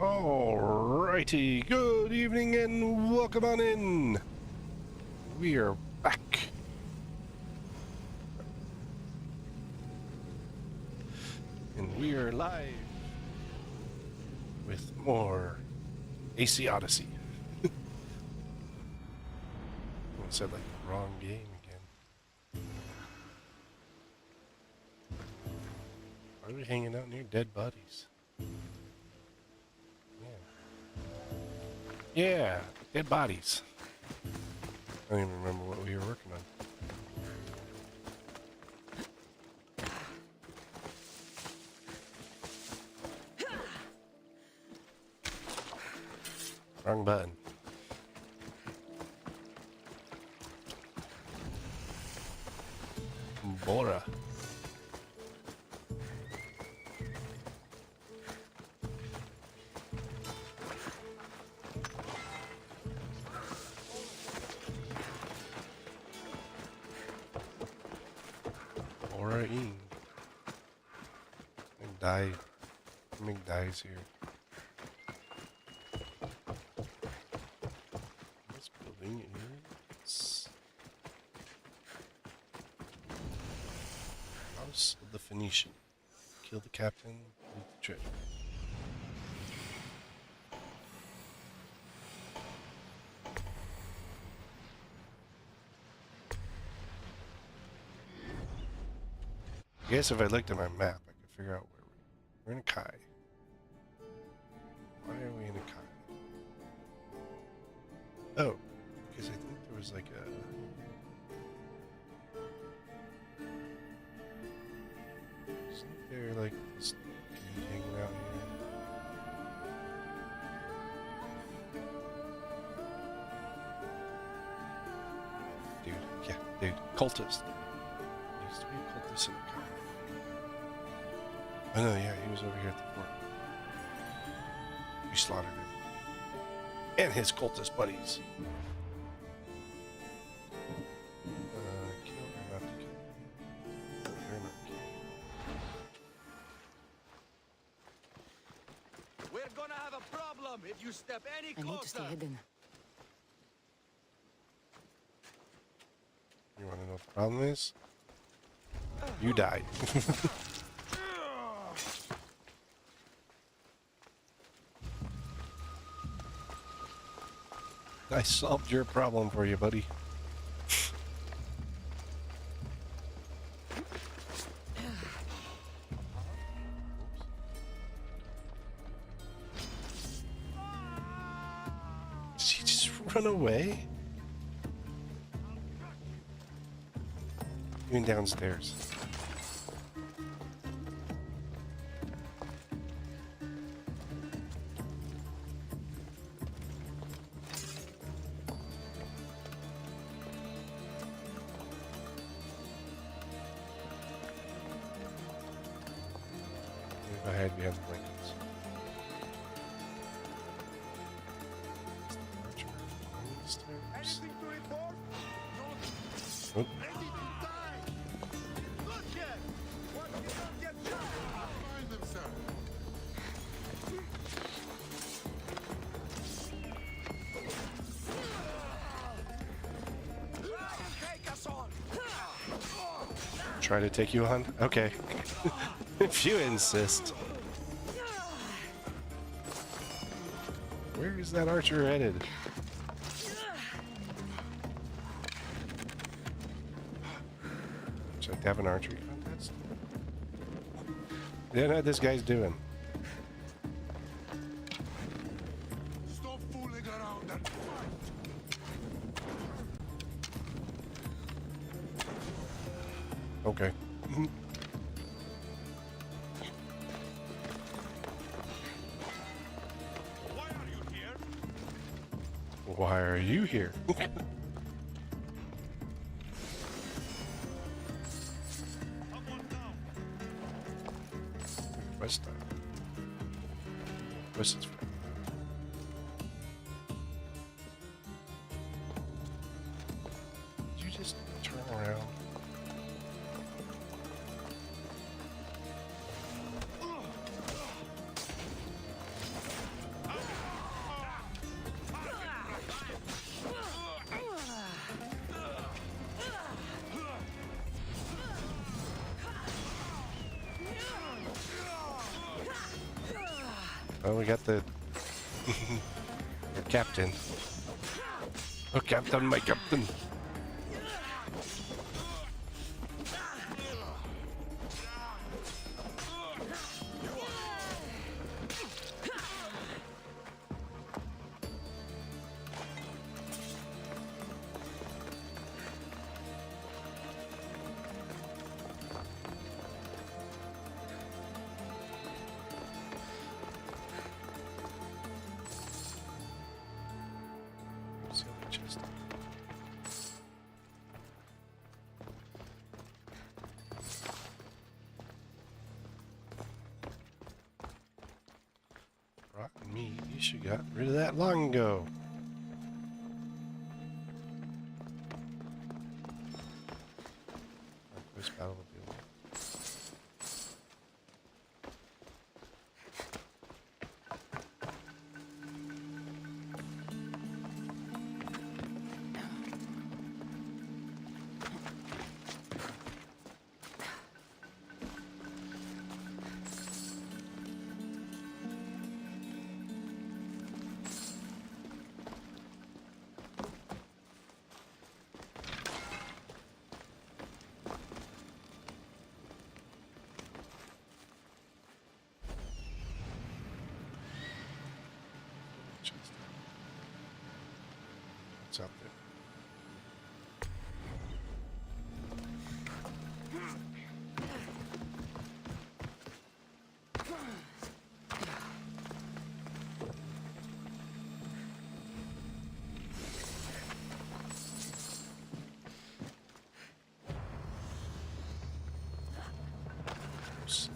Alrighty, good evening and welcome on in. We are back. And we are live with more AC Odyssey. I said like the wrong game again. Why are we hanging out near dead bodies? Yeah, dead bodies. I don't even remember what we were working on. Wrong button. Bora. Dies here. This building is House of the Phoenician. Kill the captain, loot the treasure. I guess if I looked at my map, I could figure out where we're in Kai. Why are we in a Kai? Oh, because I think there was like a... Isn't there like this dude hanging out here? Dude, yeah, dude. Cultist. There used to be a cultist in a Kai. Oh no, yeah, he was over here at the fort. We slaughtered him. And his cultist buddies. Kill or not to kill? Kill or not to kill? We're gonna have a problem if you step any closer. I need to stay hidden. You wanna know what the problem is? You died. I solved your problem for you, buddy. Did he just run away? Even downstairs. I hide behind the blankets. Anything to report? Oh. Ready to die. Look here. What did not get shot? Find them, sir. Take us on. Try to take you on? Okay. If you insist. Where is that archer headed? Should I have an archery contest? I don't know what this guy's doing. Stop fooling around and fight. Okay. Why are you here? Quest time. Quest is free. Did you just turn around? Oh, we got the our captain. Oh, captain, my captain. Rotten meat. You should got rid of that long ago. This battlefield. What's out there?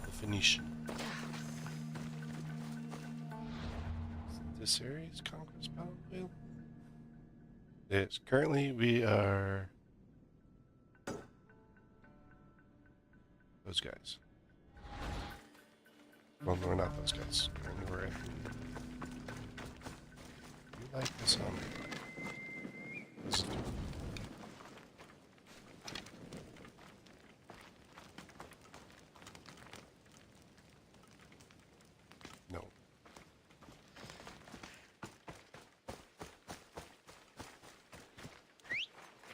The Phoenician. This area is Conquest Battlefield. Yes, currently we are those guys. Well, no, we're not those guys. Currently we're at you like this on this is no.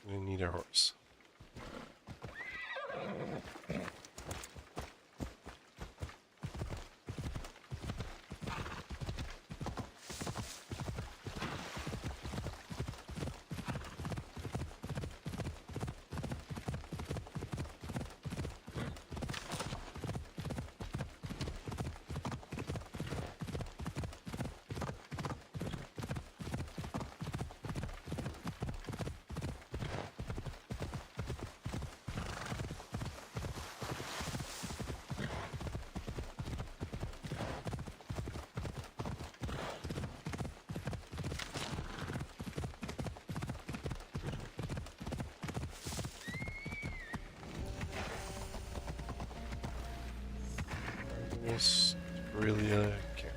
We need a horse. Yes, really can't.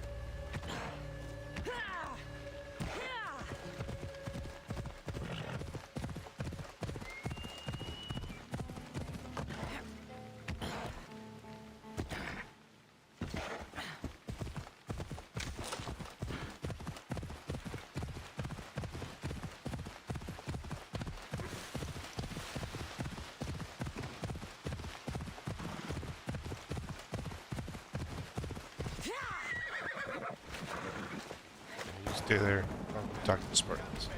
Stay there. I'll talk to the Spartans.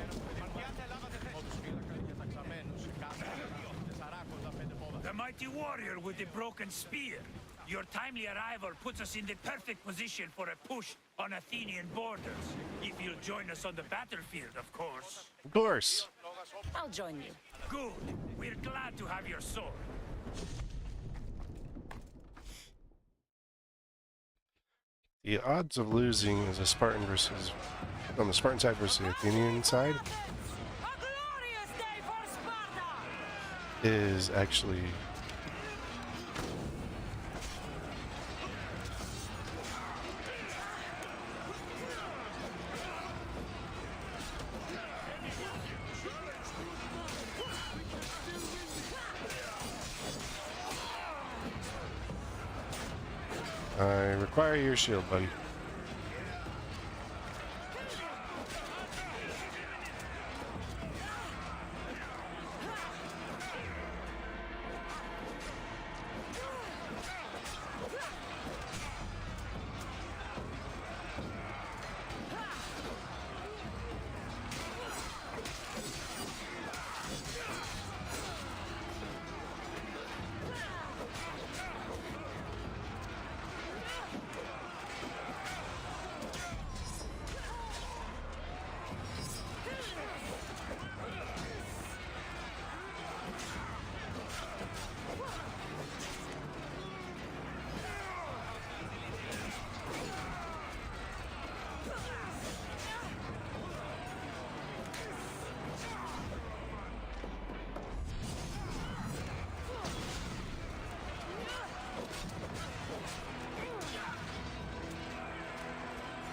The mighty warrior with the broken spear. Your timely arrival puts us in the perfect position for a push on Athenian borders. If you'll join us on the battlefield, of course. Of course. I'll join you. Good. We're glad to have your sword. The odds of losing as a Spartan versus on the Spartan side versus the Athenian side A glorious day for Sparta! is actually I require your shield, buddy.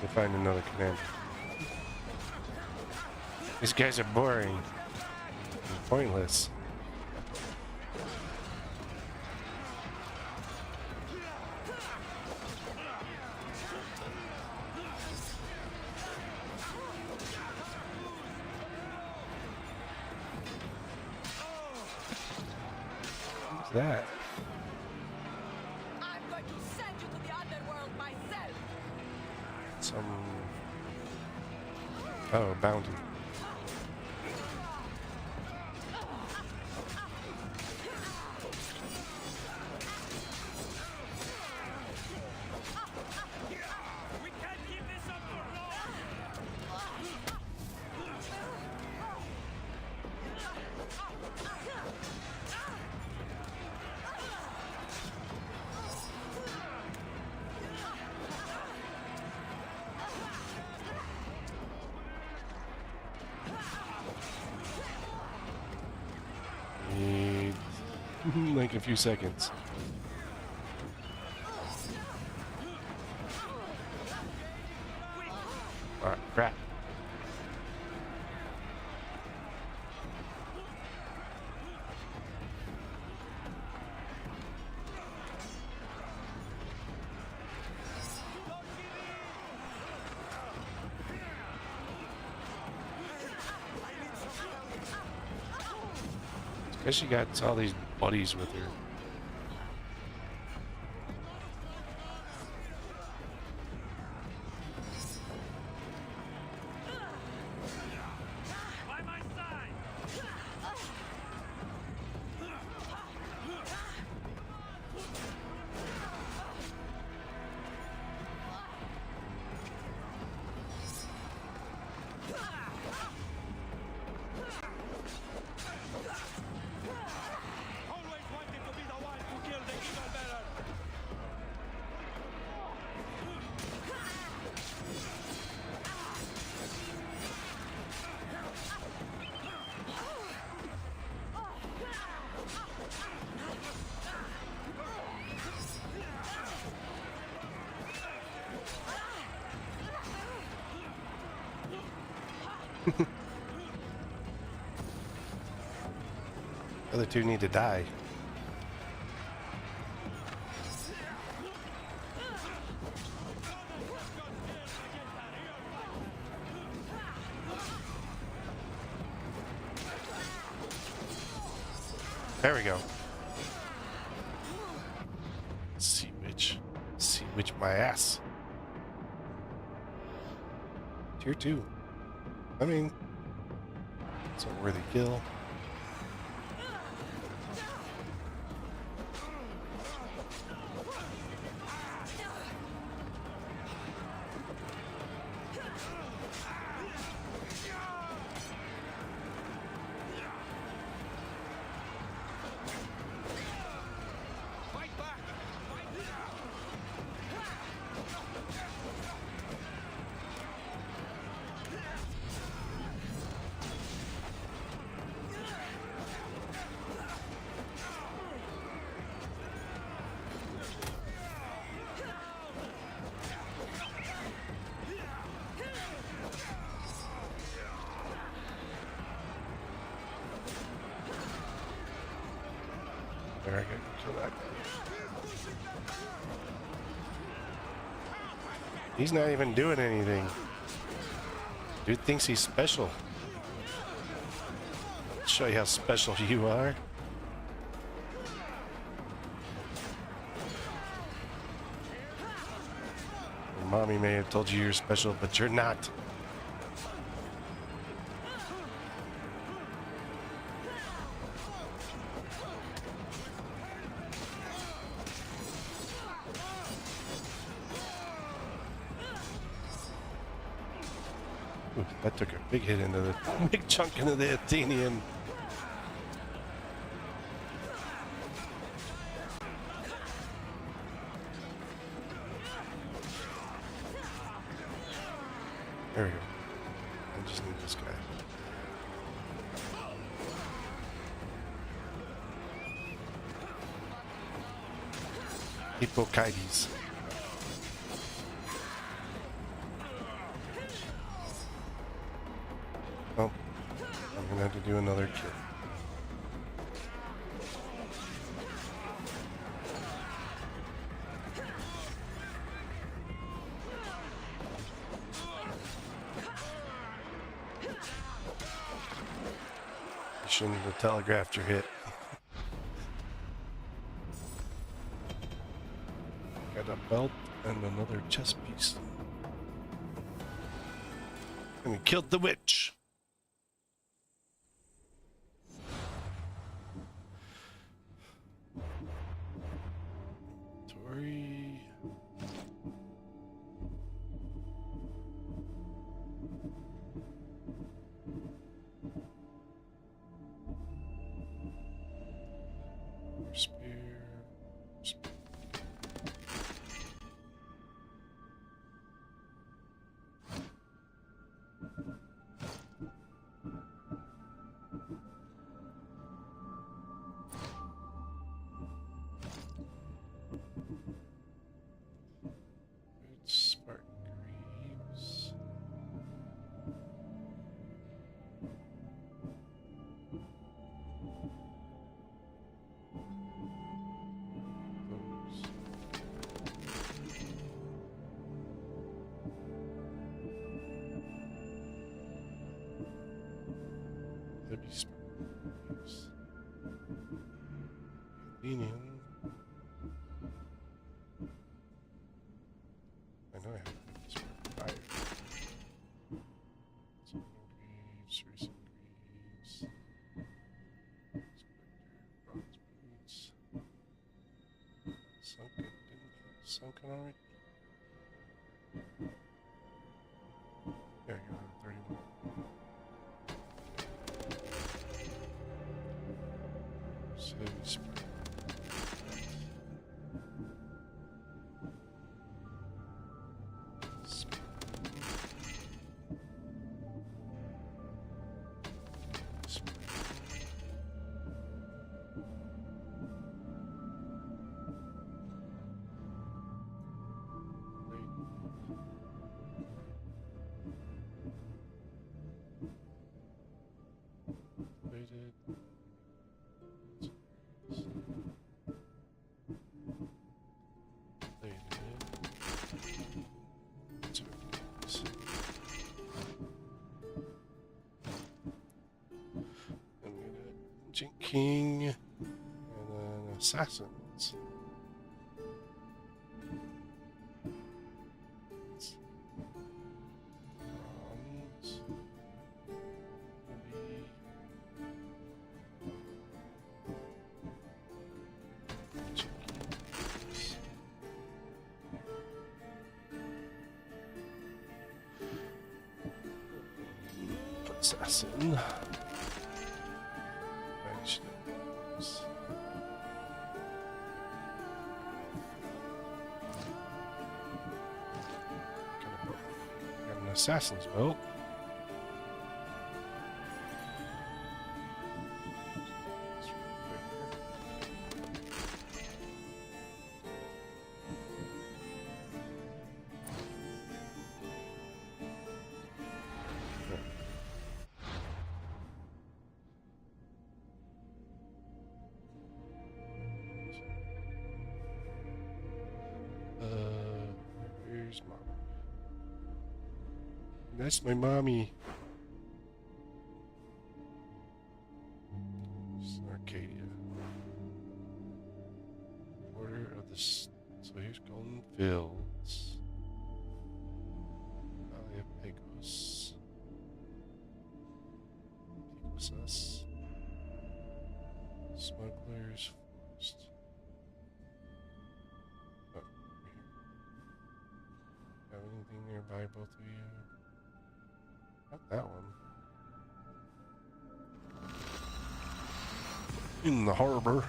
to find another commander. These guys are boring and pointless. What's that? I'm going to send you to the underworld myself. Some... Oh, bounty. We can't keep this up for long! Need like a few seconds. Ah, crap. Guess she got all these buddies with her. By my side! Always wanted to be the one who killed the evil bearer. The other two need to die. There we go. Sea witch my ass. Tier 2. I mean, it's a worthy kill. Fight back. There, I can kill that guy. He's not even doing anything. Dude thinks he's special. I'll show you how special you are. Your mommy may have told you you're special, but you're not. Ooh, that took a big hit into the big chunk into the Athenian. There we go. I just need this guy. Hippokites. Oh, I'm gonna have to do another kill. You shouldn't have telegraphed your hit. Got a belt and another chest piece. And we killed the witch. Tori. Spear. Spartan Greaves. Those. Spartan Greaves. Athenian. I know I have Spartan Fire. Spartan Greaves, recent Greaves. Spectre, Bronze Boots. Sunken, Sunken already? Yeah, you're on 31. Save Spartan. Plated. And we got Ancient King and then Assassins. Bronze. Assassin. Vegetables. Got an assassin's belt. Where's mom? That's my mommy. It's Arcadia. Order of the... So here's Golden Fields. Valley of Pecos. Pecos. Smuggler's Forest. Oh, here. Have anything nearby, both of you? Not that one. In the harbor.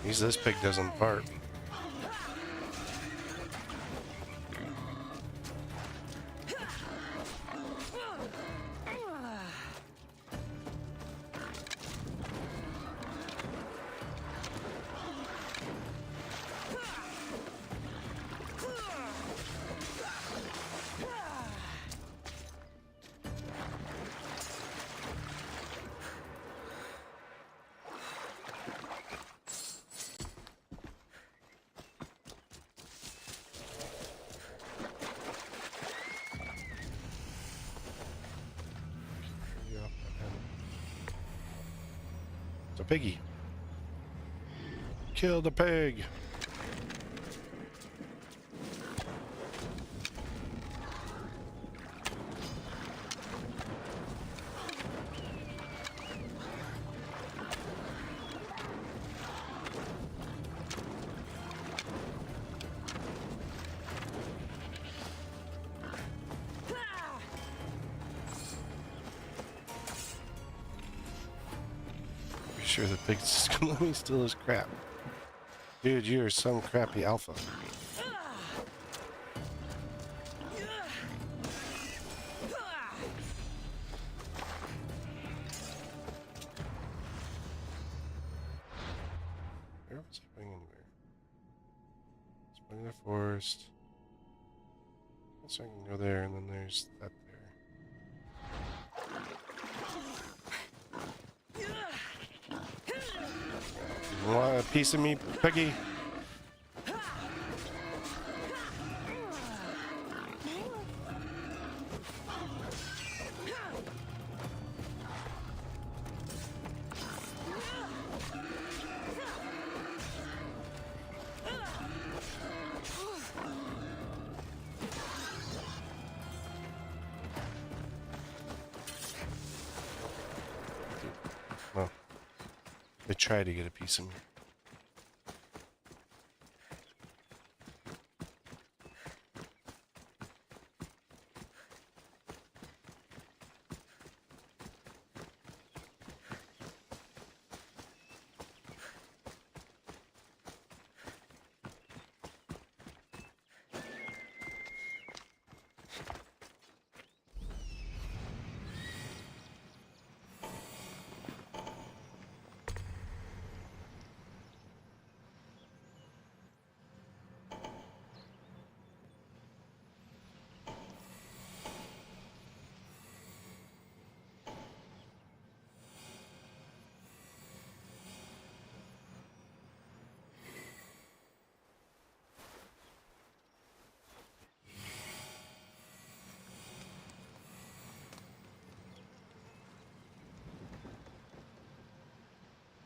This pig doesn't bark. It's a piggy. Kill the pig. Sure the pig's just gonna let me steal his crap. Dude, you're some crappy alpha. Where was he going anywhere? Spring the forest. Guess I can go there, and then there's that there. You want a piece of me, piggy? Well, they try to get a piece of me.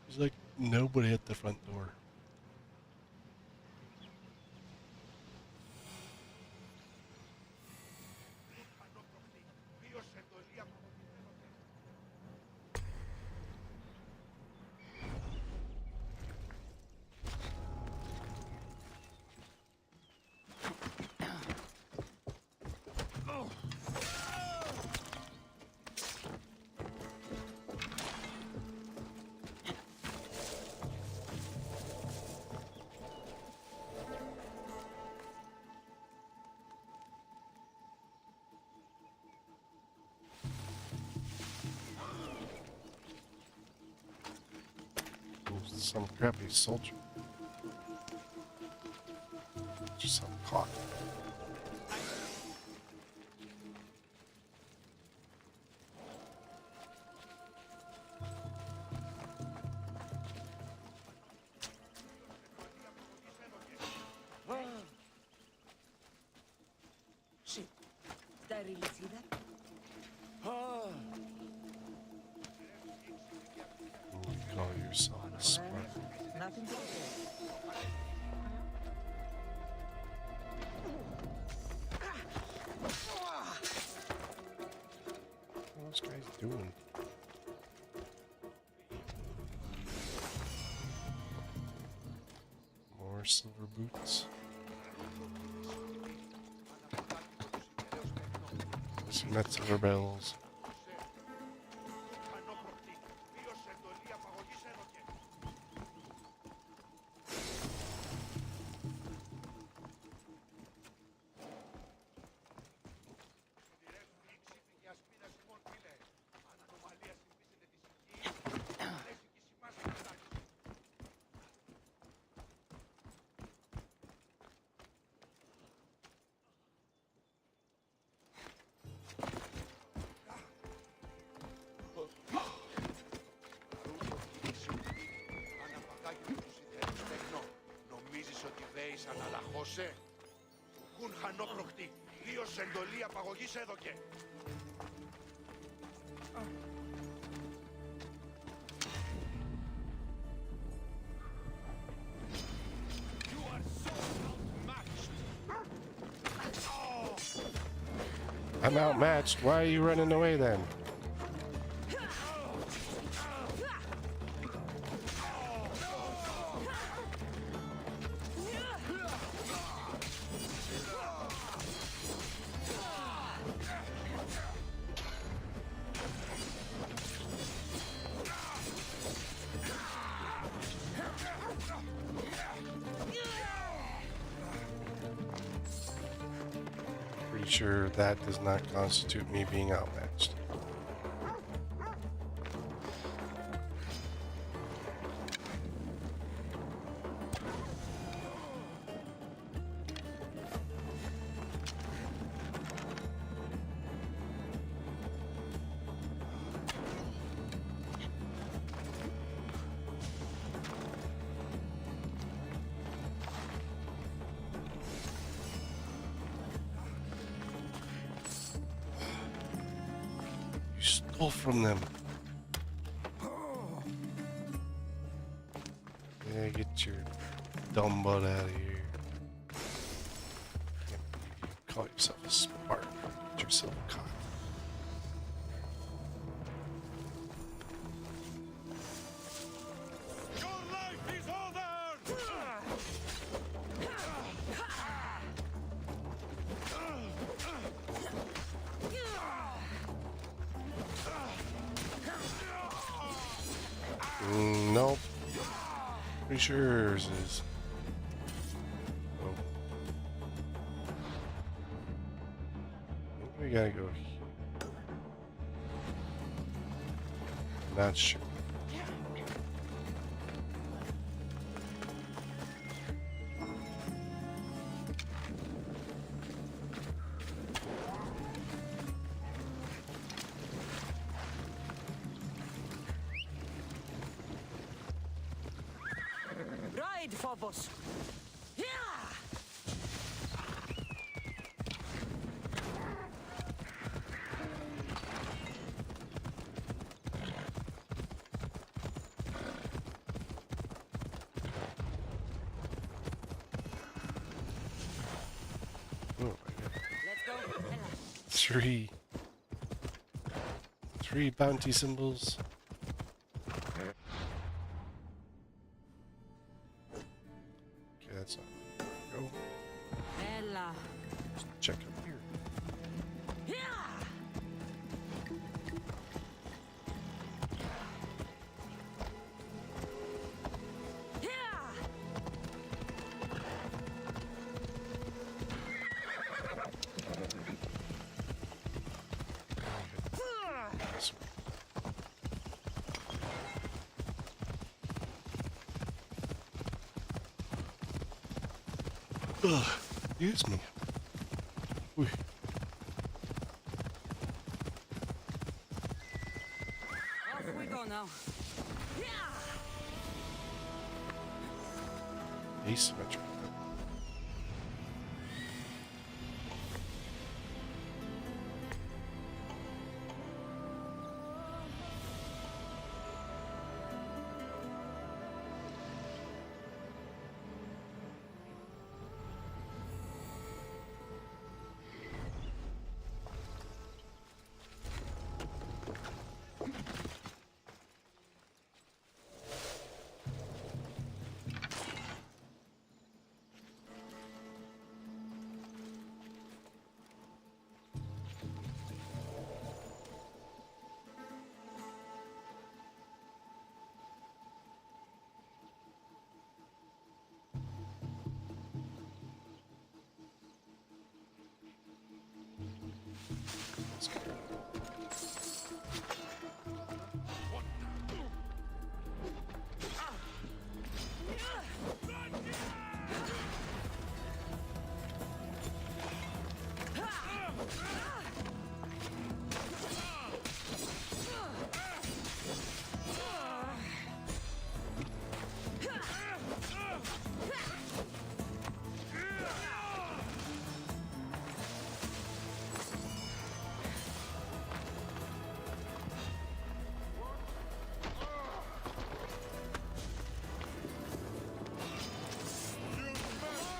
There's like nobody at the front door. Some crappy soldier. Just some clock. Sí. Sterilicidad. You call yourself a Spartan. Nothing to say. What are those guys doing? More silver boots. Some net silver bells. Θέλεις αναλαχώσαι. Κουν χανόπροχτη. Λίος εντολή απαγωγής έδωκε. You are so outmatched. I'm outmatched. Why are you running away then? Pretty sure that does not constitute me being outmatched. You stole from them. Yeah, get your dumb butt out of here. Can't believe you call yourself a Spartan. Get yourself caught. Your life is over! Nope. Pretty sure yours is. Oh. I think we gotta go here. Not sure. Ride, Phobos! Yeah! Oh, I got Let's go. three bounty symbols. Okay, that's not. Go. Ella. Check up here. Yeah! Yeah! This way. Ugh, excuse me. Ooh. Off we go now. Yeah! Asymmetric.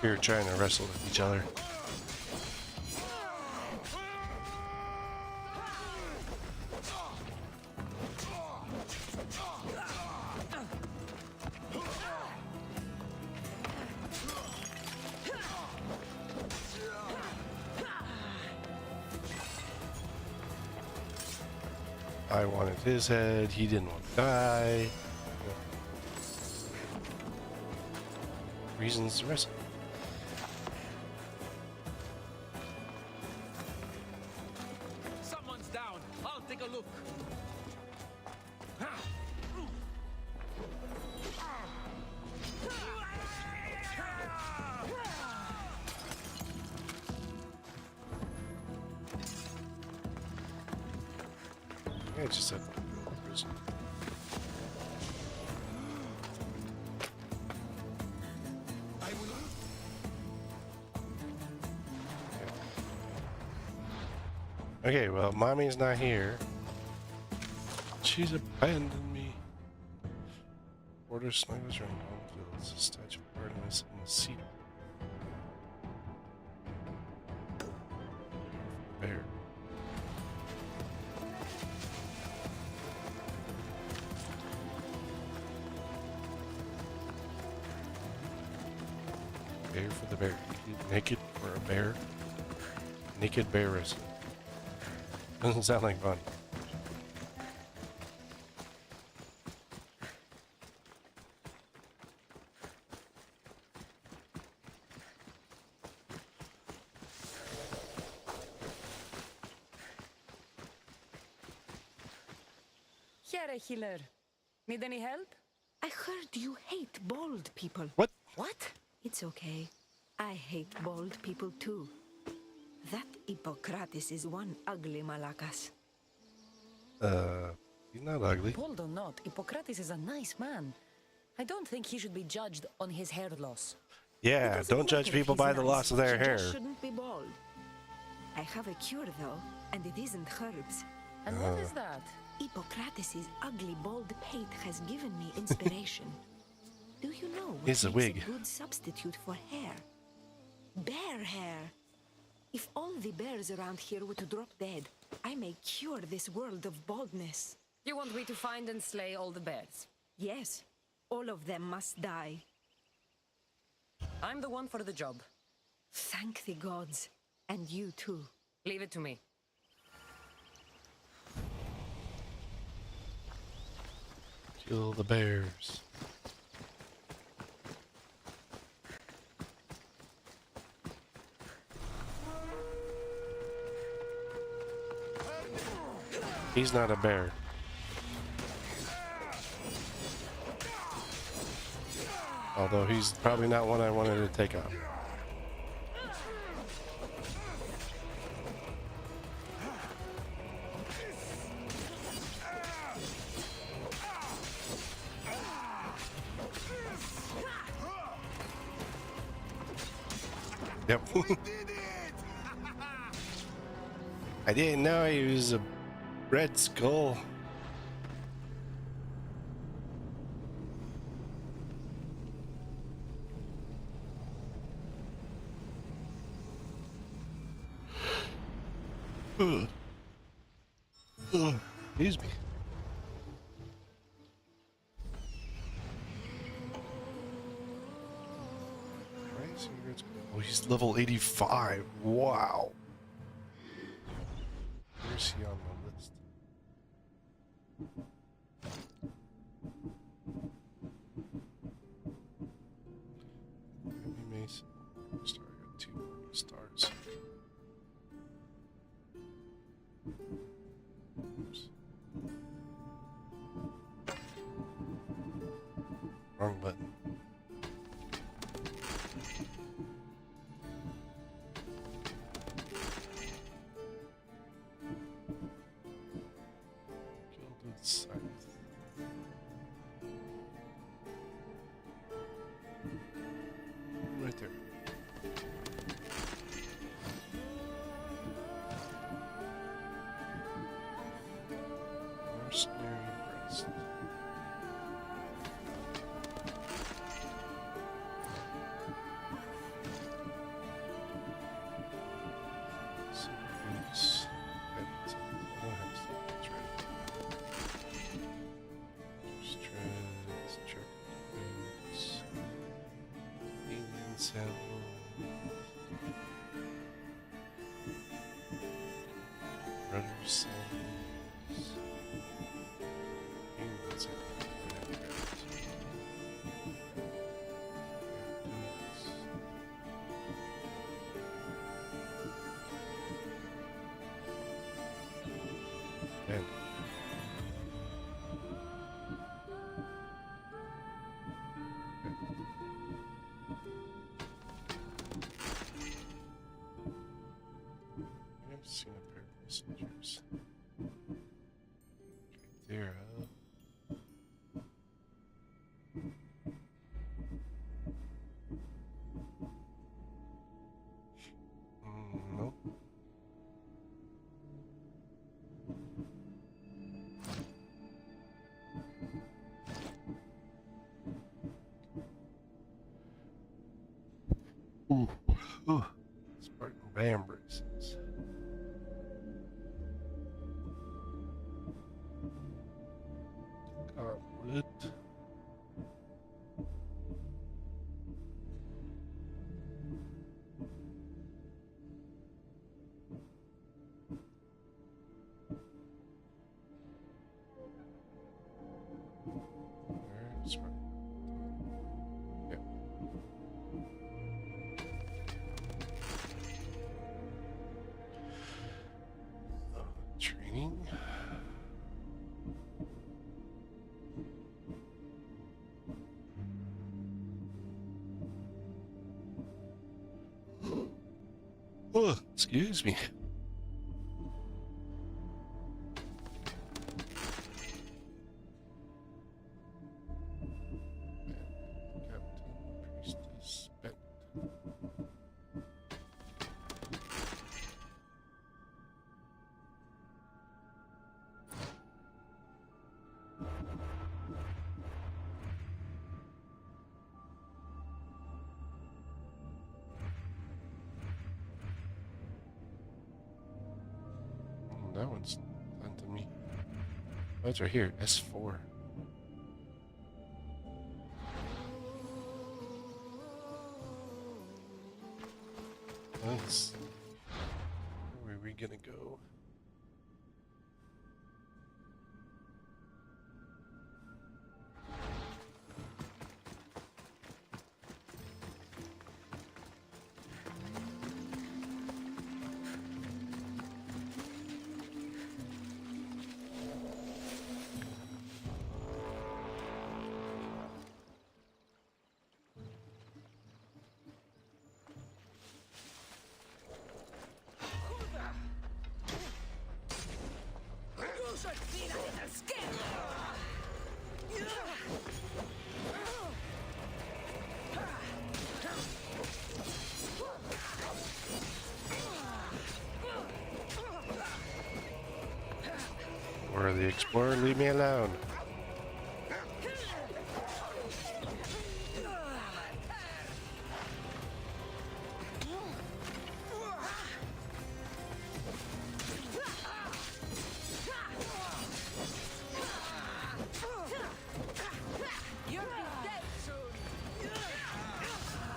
We were trying to wrestle with each other. I wanted his head, he didn't want to die. Reasons to wrestle. Someone's down. I'll take a look. I just have to go to prison. I will. Okay, well, mommy's not here. She's abandoned me. Order smugglers around home fields. A statue of Artemis in the sea. Bear. Bear for the bear. Naked for a bear. Naked bear wrestling. Doesn't sound like fun. Here, healer. Need any help? I heard you hate bald people. What? What? It's okay. I hate bald people too. That Hippocrates is one ugly malakas. He's not ugly. Bald or not, Hippocrates is a nice man. I don't think he should be judged on his hair loss. Yeah, Doesn't don't judge matter if people he's by the nice, loss of their he hair. just shouldn't be bald. I have a cure though, and it isn't herbs. And what is that? Hippocrates' ugly bald pate has given me inspiration. Do you know what It's a makes wig. a good substitute for hair? Bear hair. If all the bears around here were to drop dead, I may cure this world of baldness. You want me to find and slay all the bears? Yes, all of them must die. I'm the one for the job. Thank the gods, and you too. Leave it to me. Kill the bears. He's not a bear. Although he's probably not one I wanted to take out. Yep. I didn't know he was a red skull. Excuse me. Oh, he's level 85. Wow. Where's he on the list? Heavy Mason. Star, I got 2 more stars. Oops. Wrong button. Gilded Scythe. Right there. Rudders. And I've seen a pair of messengers. Right there, huh? Nope. Ooh. Ooh. Spartan bam braces. Gauntlet. Where's Spartan? Yep. Training. Oh, excuse me. Captain, priestess, spent. That one's onto me. Oh, it's right here. S4. Nice. Where are we gonna go? Or the explorer, leave me alone.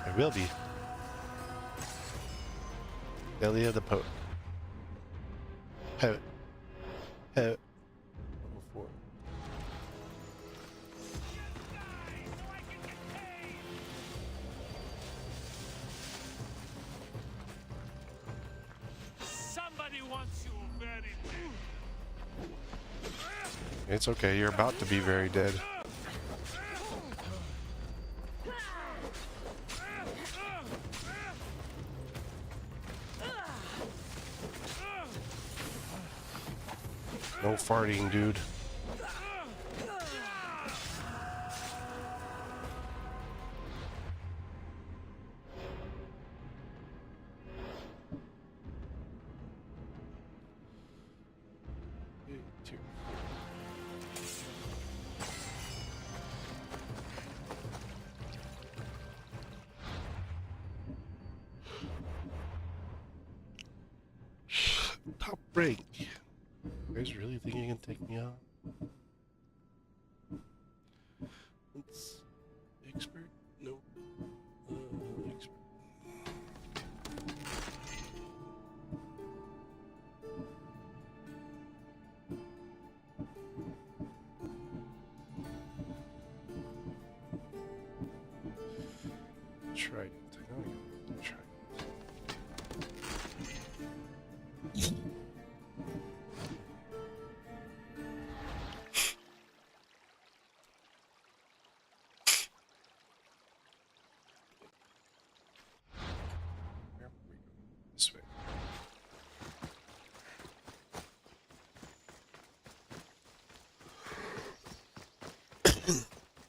I will be. Belly of the poet. Poet. Poet. Level 4. Somebody wants you very dead. It's okay, you're about to be very dead. No farting, dude. Top rank. You guys really think you can take me on? It's expert? No. Expert.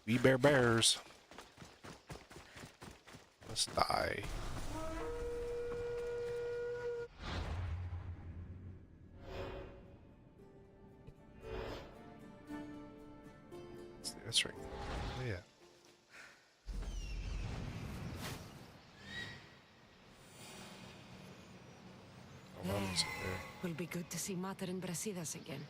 We bears. Let's die. That's right. Oh, yeah. Oh, Mommy's up there. Will be good to see Mater and Brasidas again.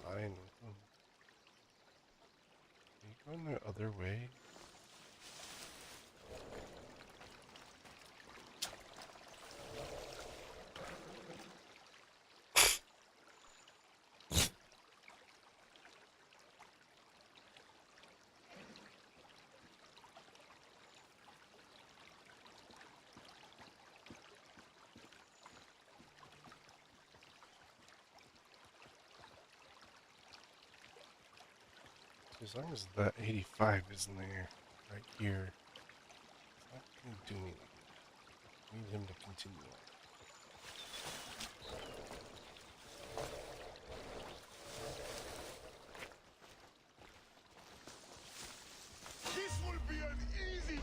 Line with them. Are you going the other way? As long as that 85 isn't there, right here, it's not going to do anything. I need him to continue on. This will be an easy.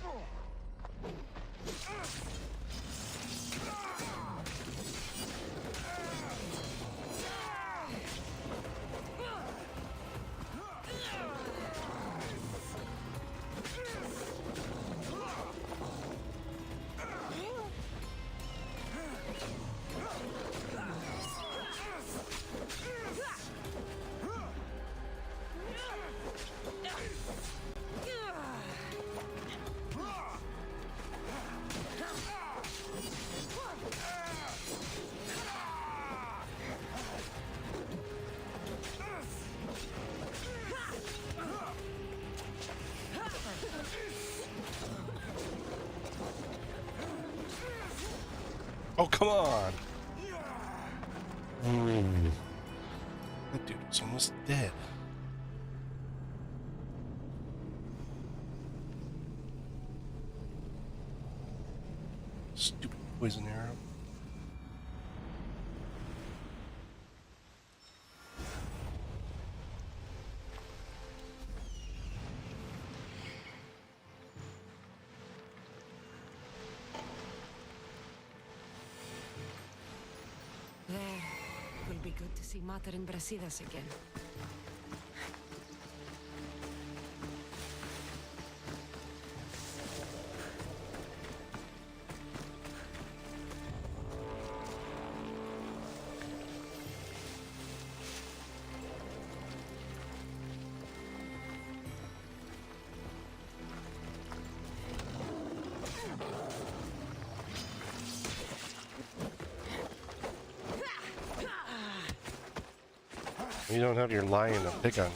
Oh, come on! That dude was almost dead. Stupid poison arrow. There. Will be good to see Mater and Brasidas again. You don't have your lion to pick on.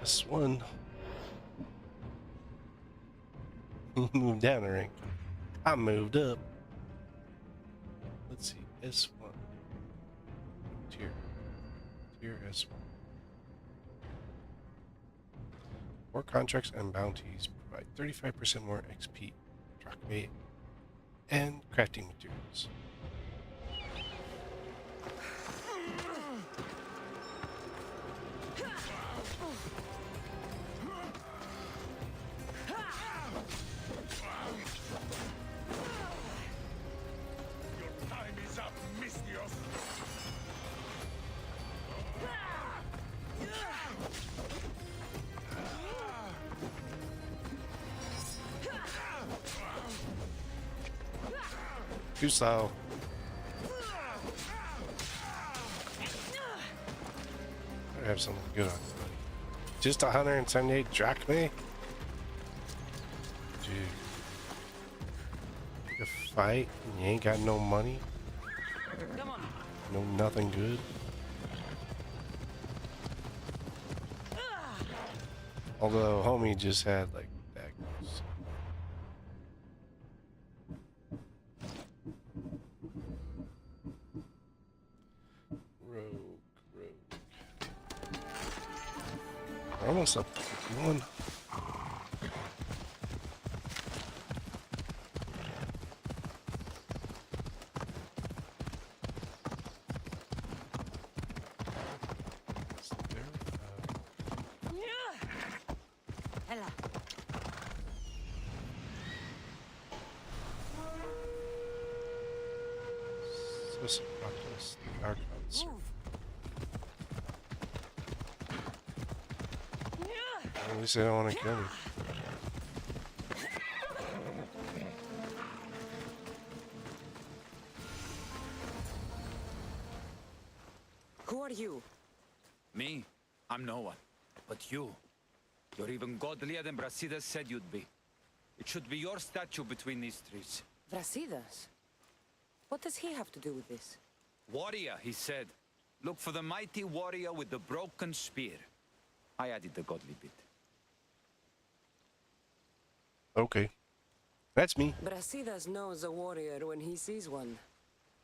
This one. Moved down a rank. I moved up. Let's see. S1. Tier. Tier S1. War contracts and bounties provide 35% more XP, drachmae, and crafting materials. Your time is up, Mystios. Too slow. I have something good on you, buddy. Just 178 drachmae? Dude. Pick a fight and you ain't got no money? Come on. No nothing good? Although homie just had like daggers. Rogue. We're almost up to 51. Is there, Hella. Suspicious archons. At least they don't want to kill me. Who are you? Me? I'm no one. But you. You're even godlier than Brasidas said you'd be. It should be your statue between these trees. Brasidas? What does he have to do with this? Warrior, he said. Look for the mighty warrior with the broken spear. I added the godly bit. Okay. That's me. Brasidas knows a warrior when he sees one.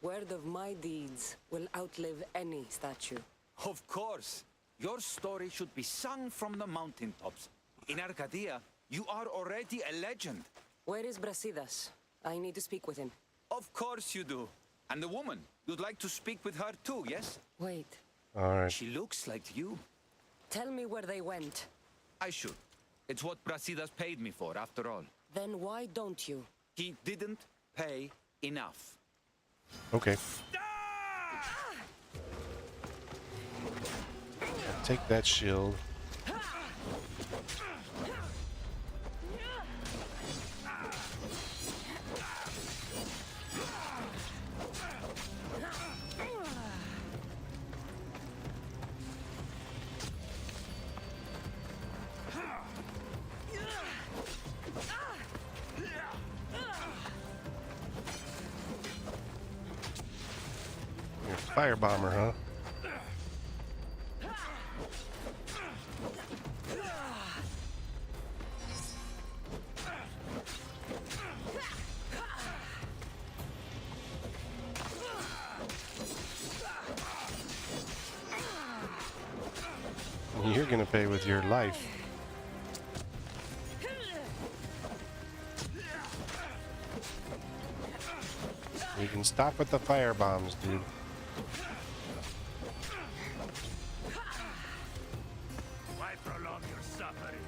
Word of my deeds will outlive any statue. Of course. Your story should be sung from the mountaintops. In Arcadia, you are already a legend. Where is Brasidas? I need to speak with him. Of course you do. And the woman, you'd like to speak with her too, yes? Wait. Alright. She looks like you. Tell me where they went. I should. It's what Brasidas paid me for, after all. Then why don't you? He didn't pay enough. Okay. Take that shield. You're a fire bomber, huh? You're gonna pay with your life. You can stop with the fire bombs, dude. Why prolong your suffering?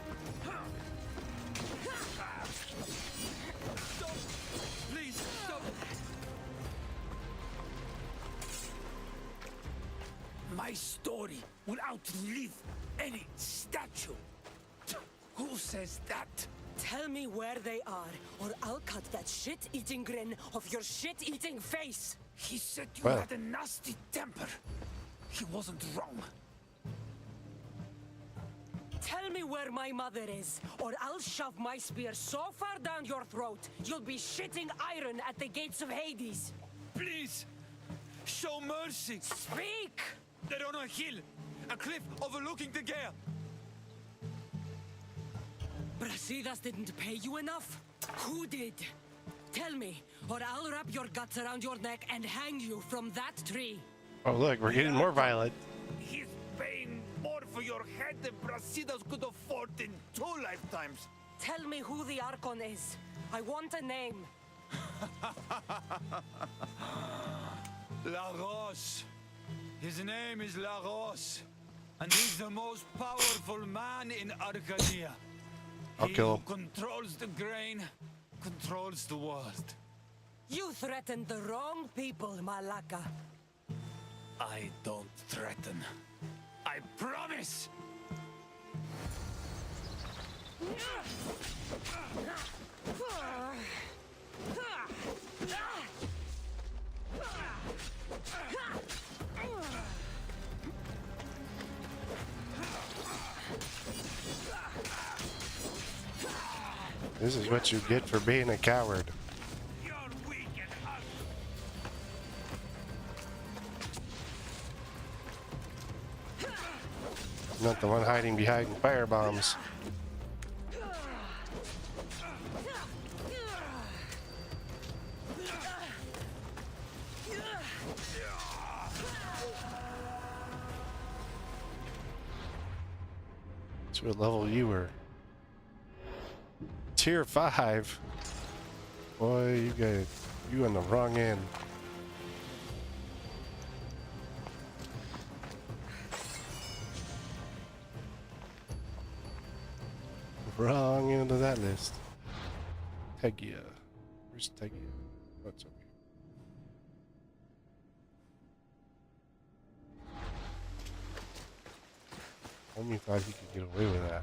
Stop! Please, stop! My story will outlive any statue. Who says that? Tell me where they are, or I'll cut that shit-eating grin off your shit-eating face! He said you Well. had a nasty temper. He wasn't wrong. Tell me where my mother is, or I'll shove my spear so far down your throat, you'll be shitting iron at the gates of Hades! Please, show mercy. Speak! They're on a hill, a cliff overlooking the gale. Brasidas didn't pay you enough? Who did? Tell me, or I'll wrap your guts around your neck and hang you from that tree. Oh, look, we're getting more violent. He's paying more for your head the Brasidas could afford in 2 lifetimes. Tell me who the Archon is. I want a name. Lagos. His name is Lagos. And he's the most powerful man in Arcadia. I'll He kill who him. controls the grain, controls the world. You threatened the wrong people, Malaka. I don't threaten. I promise! This is what you get for being a coward. You're weak and ugly. Not the one hiding behind fire bombs. To what level you were? Tier 5. Boy, you on the wrong end. Wrong end of that list. Tegia. Where's Tegia? What's up here? Homie thought he could get away with that.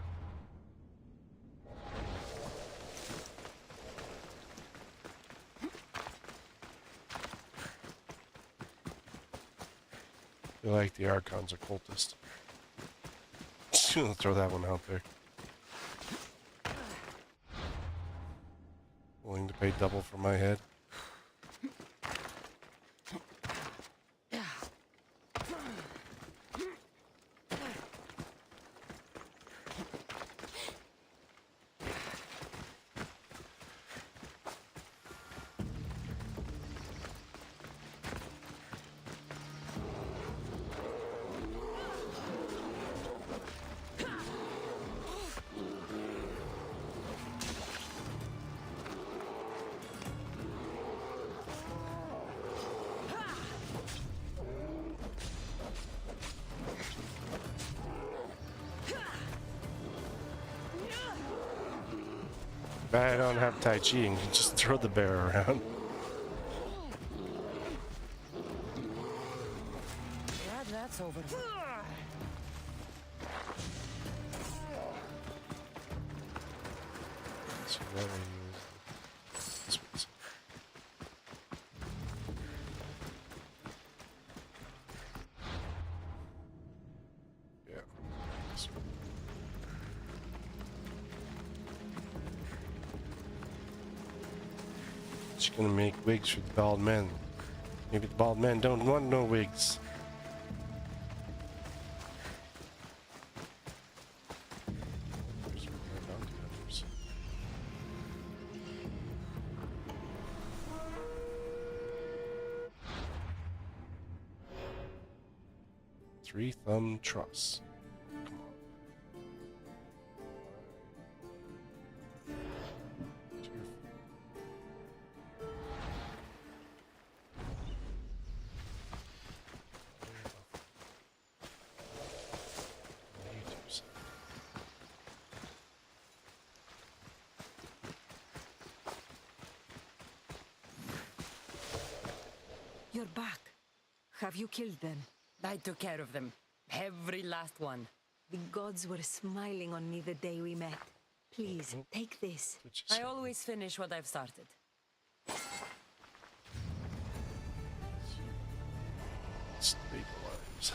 I feel like the Archon's a cultist. Just gonna throw that one out there. Willing to pay double for my head. But I don't have Tai Chi and can just throw the bear around. Yeah, that's over. So that way this one's- Yeah. This one. She's gonna make wigs for the bald men. Maybe the bald men don't want no wigs. There's one of my bounty hunters. Three-thumb truss. Come on. Tier 4. You're back. Have you killed them? I took care of them. Every last one. The gods were smiling on me the day we met. Please, take this. I always finish what I've started. Stabilize.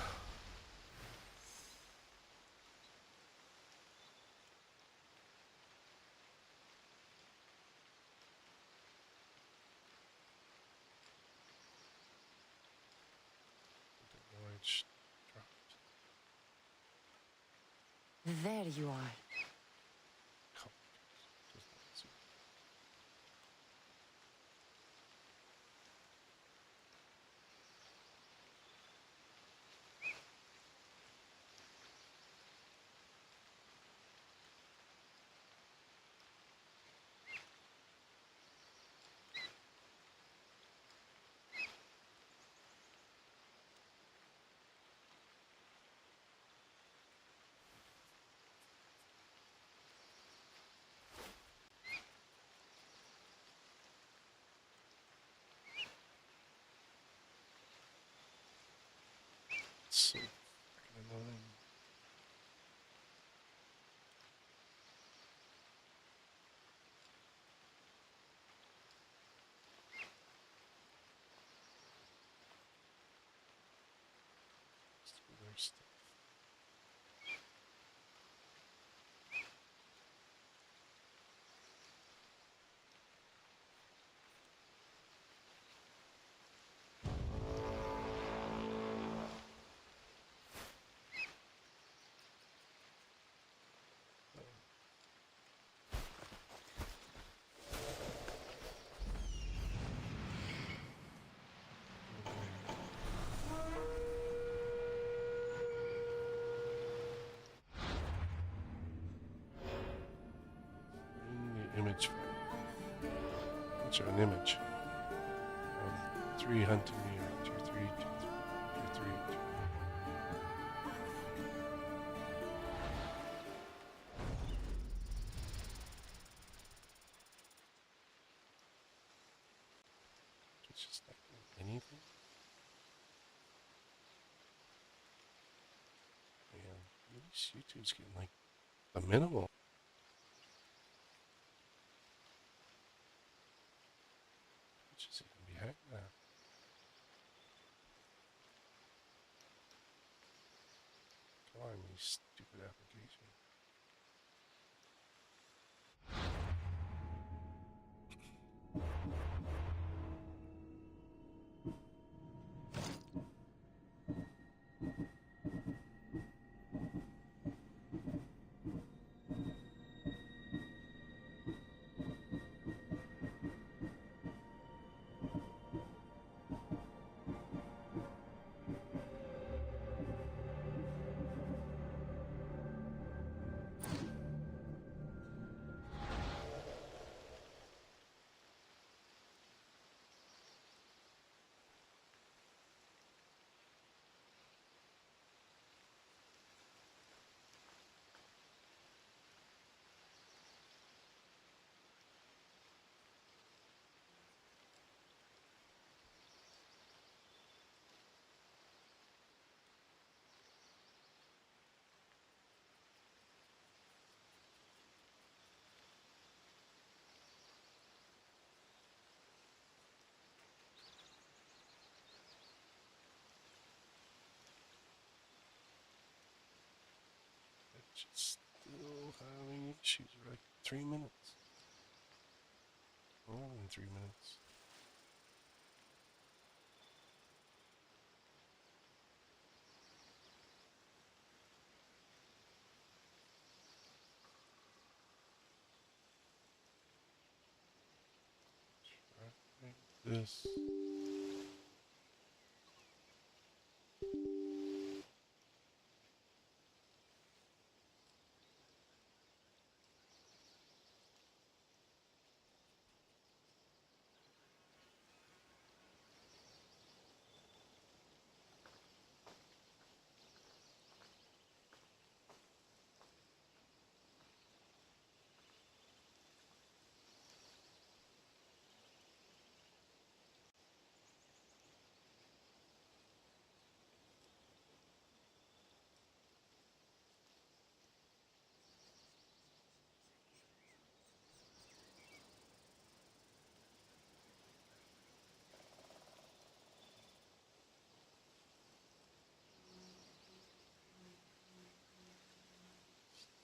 Damage dropped. There you are. so fucking annoying. Let's do their stuff. Image frame. What's an image? 3 hunting me or 2, 3, 2, 3, 2, 3, 2. It's just not doing anything. Man, at least YouTube's getting like the minimal. Which is even behind that. Come on, you stupid application. Just still having issues. We're like 3 minutes. More than 3 minutes. Try this.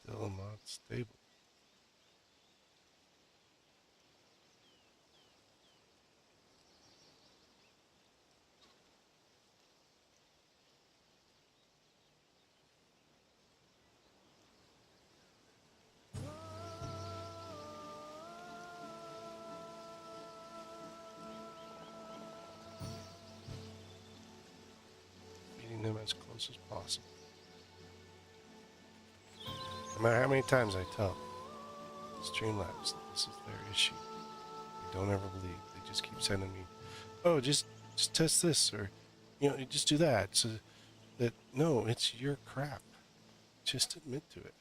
Still not stable. Feeding them as close as possible. No matter how many times I tell Streamlabs this is their issue, they don't ever believe. They just keep sending me, oh, just test this, or you just do that. So that no, it's your crap. Just admit to it.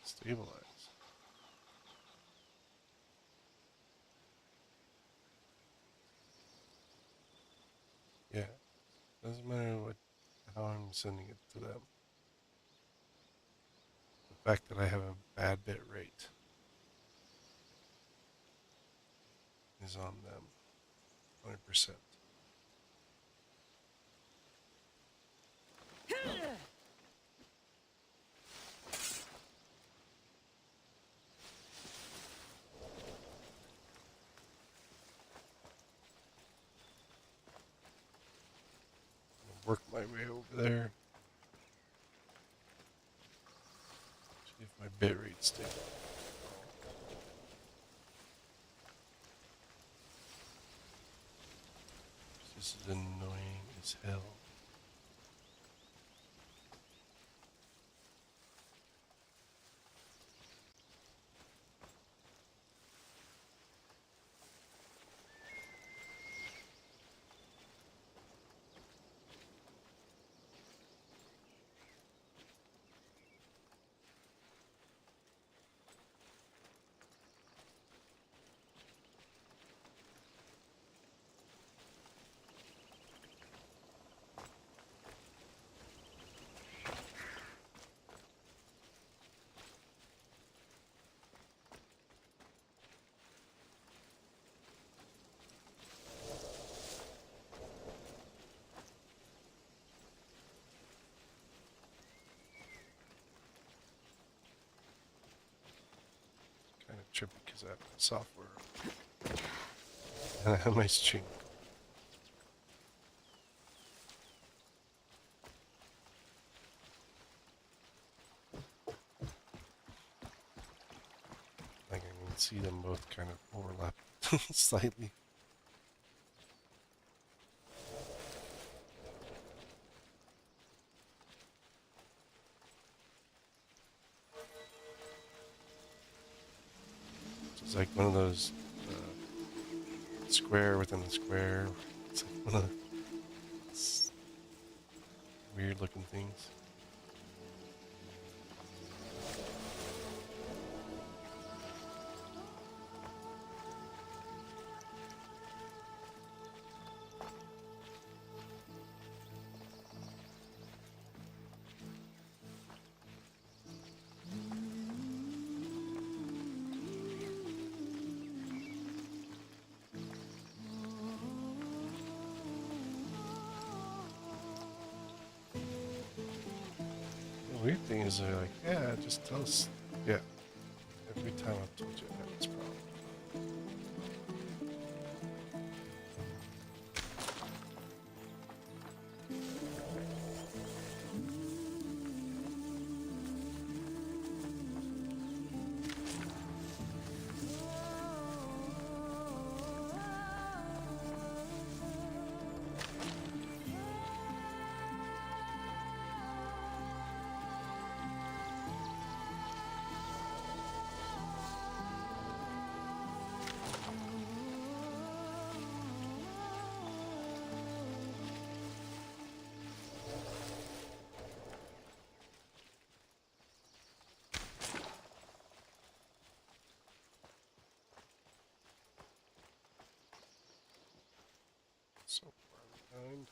Stabilize. Yeah, doesn't matter how I'm sending it to them. The fact that I have a bad bit rate is on them, 100%. Work my way over there. See if my bit rate's stable. This is annoying as hell. Kind of trippy because I have my software and I have my string. Like I can see them both kind of overlap slightly. It's like one of those square within a square. It's like one of those weird looking things. The weird thing is they're like, yeah, just tell us. Yeah. Every time I've told you I have this problem. So far behind.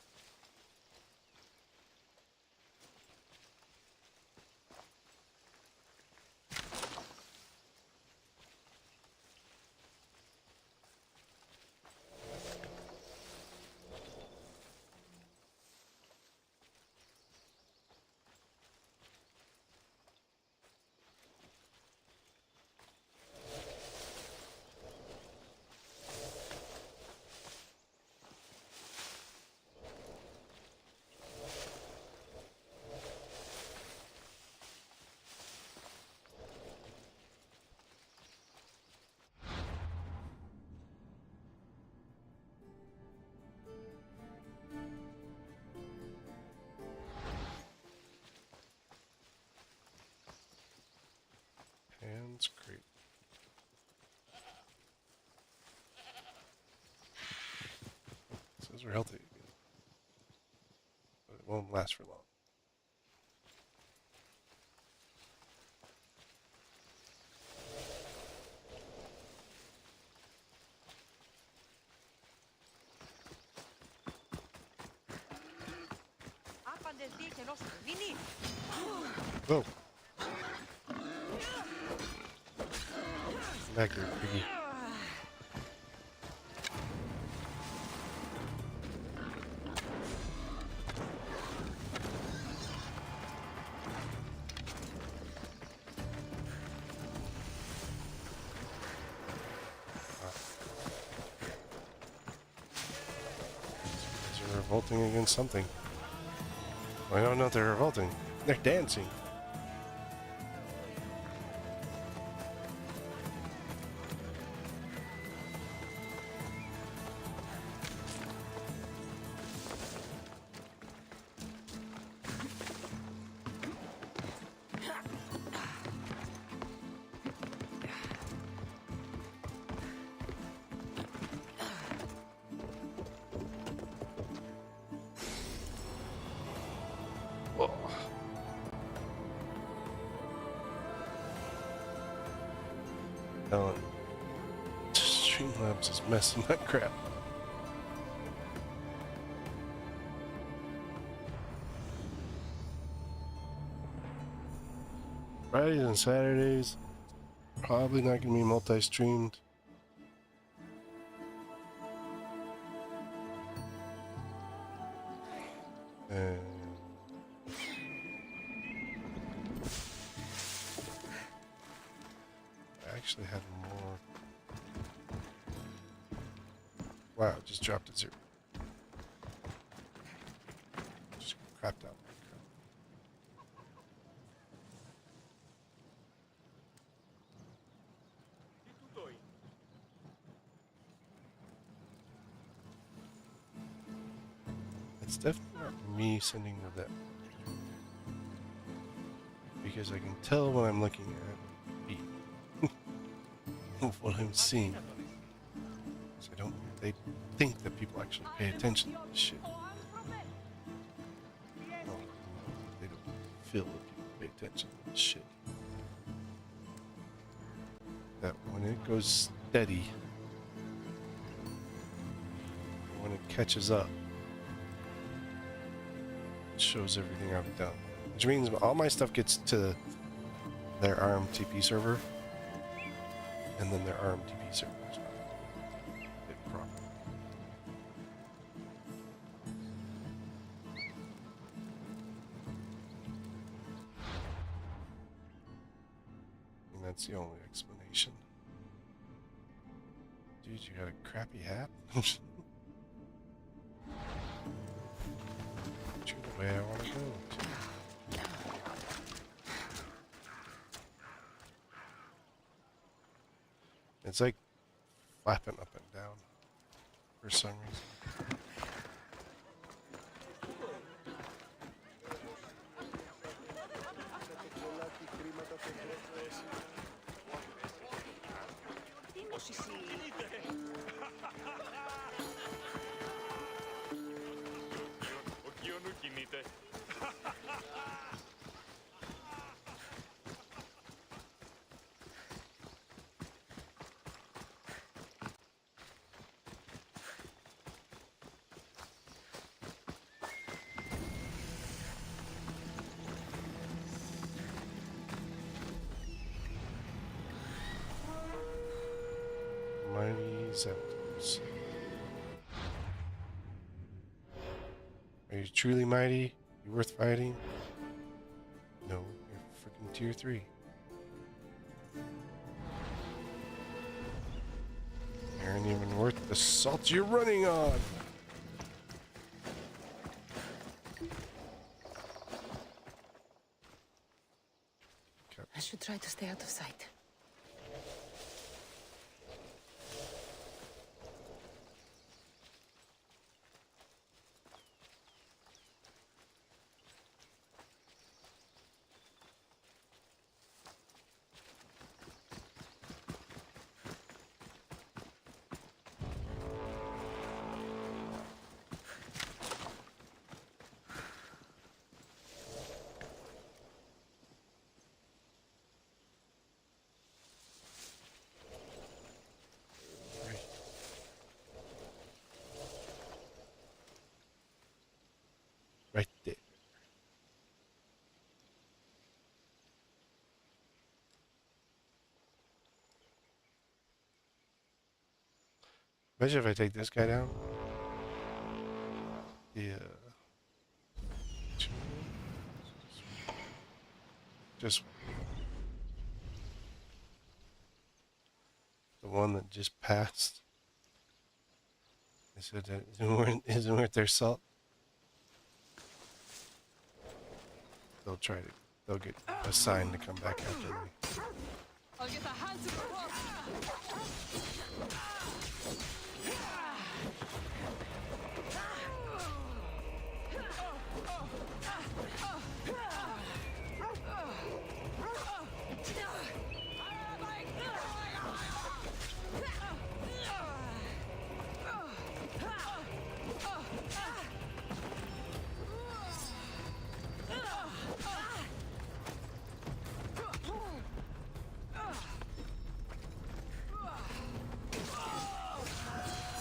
Hands great. Says we're healthy again. But it won't last for long. Whoa. Back here, piggy. They're revolting against something. I don't know if they're revolting. They're dancing. Ellen. Streamlabs is messing my crap. Fridays and Saturdays, probably not gonna be multi-streamed. And I actually had more. Wow, it just dropped to 0. Just crapped out. It's definitely not me sending to them. Because I can tell when I'm looking at it of what I'm seeing. So they think that people actually pay attention to this shit. No, they don't feel that people pay attention to this shit. That when it goes steady, when it catches up, shows everything I've done, which means all my stuff gets to their RMTP server, and then their RMTP server is hit properly. And that's the only explanation. Dude, you got a crappy hat? The way I want to go. It's like flapping up and down for some reason. Mighty Zapdos. Are you truly mighty? You worth fighting? No, you're freaking tier 3. You aren't even worth the salt you're running on! I should try to stay out of sight. Right there. Imagine if I take this guy down. Yeah. Just the one that just passed. They said that isn't worth their salt. They'll get assigned to come back after me. I'll get a hand to the rope.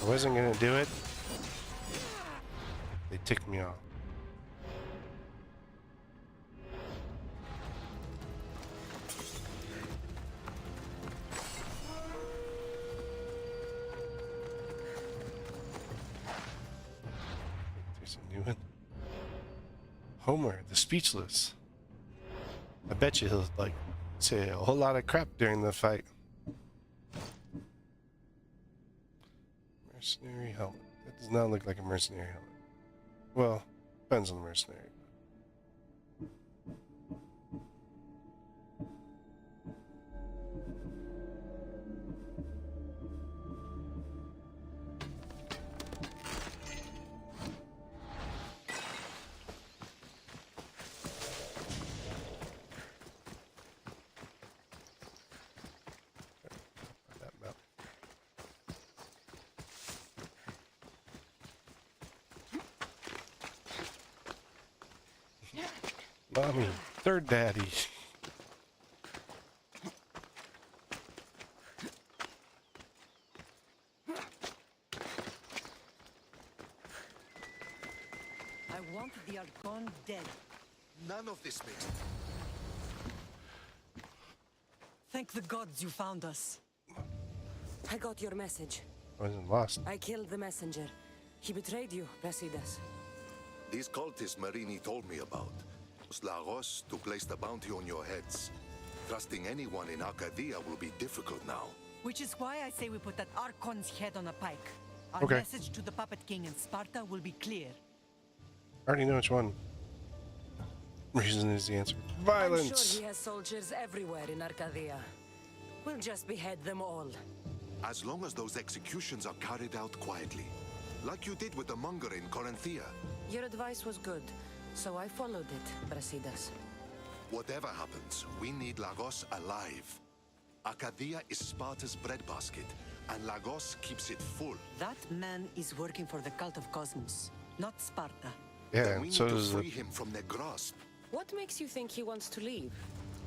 I wasn't gonna do it. They ticked me off. There's a new one. Homer, the Speechless. I bet you he'll like say a whole lot of crap during the fight. Mercenary helmet. That does not look like a mercenary helmet. Well, depends on the mercenary. That map. Mommy, third daddy. I want the Archon dead. None of this makes. Thank the gods you found us. I got your message. I wasn't lost. I killed the messenger. He betrayed you, Brasidas. These cultists Marini told me about. Lagos to place the bounty on your heads. Trusting anyone in Arcadia will be difficult now. Which is why I say we put that Archon's head on a pike. Our Okay. message to the Puppet King in Sparta will be clear. I already know which one. Reason is the answer. I'm Violence. sure he has soldiers everywhere in Arcadia. We'll just behead them all. As long as those executions are carried out quietly. Like you did with the monger in Corinthia. Your advice was good, so I followed it, Brasidas. Whatever happens, we need Lagos alive. Arcadia is Sparta's breadbasket, and Lagos keeps it full. That man is working for the cult of Cosmos, not Sparta. Yeah, Then we and so need to does the. free him from their grasp. What makes you think he wants to leave?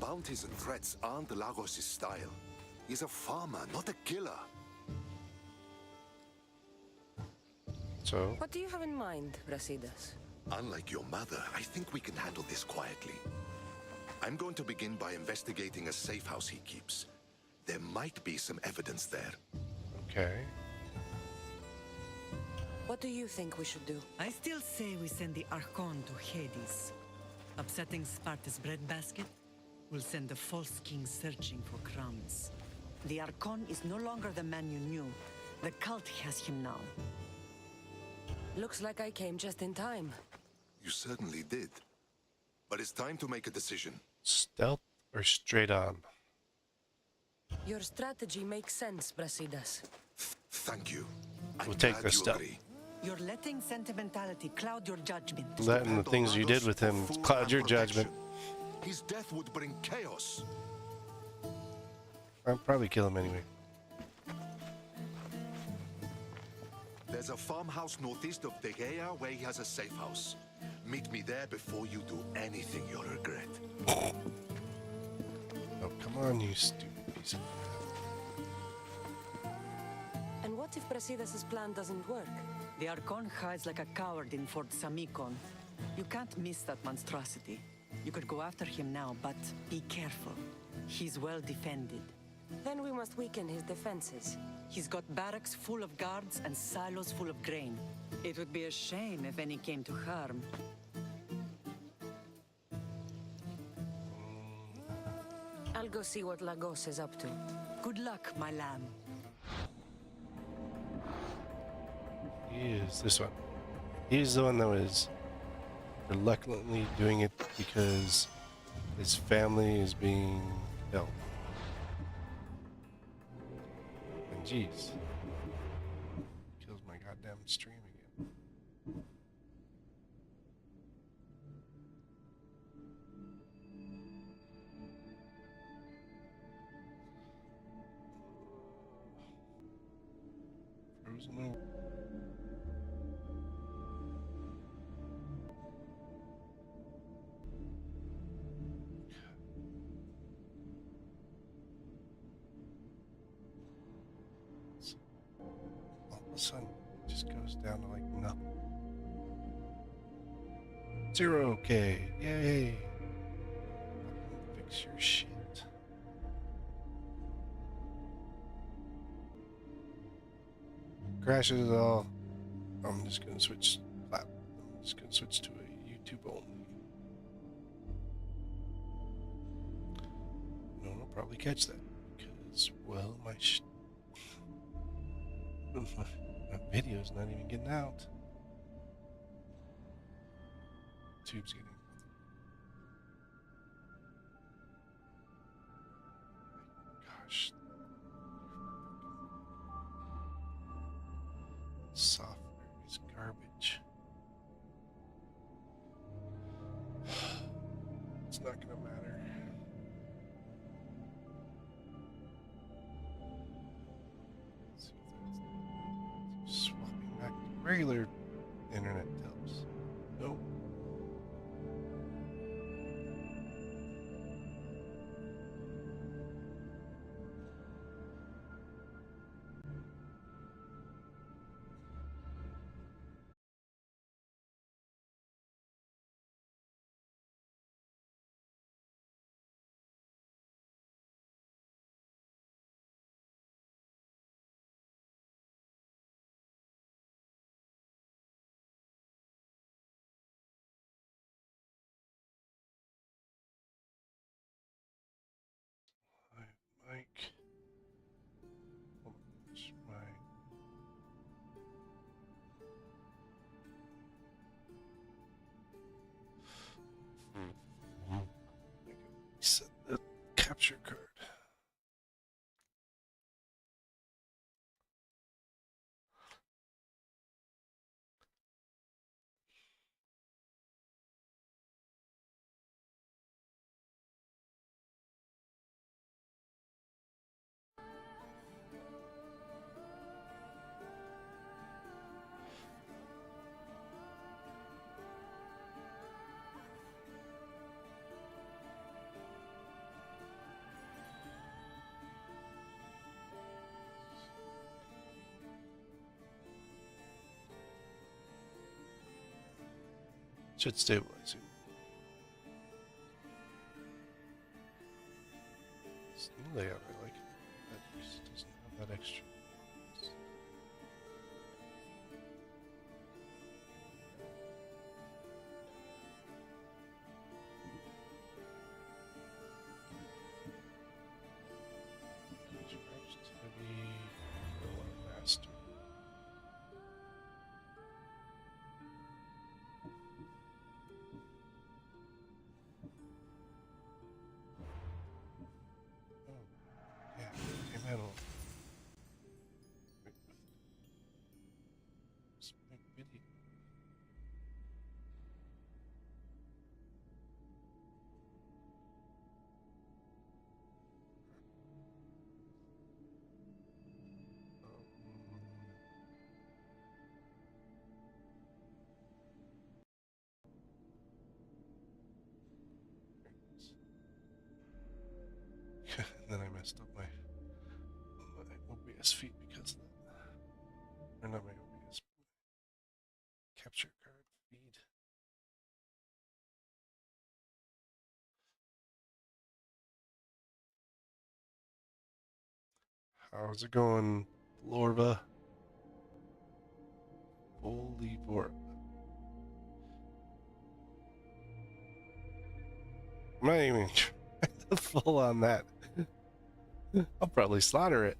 Bounties and threats aren't Lagos' style. He's a farmer, not a killer. So, What do you have in mind, Brasidas? Unlike your mother, I think we can handle this quietly. I'm going to begin by investigating a safe house he keeps. There might be some evidence there. okay. What do you think we should do? I still say we send the Archon to Hades. Upsetting Sparta's breadbasket will send the false king searching for crumbs. The Archon is no longer the man you knew. The cult has him now. Looks like I came just in time. You certainly did. But it's time to make a decision. Stealth or straight on? Your strategy makes sense, Brasidas. Thank you. I'm We'll take glad the you step. agree. You're letting sentimentality cloud your judgment. Letting the Depend on things you did Lagos with for him full cloud your protection. judgment. His death would bring chaos. I'll probably kill him anyway. There's a farmhouse northeast of Tegea where he has a safe house. Meet me there before you do anything you'll regret. Oh, come on, you stupid piece of And what if Brasidas' plan doesn't work? The Archon hides like a coward in Fort Samikon. You can't miss that monstrosity. You could go after him now, but be careful. He's well defended. Then we must weaken his defenses. He's got barracks full of guards and silos full of grain. It would be a shame if any came to harm. I'll go see what Lagos is up to. Good luck, my lamb. He is this one. He's the one that was reluctantly doing it because his family is being held. And jeez, kills my goddamn stream again. Frozen over. All of a sudden, it just goes down to like nothing. 0K. Yay. Fix your shit. Crashes it all. I'm just gonna switch platform. I'm just gonna switch to a YouTube only. No one will probably catch that because, well, my video's not even getting out. YouTube's getting. Gosh. Software is garbage. It's not gonna matter. Let's see if that's swapping back to regular internet helps. Nope. Mike. Oh my gosh, set the capture card. Should stabilize it. This new layout, I like it. That just doesn't have that extra. Master. Yeah, metal. Video. And then I messed up my OBS feed because of that. Or not my OBS, capture card feed. How's it going, Lorba. Bolivor. I'm not even trying to full on that. I'll probably slaughter it.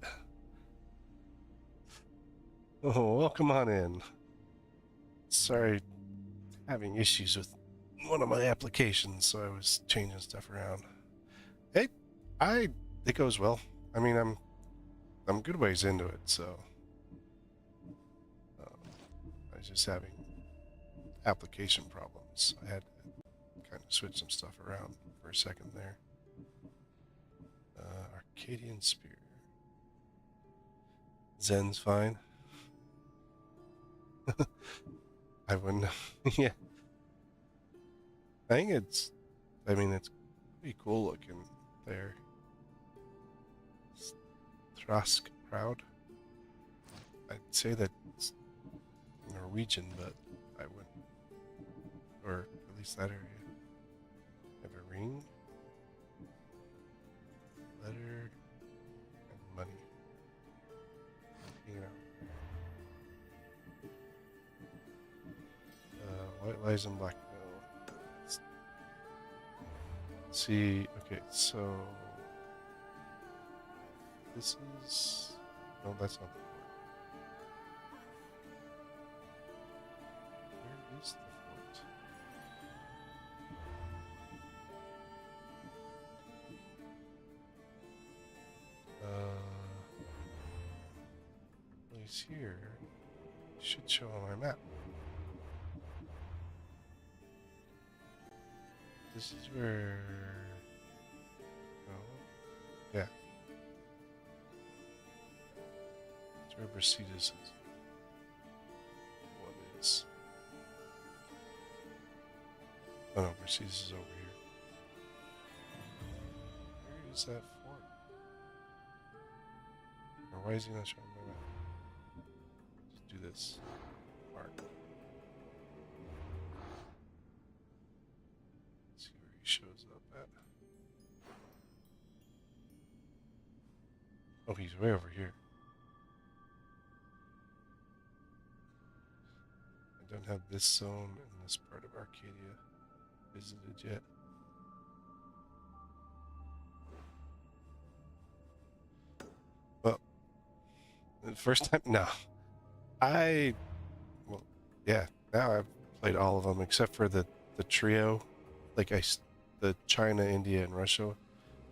Oh, welcome on in. Sorry, having issues with one of my applications, so I was changing stuff around. It goes well. I mean, I'm good ways into it, so I was just having application problems. I had to kind of switch some stuff around for a second there. Arcadian Spear. Zen's fine. I wouldn't. Yeah. I think it's pretty cool looking there. Thrask Proud. I'd say that it's Norwegian, but I wouldn't. Or at least that area. Have a ring, letter, and money. You know. White lies and black. No. Let's see. Okay, so this is. No, that's not the fort. Where is the fort? Well, he's here. It should show on my map. This is where. Oh, yeah. It's where Brasidas is. What is? Oh no, Brasidas is over here. Where is that fort? Or why is he not showing my map? Just do this. Mark. Shows up at. Oh, he's way over here. I don't have this zone in this part of Arcadia visited yet. Well, the first time? No. Well, yeah, now I've played all of them except for the trio. Like the China, India, and Russia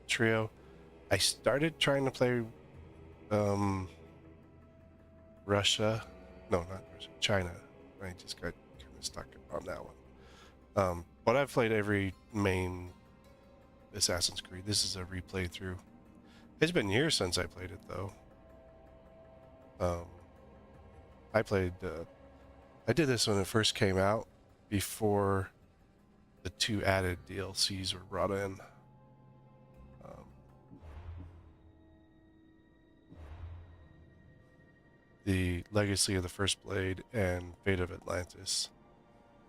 trio. I started trying to play Russia. No, not Russia. China. I just got kind of stuck on that one. But I've played every main Assassin's Creed. This is a replay through. It's been years since I played it, though. I did this when it first came out, before the 2 added DLCs were brought in. The Legacy of the First Blade and Fate of Atlantis.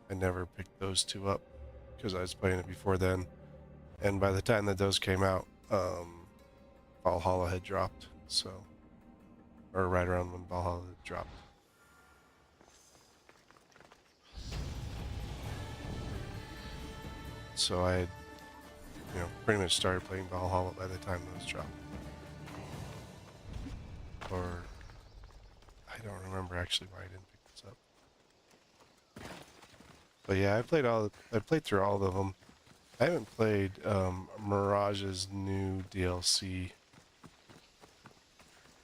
I never picked those 2 up because I was playing it before then. And by the time that those came out, Valhalla had dropped. So, or right around when Valhalla had dropped. So I had, pretty much started playing Valhalla by the time those dropped. Or, I don't remember actually why I didn't pick this up. But yeah, I played through all of them. I haven't played Mirage's new DLC,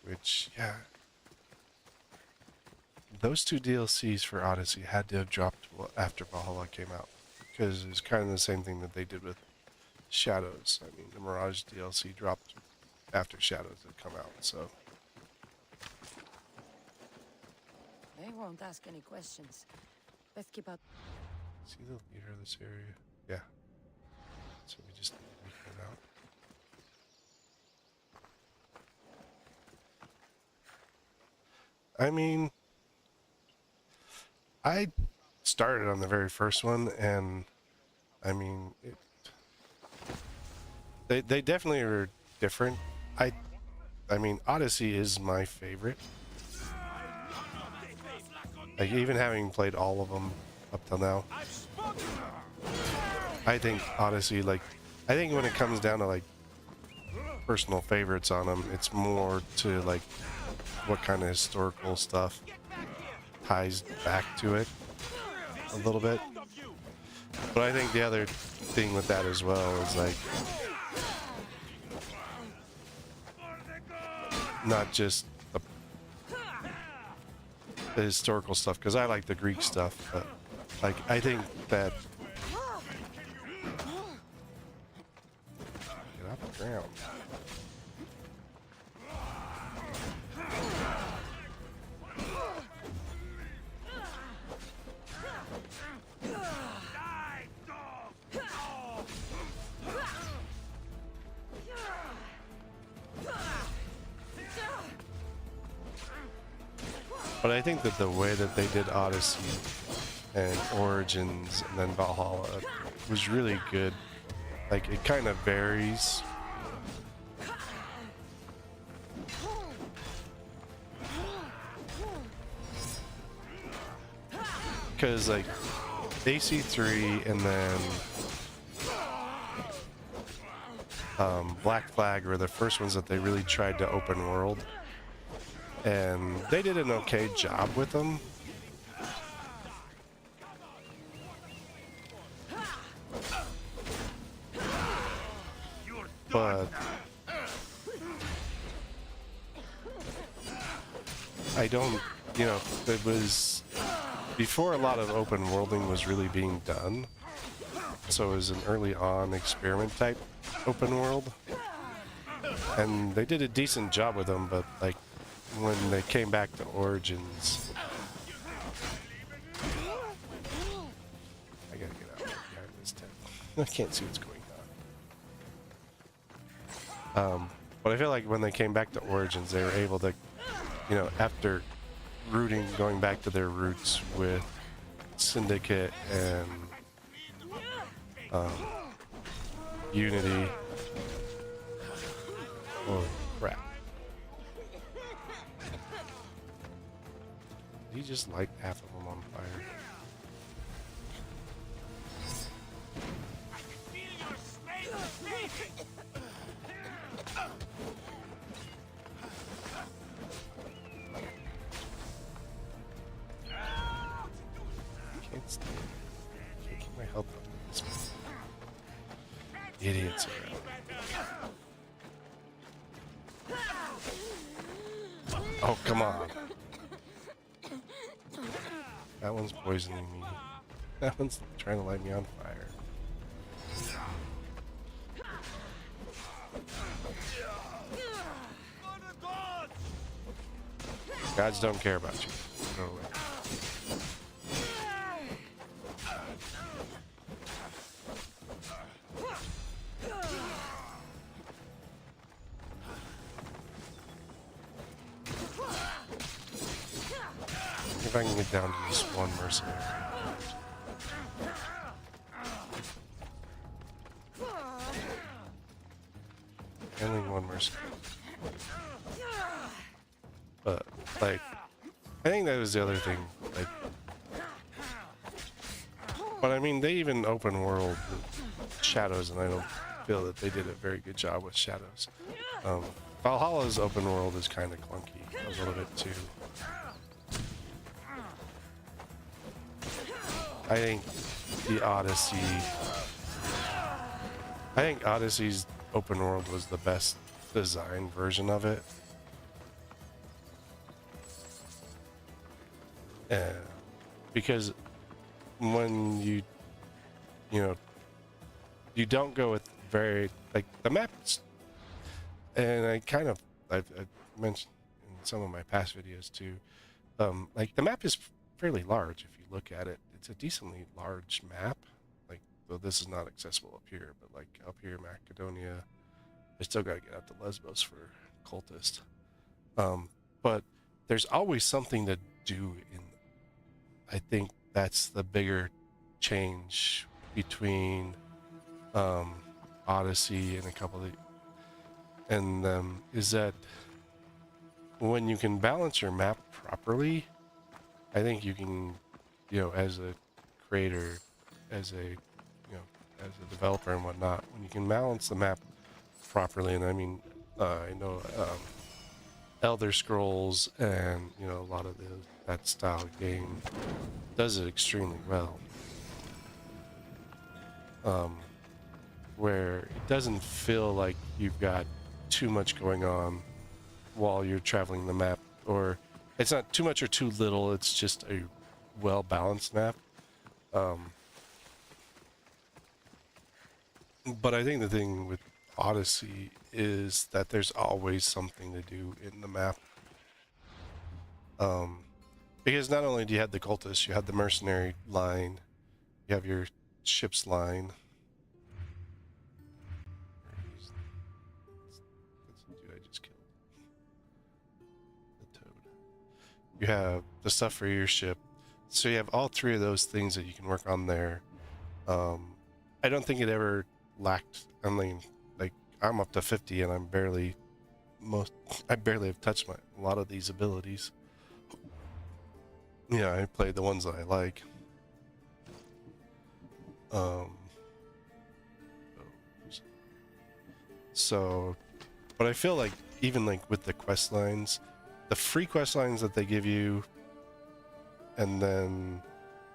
which, yeah, those 2 DLCs for Odyssey had to have dropped after Valhalla came out, because it's kind of the same thing that they did with Shadows. I mean, the Mirage DLC dropped after Shadows had come out, so. They won't ask any questions. Let's keep out. See the leader of this area? Yeah. So we just need to weaken it out. I mean, I started on the very first one, and I mean, they definitely are different. I mean, Odyssey is my favorite Like, even having played all of them up till now, I think Odyssey, like, I think when it comes down to, like, personal favorites on them, it's more to, like, what kind of historical stuff ties back to it a little bit. But I think the other thing with that as well is, like, not just the historical stuff, because I like the Greek stuff, but, like, I think that get off the ground. But I think that the way that they did Odyssey and Origins and then Valhalla was really good. Like, it kind of varies. Because, like, AC3 and then Black Flag were the first ones that they really tried to open world. And they did an okay job with them. But I don't, you know, it was before a lot of open worlding was really being done. So it was an early on experiment type open world. And they did a decent job with them, but, like, when they came back to Origins, I gotta get out behind this tent. I can't see what's going on. But I feel like when they came back to Origins, they were able to, you know, after going back to their roots with Syndicate and Unity. Oh crap. He just light half of them on fire. Can't stand it. Can't keep my health up at this point. Idiots around. Oh, come on. That one's poisoning me. That one's trying to light me on fire. Gods don't care about you. Go away. If I can get down to just one mercenary. Only one mercenary. But, like, I think that was the other thing. Like, but I mean, they even open world Shadows, and I don't feel that they did a very good job with Shadows. Valhalla's open world is kind of clunky a little bit too. I think the Odyssey. I think Odyssey's open world was the best designed version of it. Because when you know, you don't go with very, like, the maps, and I've mentioned in some of my past videos too, like, the map is fairly large if you look at it. It's a decently large map. Like, though this is not accessible up here, but like up here, Macedonia, I still got to get out to Lesbos for cultist. But there's always something to do in. I think that's the bigger change between Odyssey and a couple of is that when you can balance your map properly, I think you can, as a creator, as a, as a developer and whatnot, when you can balance the map properly, and I mean, I know Elder Scrolls and a lot of that style game does it extremely well. Where it doesn't feel like you've got too much going on while you're traveling the map, or it's not too much or too little, it's just a well-balanced map. But I think the thing with Odyssey is that there's always something to do in the map. Because not only do you have the cultists, you have the mercenary line, you have your ship's line. That's the dude I just killed. The toad. You have the stuff for your ship. So you have all three of those things that you can work on there. I don't think it ever lacked. I mean, like, I'm up to 50 and I barely have touched a lot of these abilities. Yeah, I played the ones that I like. So, but I feel like even like with the quest lines, the free quest lines that they give you, and then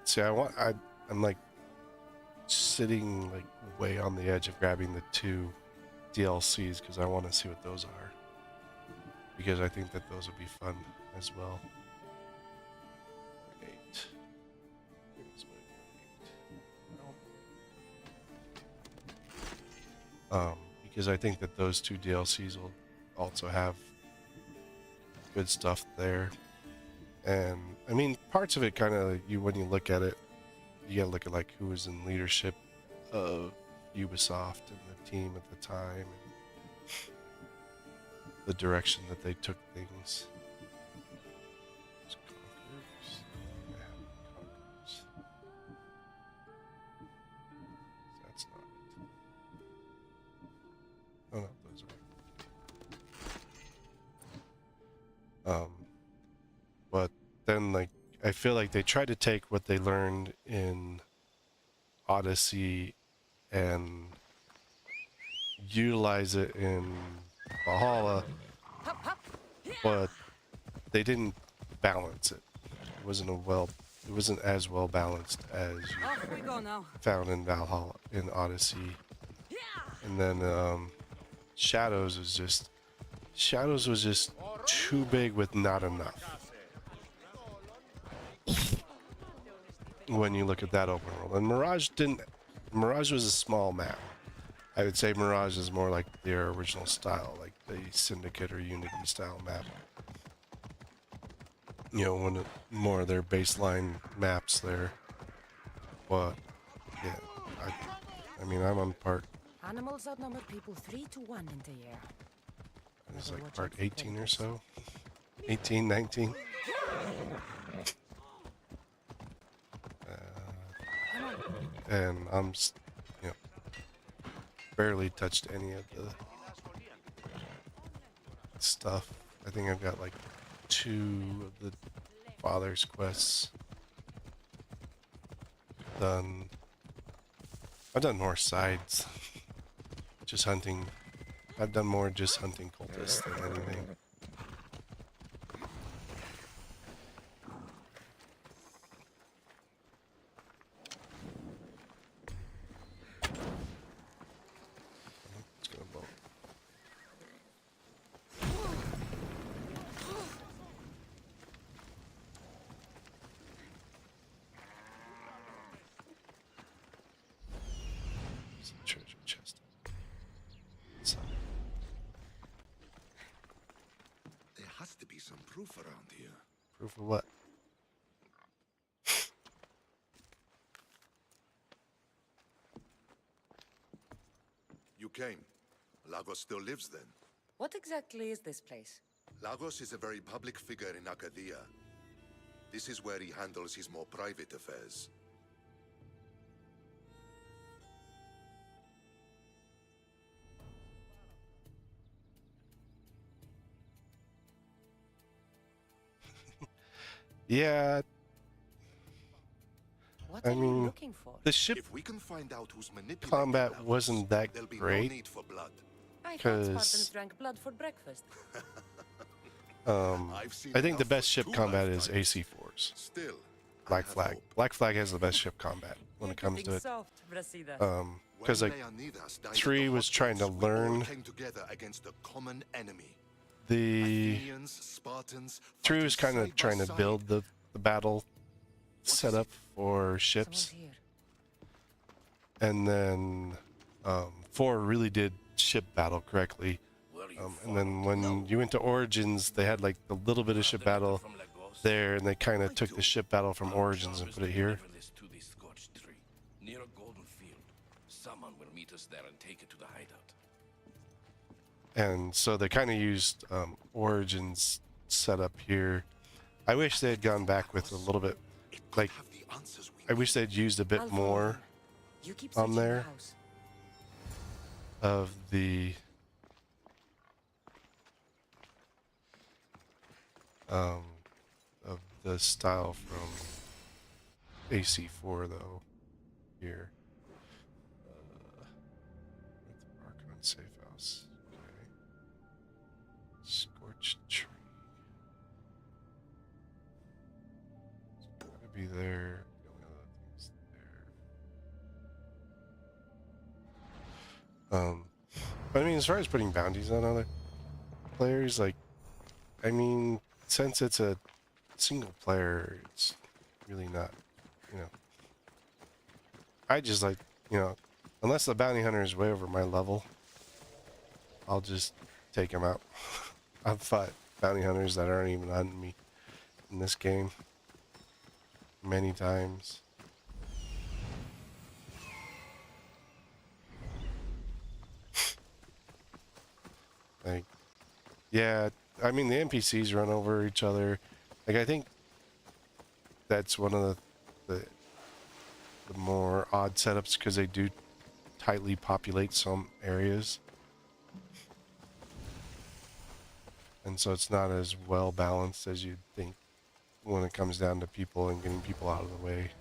see, I'm like sitting like way on the edge of grabbing the 2 DLCs because I want to see what those are, because I think that those would be fun as well. Because I think that those 2 DLCs will also have good stuff there. And I mean, parts of it kind of, when you look at it, you gotta look at like who was in leadership of Ubisoft and the team at the time, and the direction that they took things. That's not it. Oh no, those are. But then, like, I feel like they tried to take what they learned in Odyssey and utilize it in Valhalla, but they didn't balance it. It wasn't as well balanced as you found in Valhalla, in Odyssey. And then Shadows was just too big with not enough. When you look at that open world, and Mirage was a small map. I would say Mirage is more like their original style, like the Syndicate or Unity style map. One of more of their baseline maps there. But yeah, I mean, I'm on part. Animals outnumber people 3 to 1 in the year. It's like part 18 or so, 18, 19. And I'm, barely touched any of the stuff. I think I've got like 2 of the father's quests done. I've done more sides, just hunting. I've done more just hunting cultists than anything. Treasure chest. There has to be some proof around here. Proof of what? You came. Lagos still lives then? What exactly is this place? Lagos is a very public figure in Arcadia. This is where he handles his more private affairs. Yeah, What I are you mean, looking for? the ship If we can find out who's manipulating combat Davos, wasn't that there'll be great. no need for blood. I thought 'Cause- Spartans drank blood for breakfast. I've seen I think the enough best for ship 2 combat is lifetimes. AC4s. Still, I Black have Flag. hope. Black Flag has the best ship combat when it comes to Getting it. soft, Brasida. Because When like Leonidas died at 3 the was trying to Hot Gates, we all learn came together against a common enemy. the Athenians, Spartans, 3 was kind fighting of trying to side by build side. the battle setup for ships, Someone's here. and then 4 really did ship battle correctly. And then when you went to Origins, they had like a little bit of ship battle there, and they kind of took the ship battle from Origins and put it here. To this scorched tree, near a golden field. Someone will meet us there and take it to the hideout. And so they kind of used Origins setup here. I wish they had gone back with a little bit, like, Have the answers we I wish they'd used a bit I'll follow more him. You keep on searching the there. house. of the of the style from AC4 though here. Archon safe house. Okay. Scorched tree. It's gotta be there. The only other thing's there. But I mean, as far as putting bounties on other players, like, I mean, since it's a single player, it's really not, you know. I just like, you know, unless the bounty hunter is way over my level, I'll just take him out. I've fought bounty hunters that aren't even hunting me in this game many times. Like, yeah, I mean, the NPCs run over each other. Like, I think that's one of the more odd setups because they do tightly populate some areas. And so it's not as well balanced as you'd think when it comes down to people and getting people out of the way.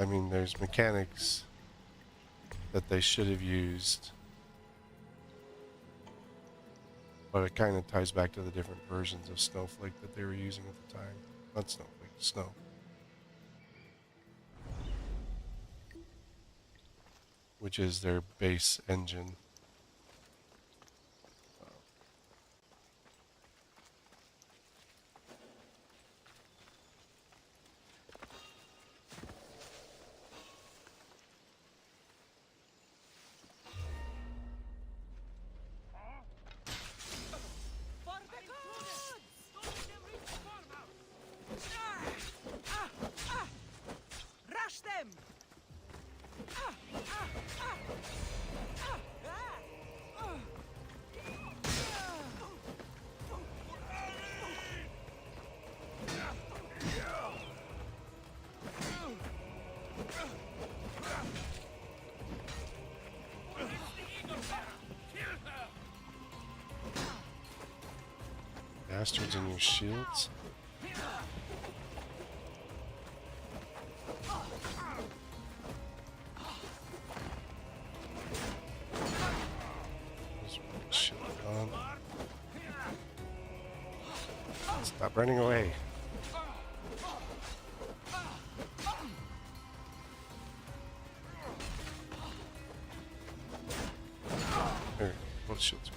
I mean, there's mechanics that they should have used, but it kind of ties back to the different versions of Snowflake that they were using at the time. Not Snowflake, Snow. Which is their base engine. Rush them! Bastards in your shields. Shield on. Stop running away. There, both shields.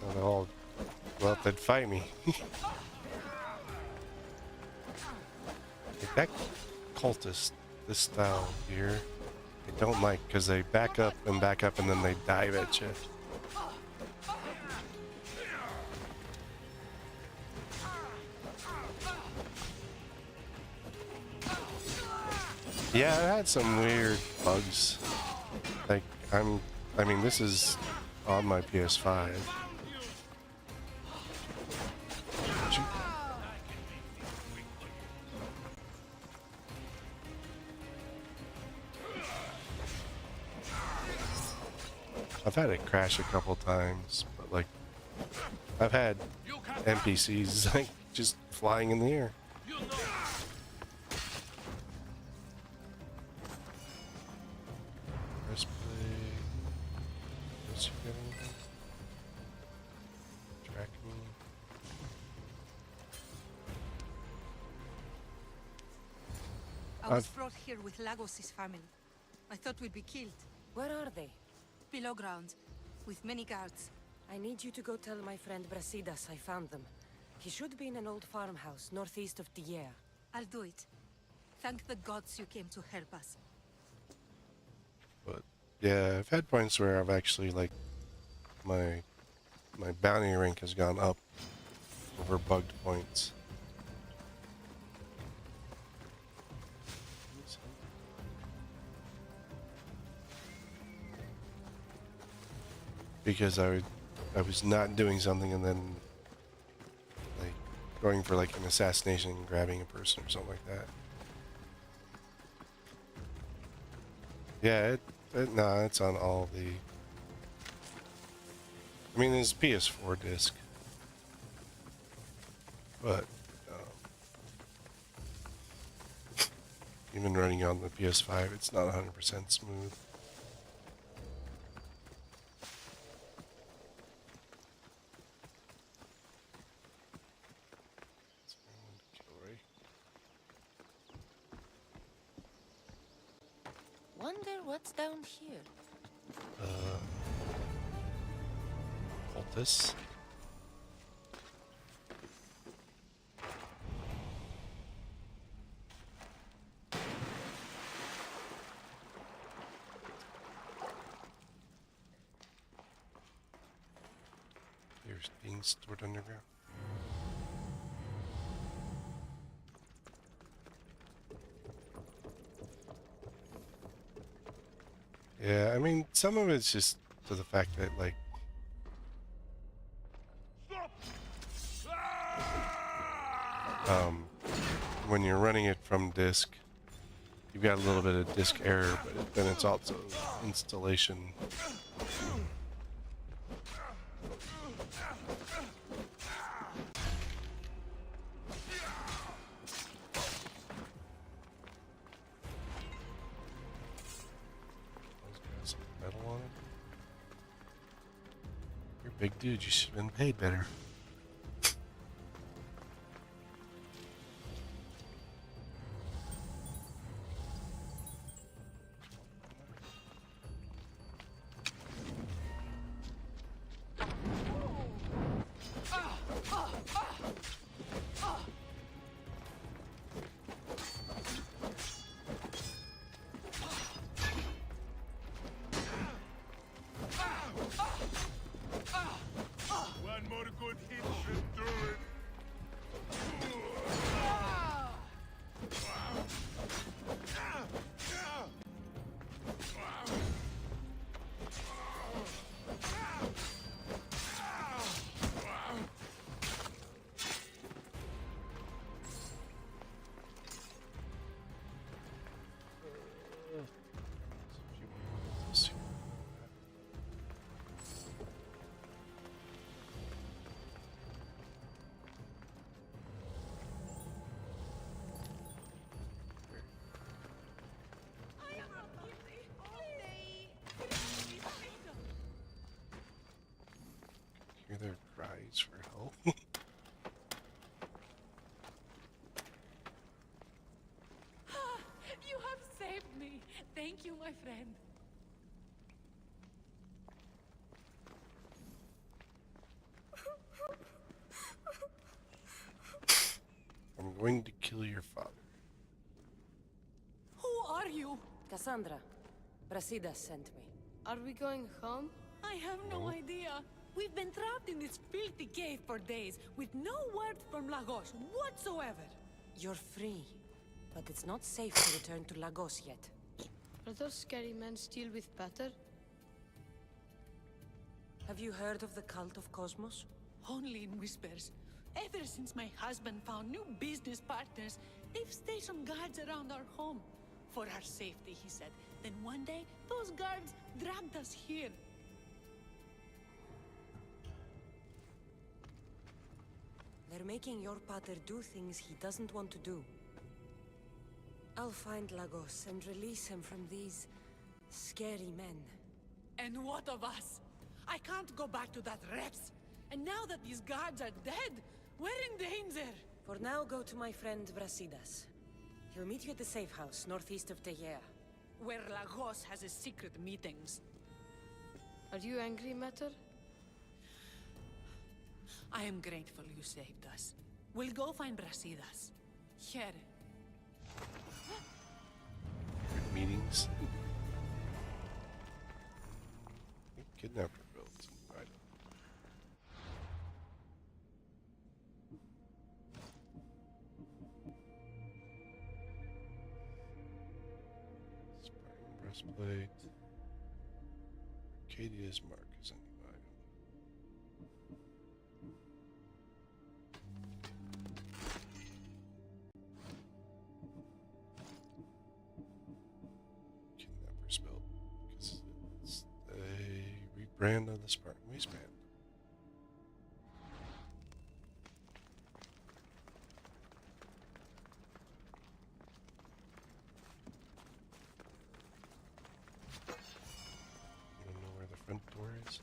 Now they'll all go up and fight me. Like that cultist, this style here, I don't like because they back up and then they dive at you. Yeah, I had some weird bugs. Like, I mean, this is on my PS5. I've had it crash a couple times, but like I've had NPCs like just flying in the air. You know. Breastplate. Does she get anything? Track me. I was brought here with Lagos' family. I thought we'd be killed. Where are they? Below ground, with many guards. I need you to go tell my friend Brasidas I found them. He should be in an old farmhouse northeast of Tier. I'll do it. Thank the gods you came to help us. But yeah, I've had points where I've actually like my bounty rank has gone up over bugged points. Because I was not doing something and then like going for like an assassination and grabbing a person or something like that. Yeah, no, it's on all the. I mean, it's PS4 disc, but even running on the PS5, it's not 100% smooth. Wonder what's down here. Cultists. There's things stored underground. Yeah, I mean, some of it's just to the fact that, like, when you're running it from disk, you've got a little bit of disk error, but then it's also installation. Metal on it. You're a big dude, you should have been paid better. One more good hit should do it. Hear their cries for help. You have saved me. Thank you, my friend. I'm going to kill your father. Who are you? Kassandra. Brasidas sent me. Are we going home? I have no idea. We've been trapped in this filthy cave for days, with no word from Lagos whatsoever. You're free, but it's not safe to return to Lagos yet. Are those scary men still with Pater? Have you heard of the cult of Cosmos? Only in whispers. Ever since my husband found new business partners, they've stationed guards around our home. For our safety, he said. Then one day, those guards dragged us here. They're making your pater do things he doesn't want to do. I'll find Lagos and release him from these scary men. And what of us? I can't go back to that Reps. And now that these guards are dead, we're in danger. For now, go to my friend Brasidas. He'll meet you at the safe house, northeast of Tegea. Where Lagos has his secret meetings. Are you angry, Mater? I am grateful you saved us. We'll go find Brasidas. Here. Meetings. Kidnapper builds. Right. Spartan breastplate. Arcadia's mark is a new item. Kidnapper's belt. Because it's a rebrand of the Spartan waistband. You don't know where the front door is?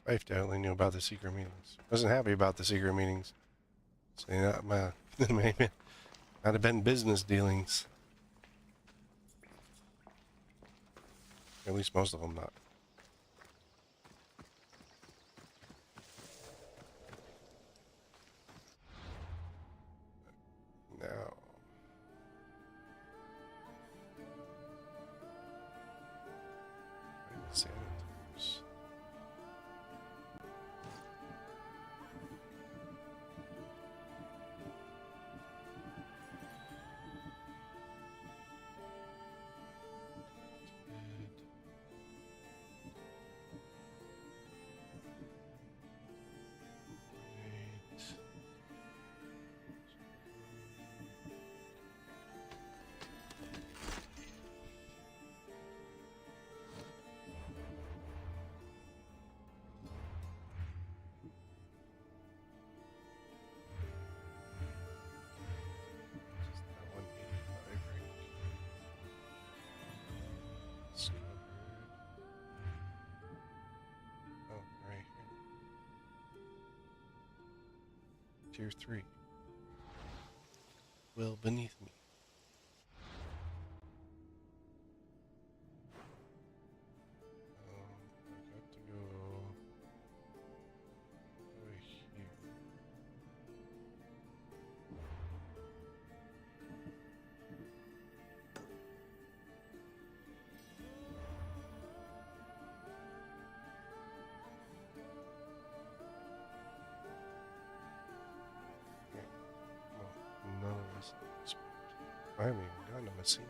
Wife definitely knew about the secret meetings. Wasn't happy about the secret meetings. Saying that maybe might have been business dealings. At least most of them not. Now. Sanitors. Oh, right here. Tier 3. Well, beneath me. I got to go over here. None of this. I haven't even gotten to Messina.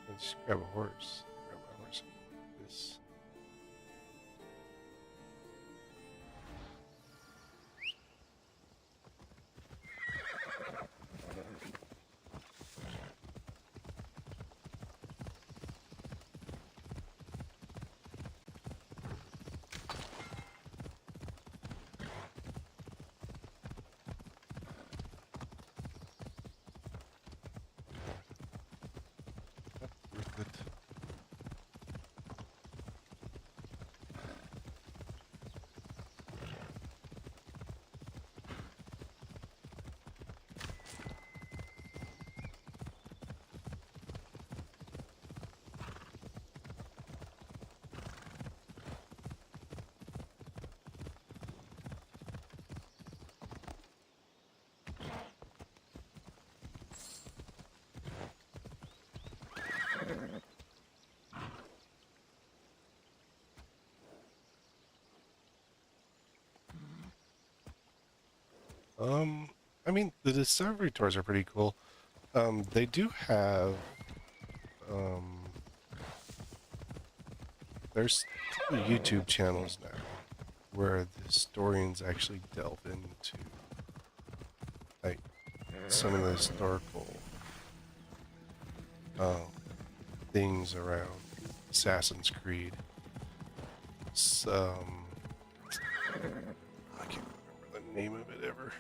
Let's grab a horse. Grab my horse. This. Good. I mean, the discovery tours are pretty cool. They do have, there's a couple of YouTube channels now where the historians actually delve into, like, some of the historical, things around Assassin's Creed. I can't remember the name of it ever.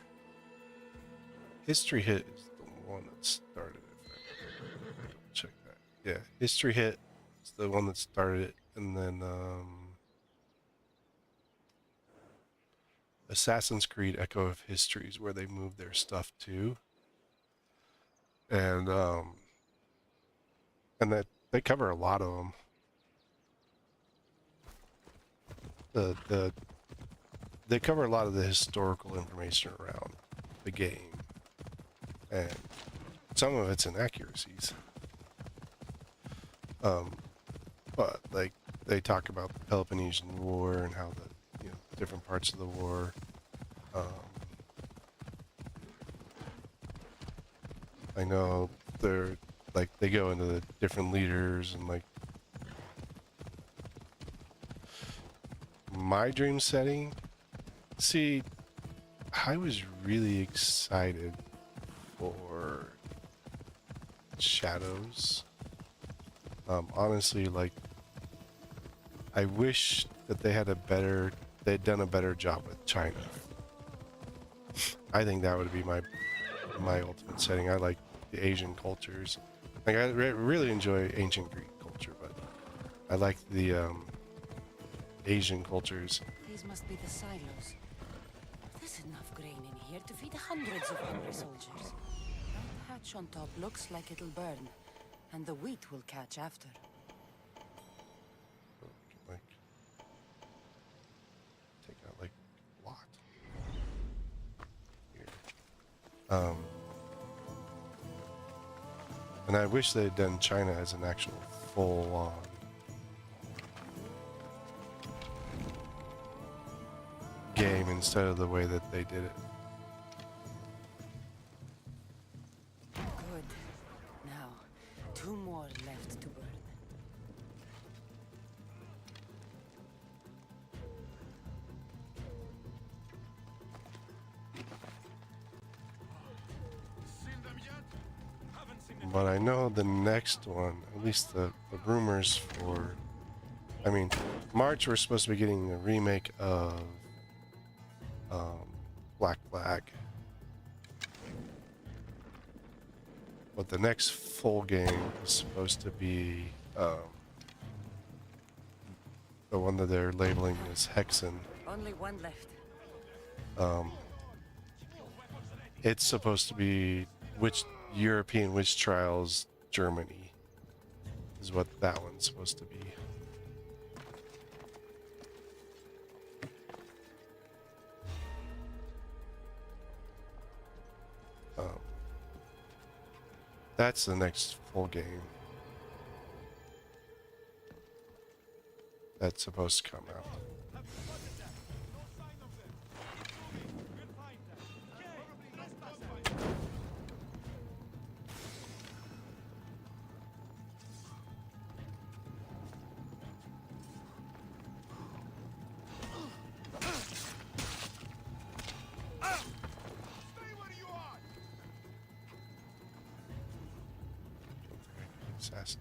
History Hit is the one that started it. Check that. Yeah, History Hit is the one that started it, and then Assassin's Creed Echo of History is where they moved their stuff to, and that they cover a lot of them. They cover a lot of the historical information around the game, and some of it's inaccuracies. But like they talk about the Peloponnesian War and how the different parts of the war. I know they're like they go into the different leaders and like my dream setting. See, I was really excited for Shadows. Honestly, like, I wish that they'd done a better job with China. I think that would be my ultimate setting. I like the Asian cultures. Like, I really enjoy ancient Greek culture, but I like the Asian cultures. These must be the silos. There's enough grain in here to feed hundreds of hungry soldiers. That hatch on top looks like it'll burn, and the wheat will catch after. Like, take out like a lot. Here. And I wish they had done China as an actual full-on game instead of the way that they did it. Good. Now, 2 more left to burn. But I know the next one, at least the rumors for, I mean, March we're supposed to be getting a remake of Black Flag. But the next full game is supposed to be the one that they're labeling as Hexen. Only one left. It's supposed to be European Witch Trials Germany is what that one's supposed to be. That's the next full game that's supposed to come out. Assassin.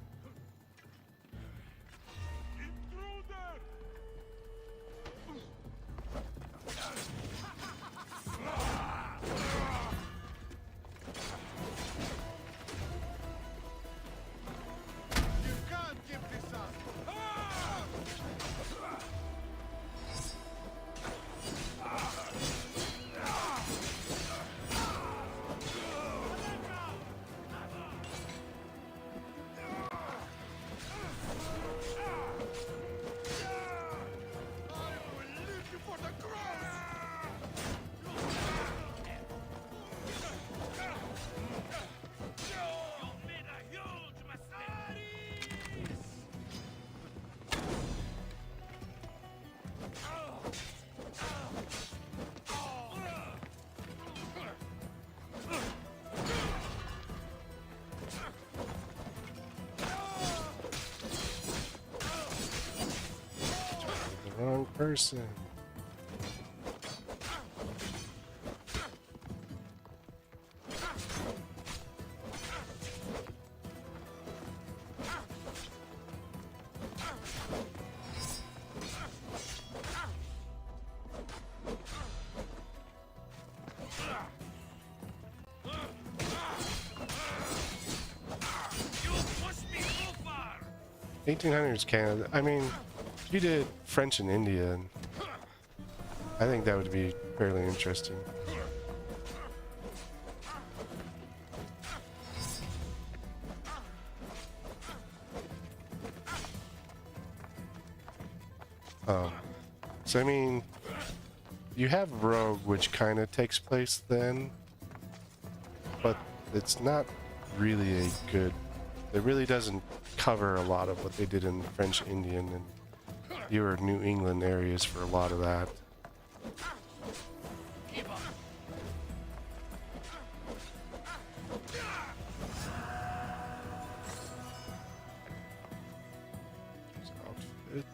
You can't give this up. person. You pushed me too far. 1800s Canada. I mean, if you did French in India, I think that would be fairly interesting. So I mean, you have Rogue, which kind of takes place then, but it's not really a good. It really doesn't cover a lot of what they did in French Indian and your New England areas for a lot of that. Outfit.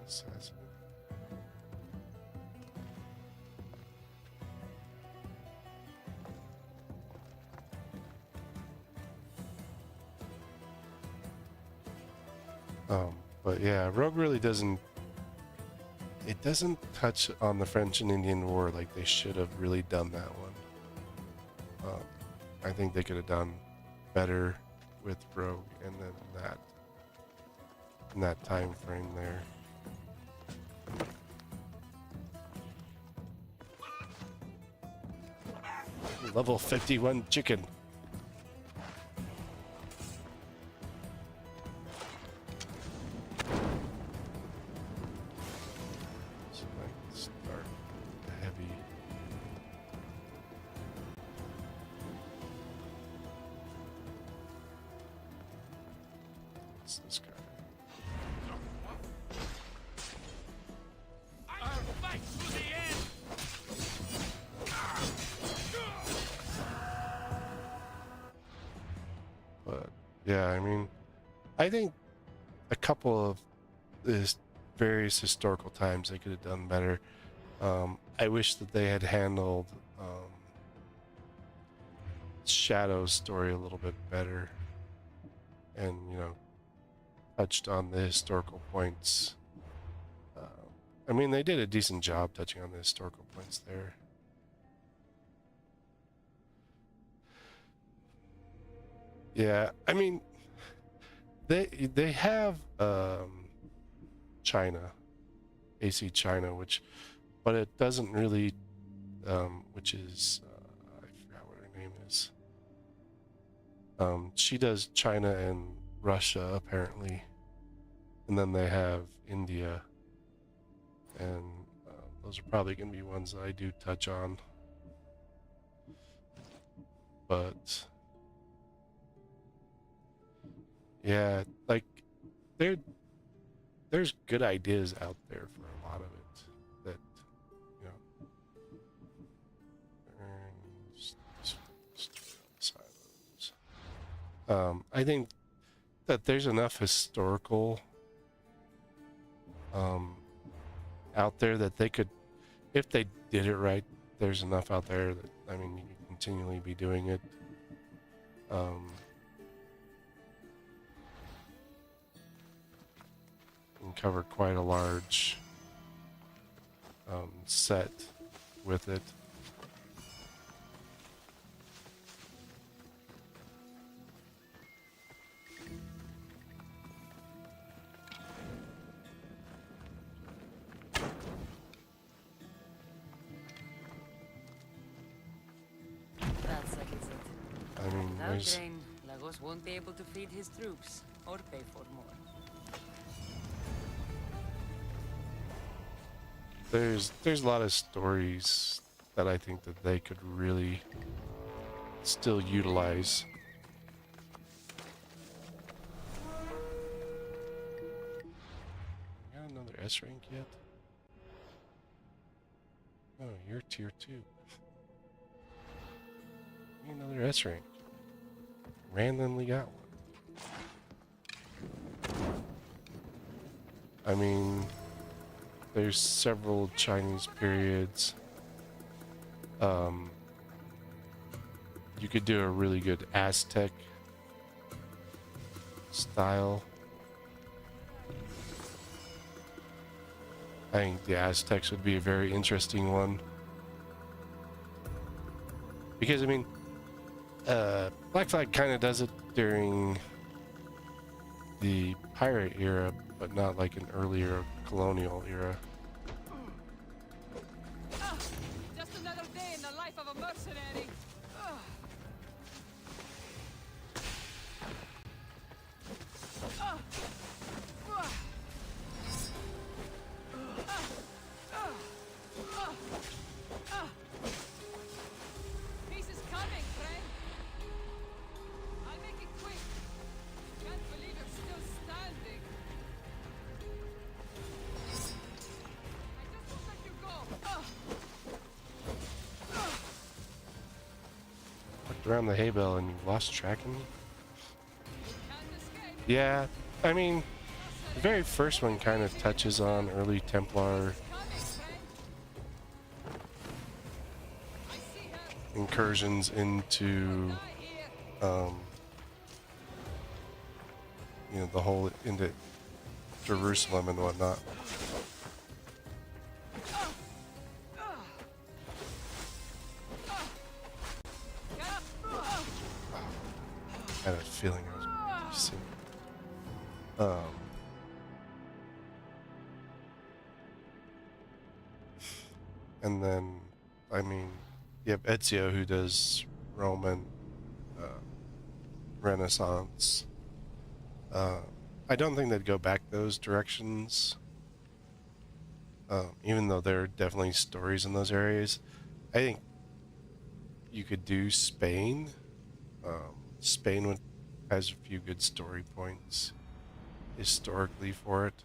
Assassin. But yeah, Rogue really doesn't. It doesn't touch on the French and Indian War like they should have really done that one. I think they could have done better with Rogue and then that in that time frame there. Level 51 chicken. So I can start heavy. What's this guy? I'll fight to the end. But yeah, I mean, I think a couple of this various historical times they could have done better. I wish that they had handled Shadow's story a little bit better, and you know, touched on the historical points. I mean, they did a decent job touching on the historical points there. Yeah, I mean, they have China, AC China, but it doesn't really, which is I forgot what her name is. She does China and Russia apparently, and then they have India, and those are probably going to be ones that I do touch on, but. Yeah, like there's good ideas out there for a lot of it that, you know, I think that there's enough historical out there that they could, if they did it right, there's enough out there that, I mean, you can continually be doing it. And cover quite a large set with it. That settles it. I mean, Without there's grain, Lagos won't be able to feed his troops or pay for more. there's a lot of stories that I think that they could really still utilize. Got another S rank yet? Oh, you're tier 2. Need another S rank. Randomly got one. I mean, there's several Chinese periods. You could do a really good Aztec style. I think the Aztecs would be a very interesting one. Because, I mean, Black Flag kind of does it during the pirate era, but not like an earlier colonial era. Just another day in the life of a mercenary. Peace is coming, friend. I'll make it quick. Can't believe you're still standing. I just won't let you go. Looked around the hay bale and you lost track of me? Can't escape. Yeah, I mean, the very first one kind of touches on early Templar incursions into, you know, the whole into Jerusalem and whatnot. I had a feeling I was going to see. And then, I mean, you have Ezio who does Roman Renaissance. I don't think they'd go back those directions, even though there are definitely stories in those areas. I think you could do Spain. Spain has a few good story points historically for it.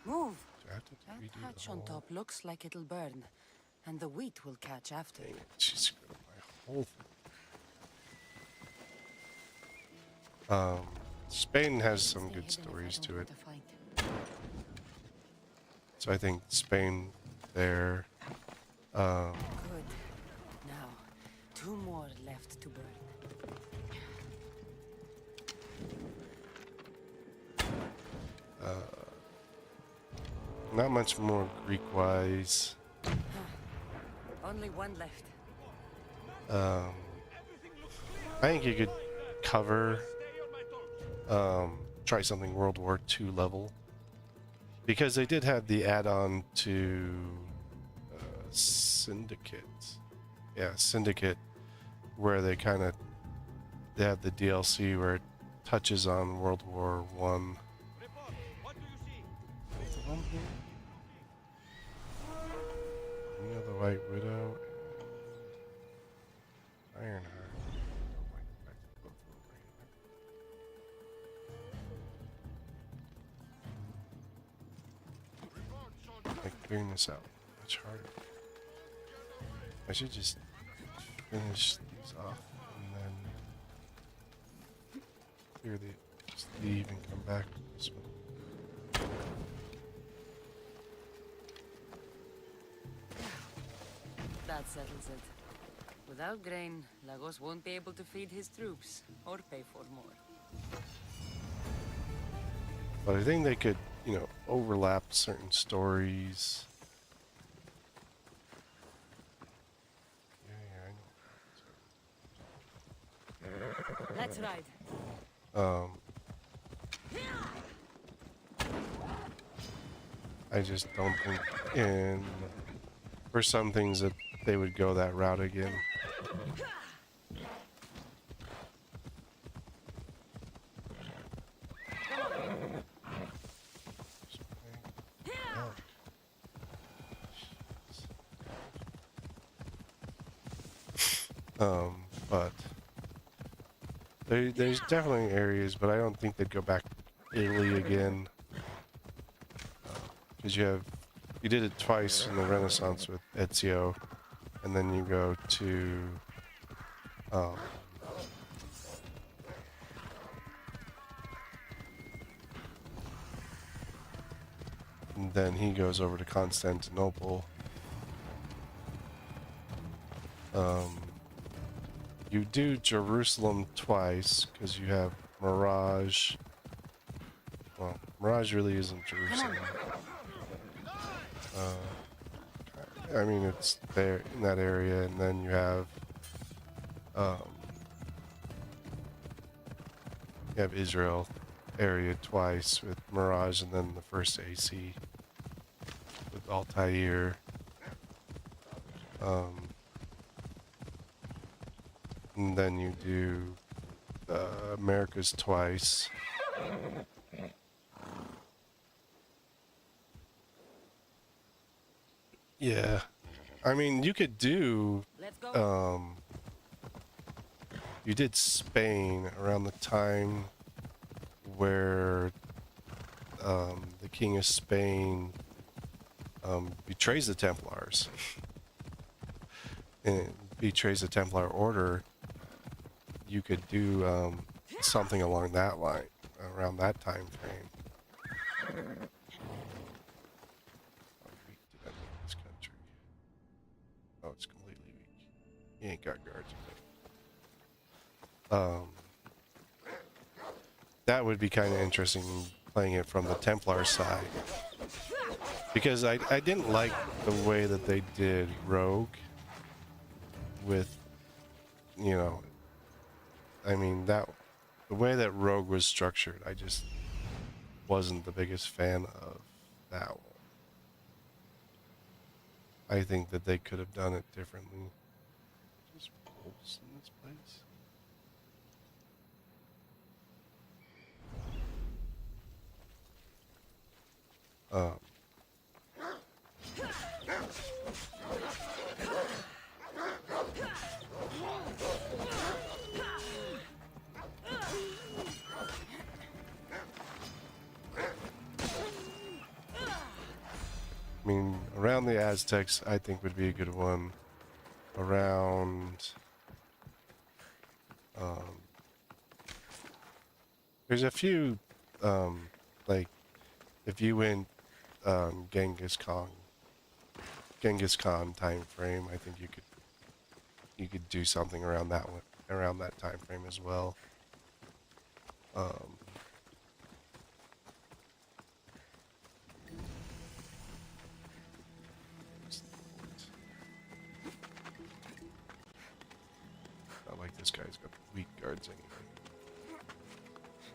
Move. Do I have to That redo the hatch on whole- top looks like it'll burn, and the wheat will catch after. Dang it, she screwed up my whole thing. Spain has some good stories to it. So I think Spain there. Good. Now, 2 more left to burn. Not much more Greek-wise. Only 1 left. I think you could cover, try something World War II level, because they did have the add-on to Syndicate. Yeah, Syndicate, where they have the DLC where it touches on World War I. You know, the White Widow, Ironheart. Like figuring this out much harder. I should just finish these off and then clear just leave and come back to this one. That settles it. Without grain, Lagos won't be able to feed his troops or pay for more. But I think they could, you know, overlap certain stories. Yeah, Let's ride. I just don't think for some things that they would go that route again. But there's definitely areas, but I don't think they'd go back to Italy again. Because you did it twice in the Renaissance with Ezio, and then you go to And then he goes over to Constantinople. You do Jerusalem twice because you have Mirage. Well, Mirage really isn't Jerusalem. I mean, it's there in that area, and then you have Israel area twice with Mirage, and then the first AC with Altair. And then you do Americas twice. Yeah, I mean, you could do. You did Spain around the time where the King of Spain betrays the Templars and betrays the Templar Order. You could do something along that line around that time frame. This country. Oh, it's completely weak. He ain't got guards. That would be kind of interesting playing it from the Templar side, because I didn't like the way that they did Rogue with, you know, I mean, that the way that Rogue was structured, I just wasn't the biggest fan of that one. I think that they could have done it differently. Just wolves in this place. I mean, around the Aztecs, I think would be a good one. Around, there's a few, like, if you went Genghis Khan time frame, I think you could do something around that one, around that time frame as well. Not like this guy's got weak guards anyway.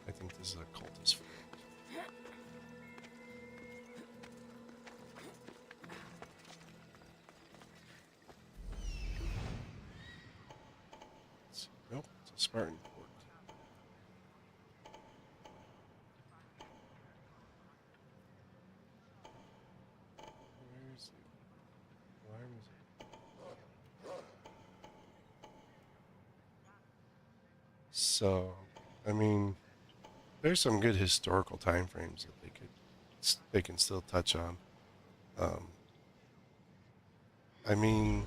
I think this is a cultist field. Nope, it's a Spartan port. Where's the... Why was it? So, I mean, there's some good historical time frames that they can still touch on. I mean,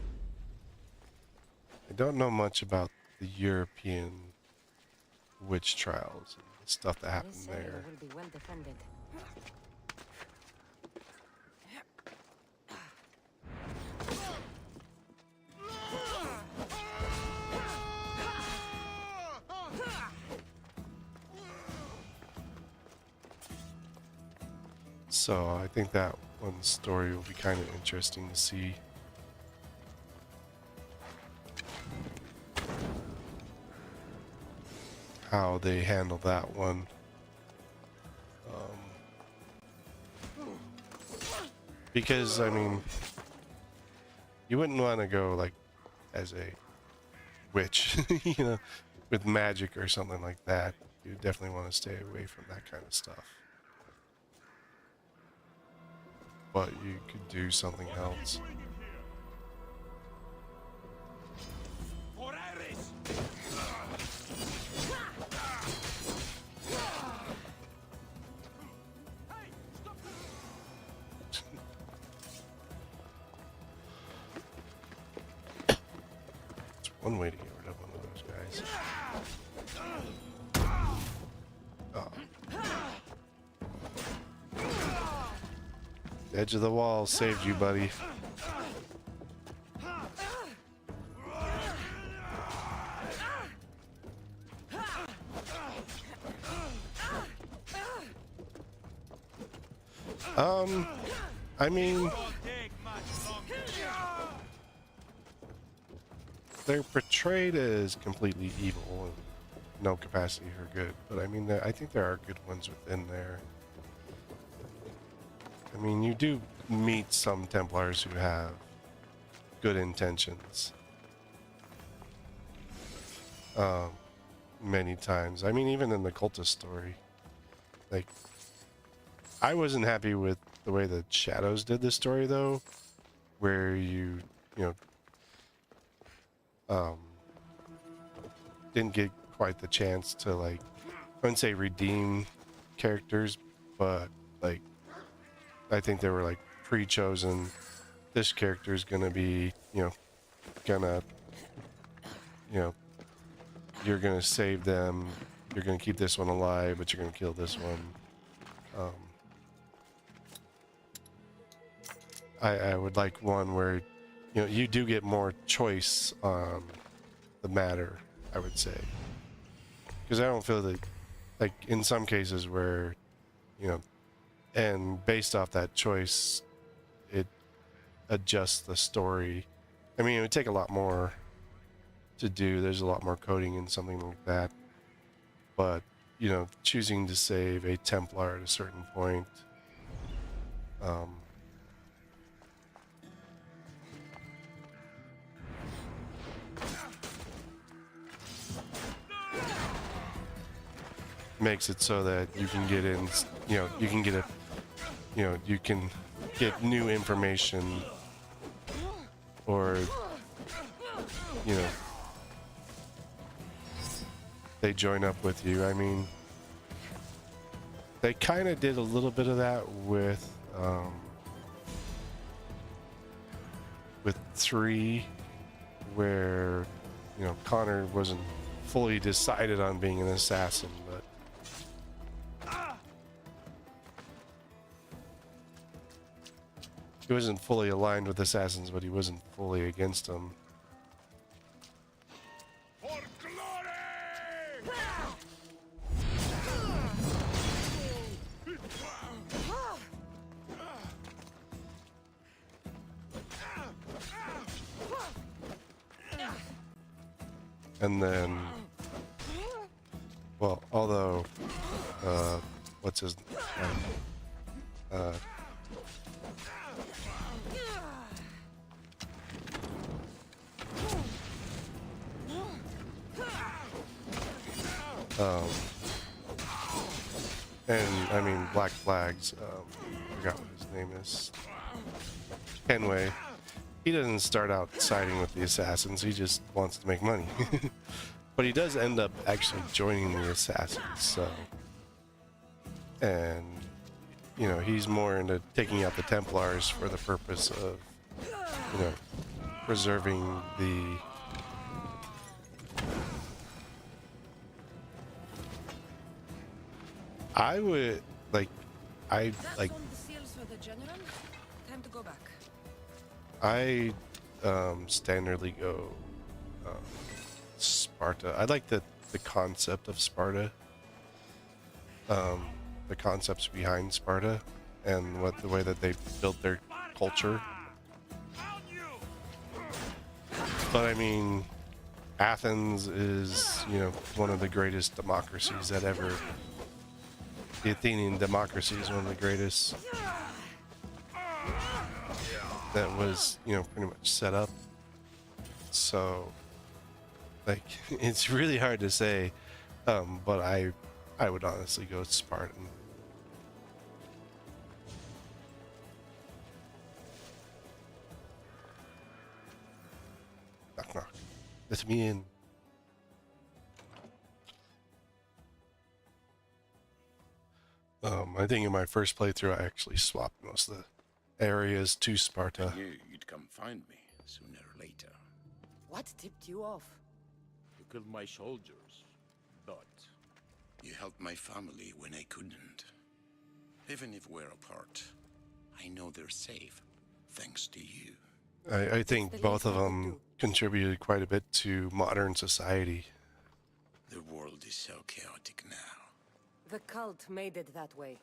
I don't know much about the European witch trials and the stuff that happened there. Will be well defended. So I think that one story will be kind of interesting to see. How they handle that one. Because, I mean, you wouldn't want to go, like, as a witch, you know, with magic or something like that. You definitely want to stay away from that kind of stuff. But you could do something else. One way to get rid of one of those guys. Oh. The edge of the wall saved you, buddy. I mean, they're portrayed as completely evil and no capacity for good, but I mean, I think there are good ones within there. I mean, you do meet some Templars who have good intentions. Many times. I mean, even in the cultist story, like, I wasn't happy with the way the Shadows did this story, though, where you know, didn't get quite the chance to, like, I wouldn't say redeem characters, but, like, I think they were, like, pre-chosen. This character is gonna be, gonna, you're gonna save them, you're gonna keep this one alive, but you're gonna kill this one. I would like one where, you do get more choice on the matter, I would say. Because I don't feel that, like, in some cases where, and based off that choice, it adjusts the story. I mean, it would take a lot more to do. There's a lot more coding in something like that. But, choosing to save a Templar at a certain point, makes it so that you can get in, you can get you can get new information, or, they join up with you. I mean, they kind of did a little bit of that with 3, where, Connor wasn't fully decided on being an assassin, but he wasn't fully aligned with assassins, but he wasn't fully against them. And then, well, although, what's his name? And I mean, Black Flags, I forgot what his name is. Kenway. He doesn't start out siding with the assassins, he just wants to make money. But he does end up actually joining the assassins, so. And, he's more into taking out the Templars for the purpose of, preserving the I would like, I like. Time to go back. I standardly go Sparta. I like the concept of Sparta, the concepts behind Sparta, and the way that they built their culture. But I mean, Athens is, one of the greatest democracies that ever. The Athenian democracy is one of the greatest that was, pretty much set up. So, like, it's really hard to say, but I would honestly go Spartan. Knock, knock. Let me in. I think in my first playthrough, I actually swapped most of the areas to Sparta. I knew you'd come find me sooner or later. What tipped you off? You killed my soldiers, but You helped my family when I couldn't. Even if we're apart, I know they're safe, thanks to you. I think both of them contributed quite a bit to modern society. The world is so chaotic now. The cult made it that way.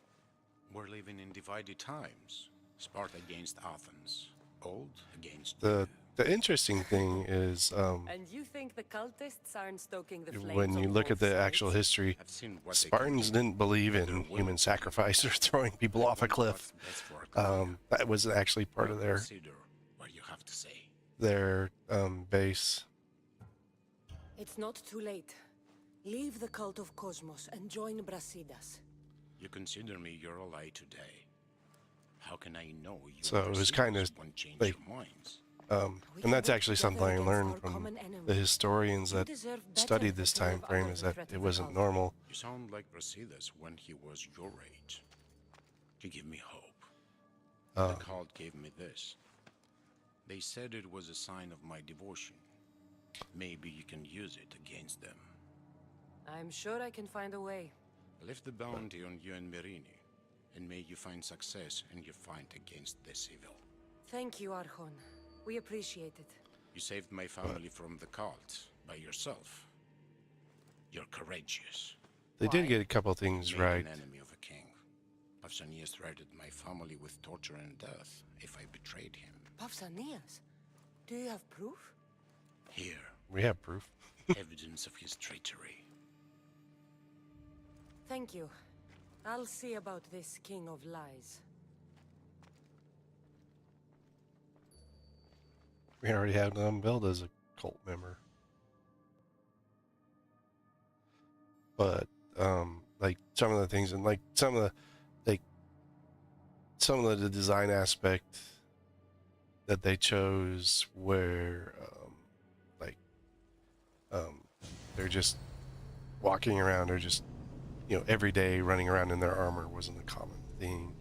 We're living in divided times. Sparta against Athens. Old against The interesting thing is, And you think the cultists aren't stoking the flames when you on look at both the actual sides? history, I've seen what they can Spartans do. didn't believe in They're human willing. sacrifice or throwing people off a cliff. What's best for our career. That was actually part of their Consider what you have to say. base. It's not too late. Leave the cult of Cosmos and join Brasidas. You consider me your ally today. How can I know you? So it was kind of won't change like, your minds? and that's actually something I learned from the historians that studied this time frame, is that it wasn't normal. You sound like Brasidas when he was your age. You give me hope. The cult gave me this. They said it was a sign of my devotion. Maybe you can use it against them. I'm sure I can find a way. I lift the bounty on you and Merini, and may you find success in your fight against this evil. Thank you, Archon. We appreciate it. You saved my family from the cult by yourself. You're courageous. They did get a couple things Made right. an enemy of a king. Pausanias threatened my family with torture and death if I betrayed him. Pausanias? Do you have proof? Here, We have proof. evidence of his treachery. Thank you. I'll see about this king of lies. We already have them billed as a cult member. But like some of the things, and like some of the design aspect that they chose, where they're just walking around, or just, you know, every day running around in their armor, wasn't a common thing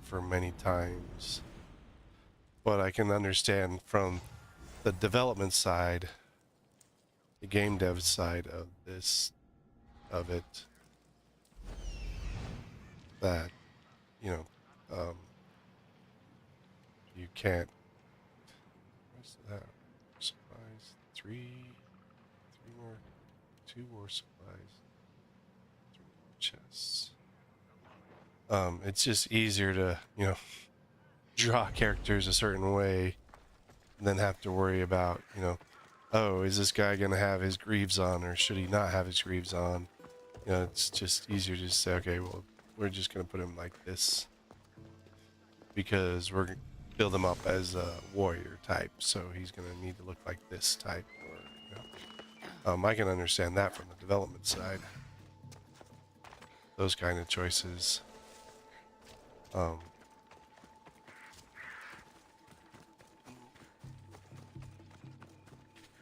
for many times. But I can understand from the development side, the game dev side of it, that, you know, you can't. What's that? Supplies. Two more supplies. 3 more chests. It's just easier to, you know, draw characters a certain way than have to worry about, you know, oh, is this guy going to have his greaves on, or should he not have his greaves on? You know, it's just easier to just say, okay, well, we're just going to put him like this because we're going to build him up as a warrior type, so he's going to need to look like this type. Or, you know, I can understand that from the development side. Those kind of choices.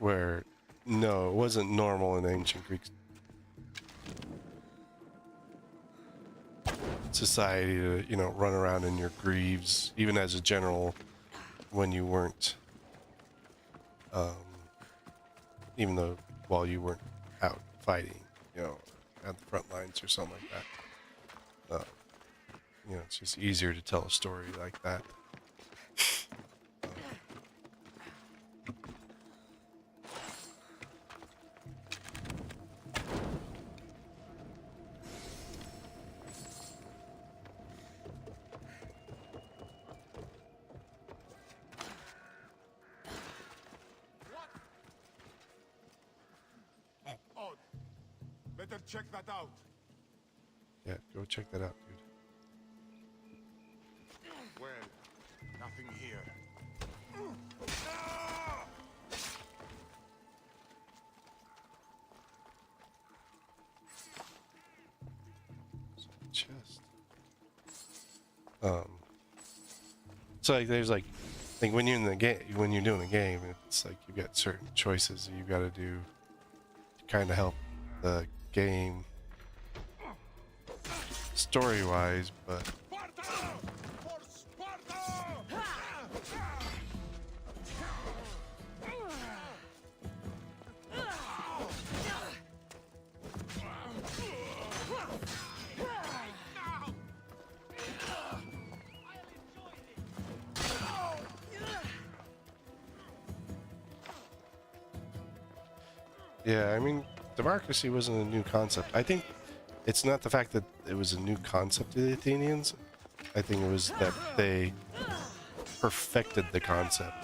Where, no, it wasn't normal in ancient Greek society to, you know, run around in your greaves, even as a general, when you weren't, even though while you weren't out fighting, you know, at the front lines or something like that. You know, it's just easier to tell a story like that. Odd. Better check that out. Yeah, go check that out, dude. Well, nothing here. Chest. So like, there's like when you're in the game, when you're doing the game, it's like you've got certain choices that you've got to do to kind of help the game story-wise, but For Sparta! Yeah, I mean, democracy wasn't a new concept. I think it's not the fact that it was a new concept to the Athenians. I think it was that they perfected the concept.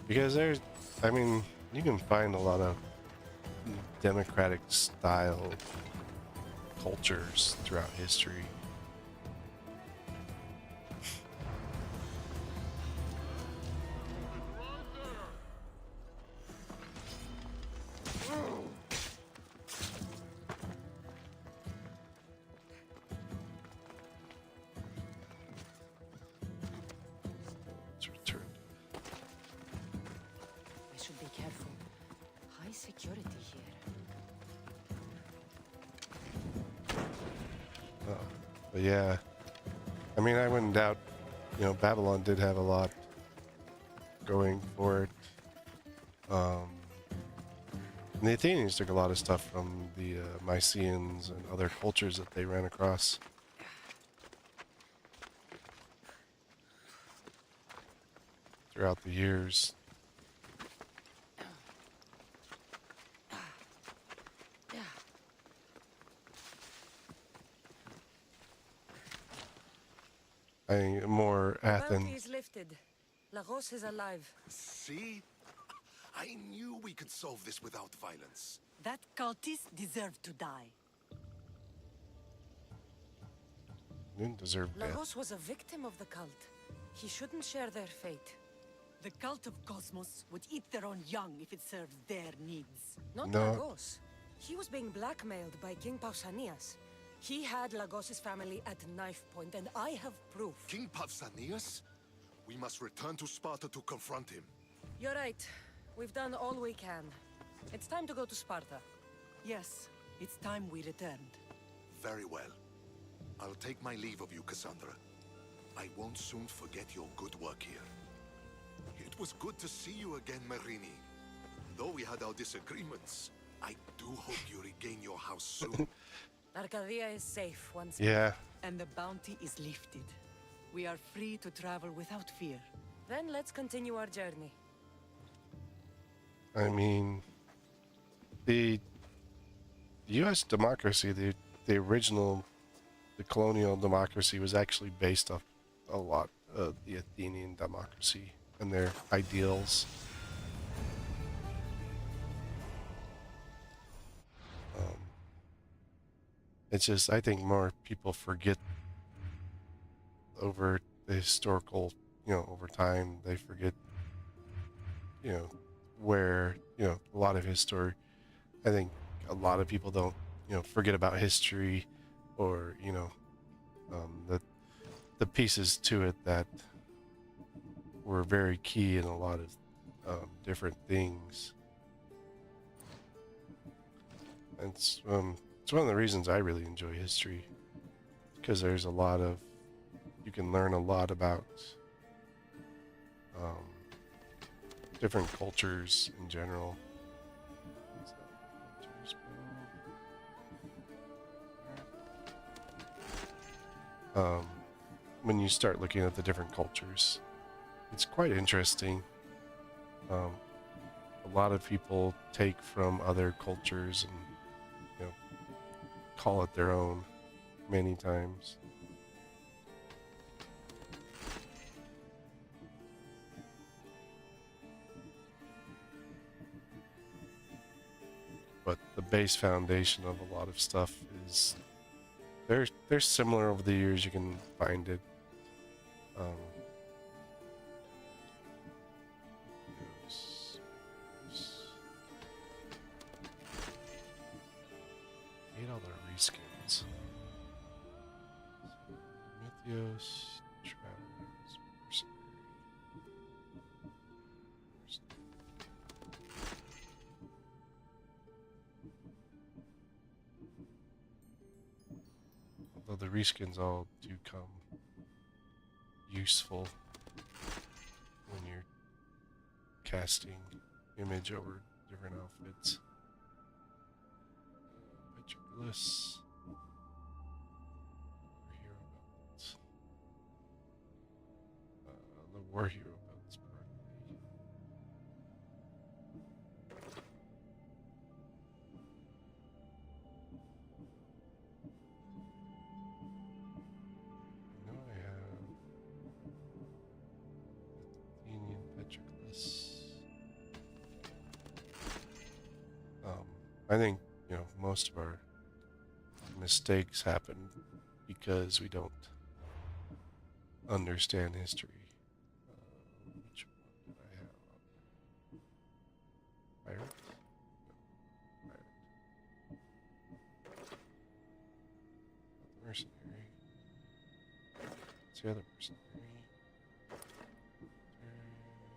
Because there's, I mean, you can find a lot of democratic style cultures throughout history. Let's return. I should be careful. High security here. But yeah, I mean, I wouldn't doubt, you know, Babylon did have a lot going for it. And the Athenians took a lot of stuff from the Mycenaeans and other cultures that they ran across. Throughout the years. More Athens. Bounty is lifted. Lagos is alive. See? I knew we could solve this without violence. That cultist deserved to die. Didn't deserve death. Lagos was a victim of the cult. He shouldn't share their fate. The cult of Cosmos would eat their own young if it served their needs. Not No. Lagos. He was being blackmailed by King Pausanias. He had Lagos's family at knife point, and I have proof. King Pausanias? We must return to Sparta to confront him. You're right. We've done all we can. It's time to go to Sparta. Yes, it's time we returned. Very well. I'll take my leave of you, Kassandra. I won't soon forget your good work here. It was good to see you again, Marini. Though we had our disagreements, I do hope you regain your house soon. Arcadia is safe once Yeah. And the bounty is lifted. We are free to travel without fear. Then let's continue our journey. I mean, the U.S. democracy, the original, the colonial democracy was actually based off a lot of the Athenian democracy and their ideals. It's just, I think more people forget over the historical, you know, over time, they forget, you know, where, you know, a lot of history, I think a lot of people don't, you know, forget about history or, you know, the pieces to it that were very key in a lot of different things. And it's one of the reasons I really enjoy history, because there's a lot of, you can learn a lot about different cultures in general. When you start looking at the different cultures, it's quite interesting. A lot of people take from other cultures and, you know, call it their own many times. But the base foundation of a lot of stuff is they're similar over the years. You can find it. Need all the reskins. Mythios, Travelers, Mercenary. Although the reskins all do come useful when you're casting image over different outfits. Petroglyphs. The war hero belts. I know I have Athenian petroglyphs. I think, you know, most of our mistakes happen because we don't understand history. Which one did I have? Pirate? No. Pirate. Not the mercenary. What's the other mercenary?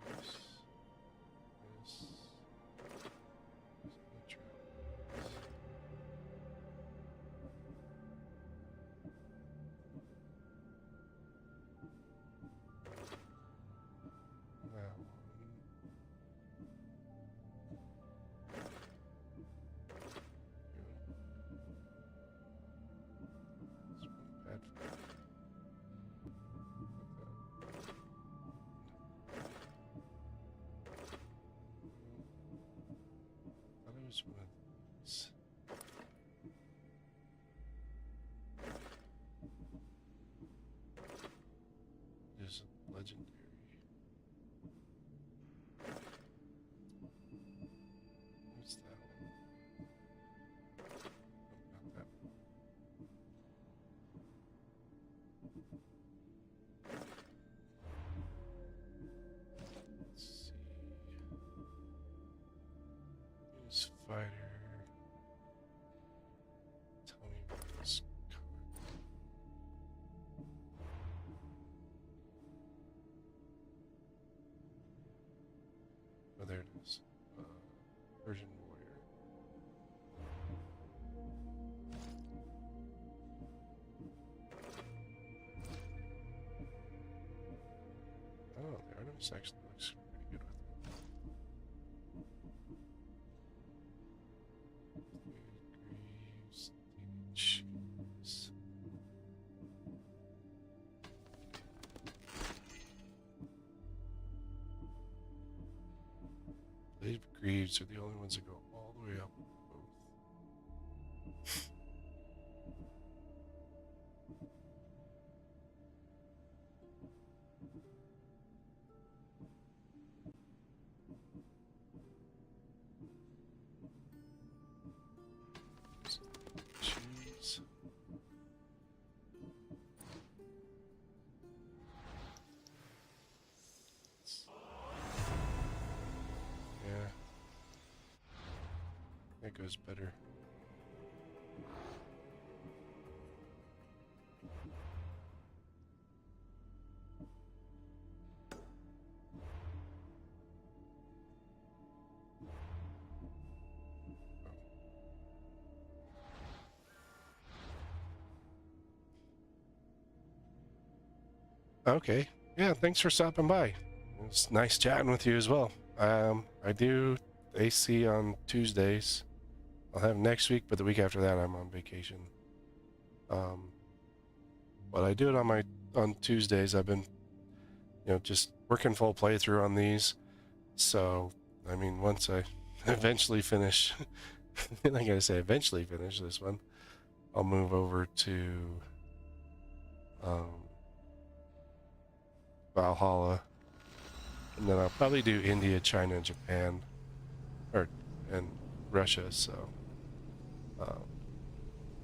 There's this. One of these. There's a legendary. What's that one? Oh, not that one. Let's see. Use fighter. Tell me about this card. Oh, there it is. Persian warrior. Oh, the Artemis actually looks pretty good with it. Greaves, cheese. I believe Greaves are the only ones that go all the way up both. Cheese. Yeah. That goes better. Okay. Yeah, thanks for stopping by. It was nice chatting with you as well. I do AC on Tuesdays. I'll have next week, but the week after that I'm on vacation. But I do it on Tuesdays. I've been, you know, just working full playthrough on these. So, I mean, once I eventually finish, I gotta say eventually finish this one, I'll move over to Valhalla, and then I'll probably do India, China, Japan, and Russia. So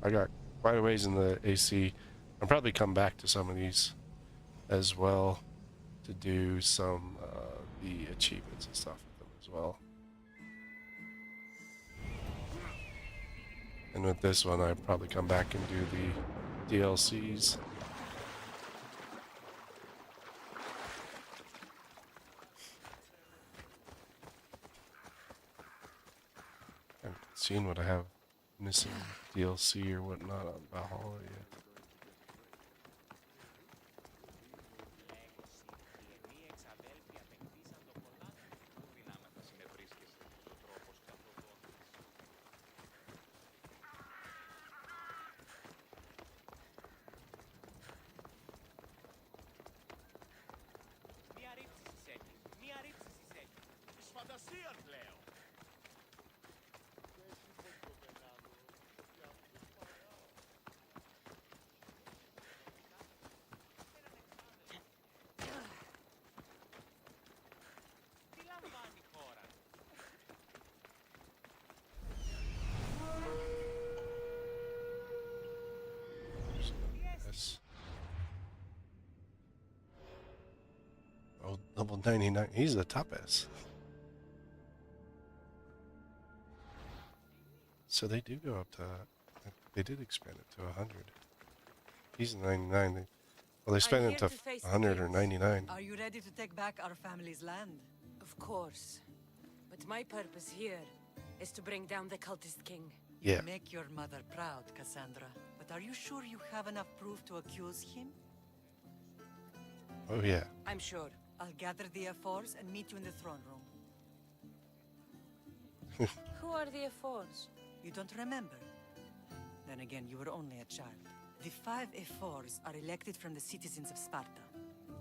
I got quite a ways in the AC. I'll probably come back to some of these as well to do some the achievements and stuff with them as well. And with this one, I'd probably come back and do the DLCs. I haven't seen what I have missing DLC or whatnot on Valhalla yet. Level 99. He's the top S. So they do go up to... They did expand it to 100. He's 99. Well, they spent it to 100 or 99. Are you ready to take back our family's land? Of course. But my purpose here is to bring down the cultist king. You Yeah. make your mother proud, Kassandra. But are you sure you have enough proof to accuse him? Oh, yeah. I'm sure. I'll gather the F4s and meet you in the throne room. Who are the F4s? You don't remember? Then again, you were only a child. The 5 F4s are elected from the citizens of Sparta.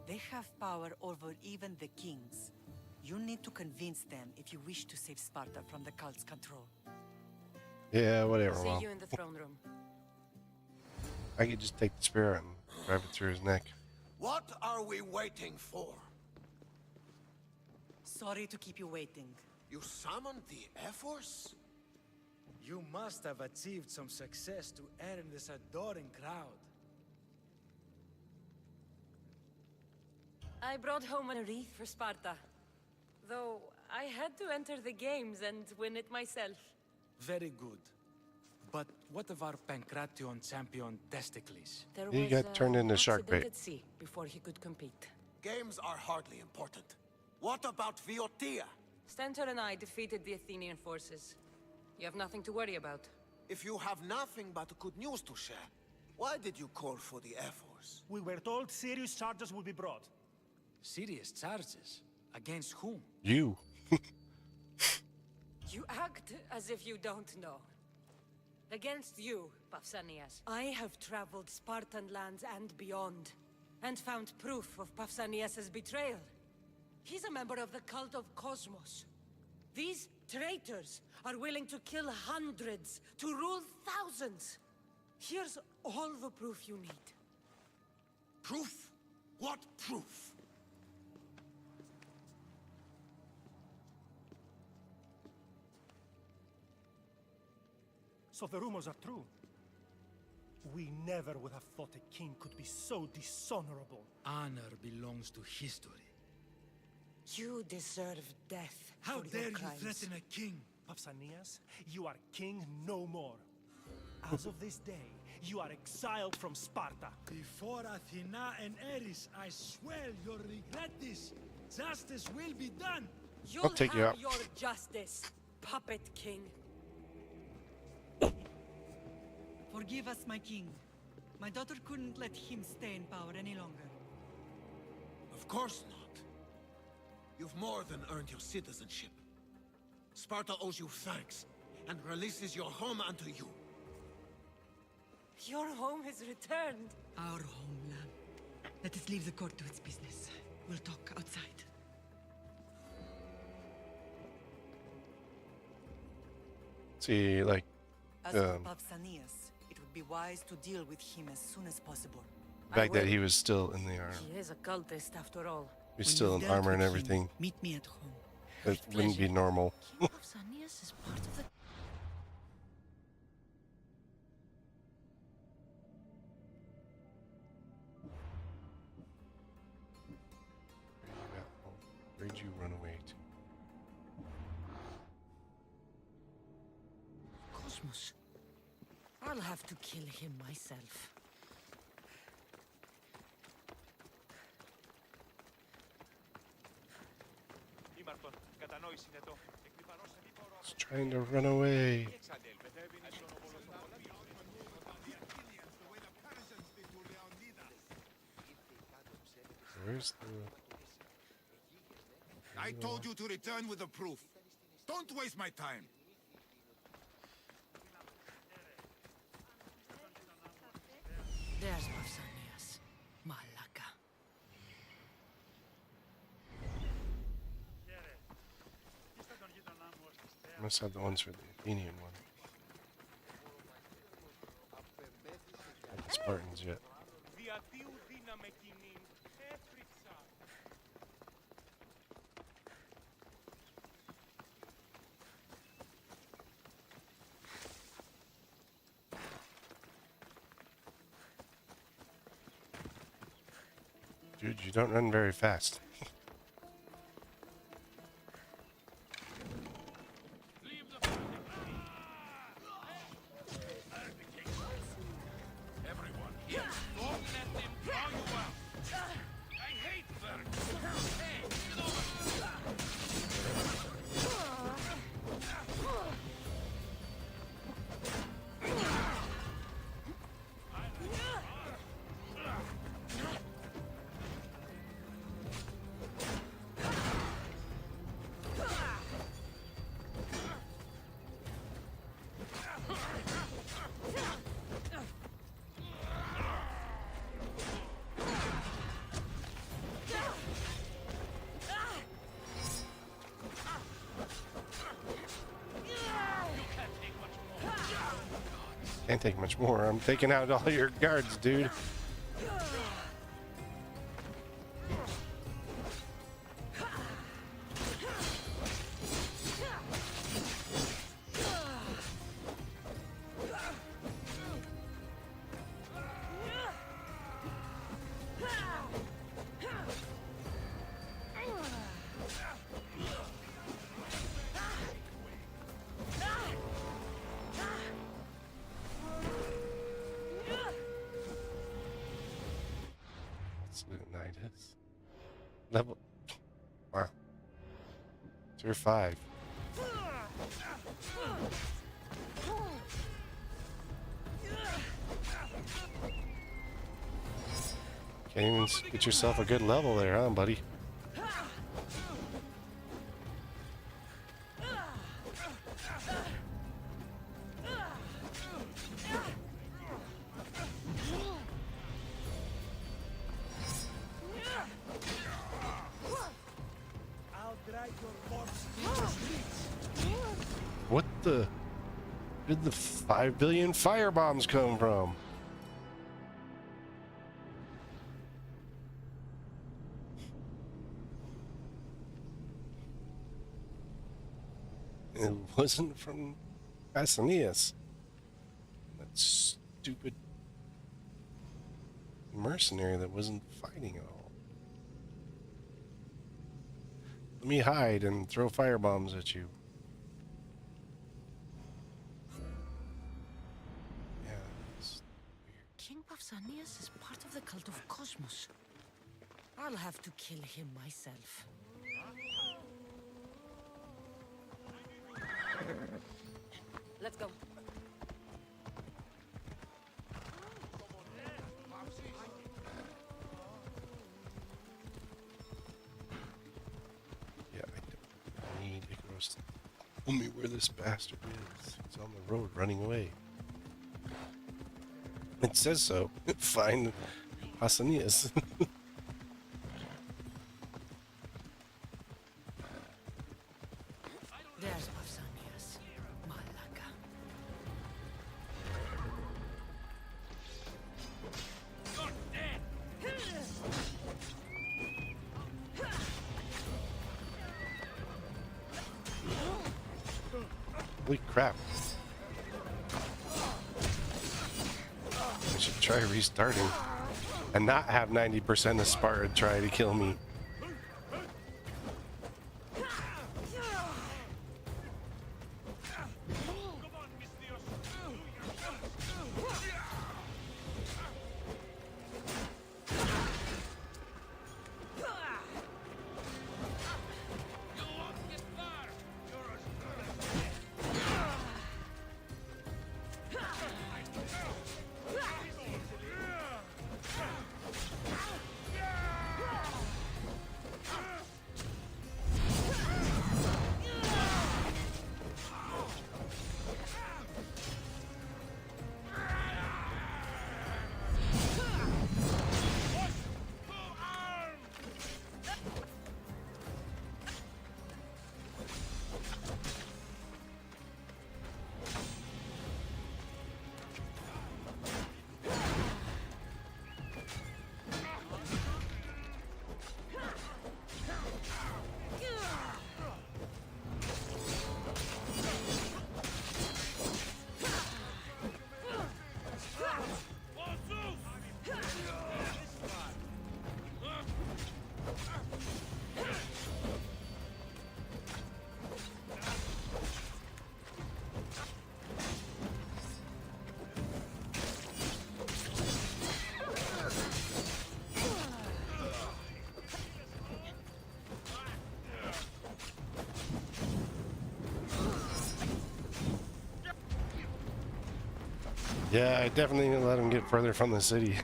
They have power over even the kings. You need to convince them if you wish to save Sparta from the cult's control. Yeah, whatever, See Mom. you in the throne room. I could just take the spear out and drive it through his neck. What are we waiting for? Sorry to keep you waiting. You summoned the Air Force? You must have achieved some success to earn this adoring crowd. I brought home a wreath for Sparta. Though I had to enter the games and win it myself. Very good. But what of our Pancration champion Testicles? There He was got turned into shark accident bait. at sea before he could compete. Games are hardly important. What about Viotia? Stentor and I defeated the Athenian forces. You have nothing to worry about. If you have nothing but good news to share, why did you call for the Air Force? We were told serious charges would be brought. Serious charges? Against whom? You. You act as if you don't know. Against you, Pausanias, I have traveled Spartan lands and beyond, and found proof of Pausanias' betrayal. He's a member of the cult of Cosmos. These traitors are willing to kill hundreds to rule thousands. Here's all the proof you need. Proof? What proof? So the rumors are true. We never would have thought a king could be so dishonorable. Honor belongs to history. You deserve death. How for dare your you crimes. threaten a king? Pausanias, you are king no more. As of this day, you are exiled from Sparta. Before Athena and Eris, I swear you'll regret this. Justice will be done. You'll take you have out. your justice, puppet king. Forgive us, my king. My daughter couldn't let him stay in power any longer. Of course not. You've more than earned your citizenship. Sparta owes you thanks, and releases your home unto you. Your home is returned. Our homeland. Let us leave the court to its business. We'll talk outside. See, like, As for Pausanias, it would be wise to deal with him as soon as possible. the fact that he was still in the armor. He is a cultist after all. He's still in armor and everything. Meet me at home. It wouldn't be normal. King Pausanias is part of the... Where'd you run away to? Cosmos. I'll have to kill him myself. He's trying to run away. Where's the... I told you to return with the proof. Don't waste my time. There's Pausanias. Malaka. Must have the ones for the Athenian one. Not the Spartans yet. Dude, you don't run very fast. Can't take much more. I'm taking out all your guards, dude. Leonidas. Level. Wow. Tier 5. Can't even get yourself a good level there, huh, buddy? What the? Where did the 5 billion fire bombs come from? It wasn't from Kassandra. That stupid mercenary that wasn't fighting at all. Let me hide and throw fire bombs at you. Yeah, it's weird. King Pausanias is part of the cult of Cosmos. I'll have to kill him myself. Let's go. Yeah, I need Icarus to tell me where this bastard is. He's on the road running away. It says so. Find Pausanias. There's Pausanias. Malaka. Holy crap. I should try restarting and not have 90% of Sparta try to kill me. Yeah, I definitely need to let him get further from the city.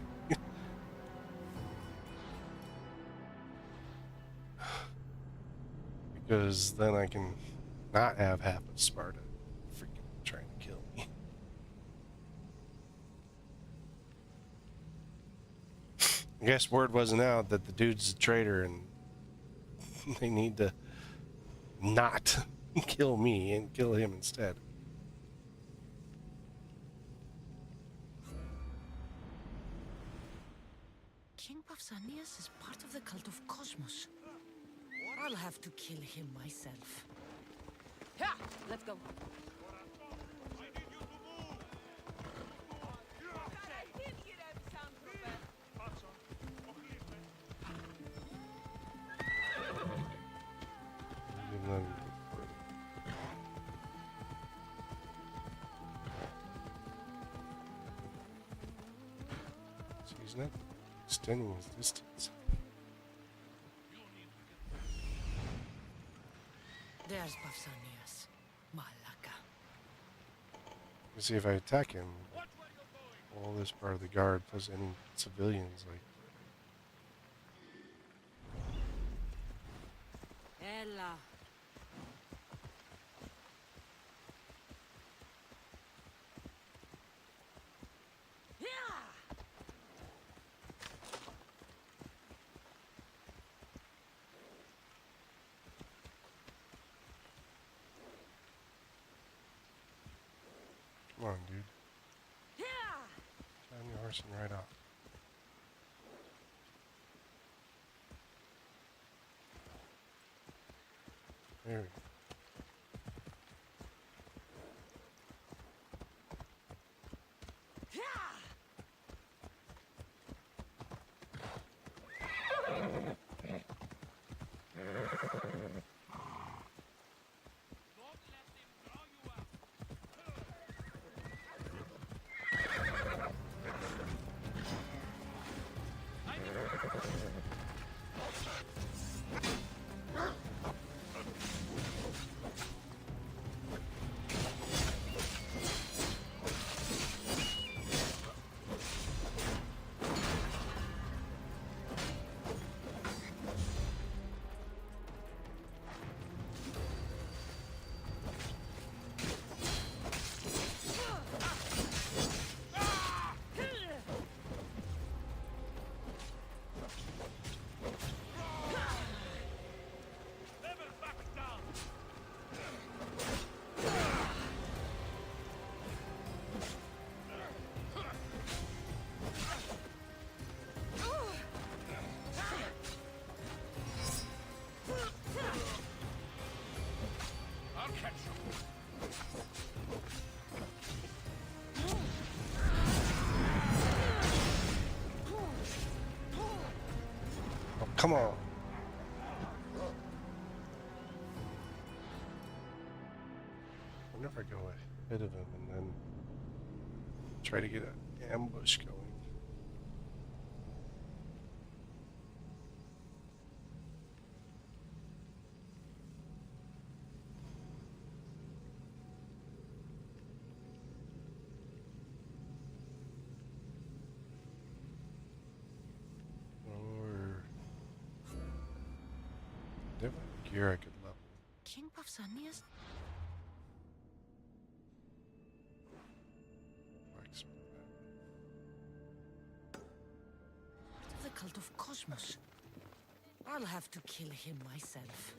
Because then I can not have half of Sparta freaking trying to kill me. I guess word wasn't out that the dude's a traitor and they need to not kill me and kill him instead. King Pausanias is part of the cult of Cosmos. I'll have to kill him myself. Yeah, let's go. So he's not extending his distance. There's Pausanias. Malaka. You see, if I attack him, all this part of the guard plus any civilians, like. Ella. Come on, dude. Turn your horse and ride off. There we go. Come on. I'll never go ahead of him and then try to get an ambush going. Gear I could level. King Pausanias? Part of the cult of Cosmos. I'll have to kill him myself.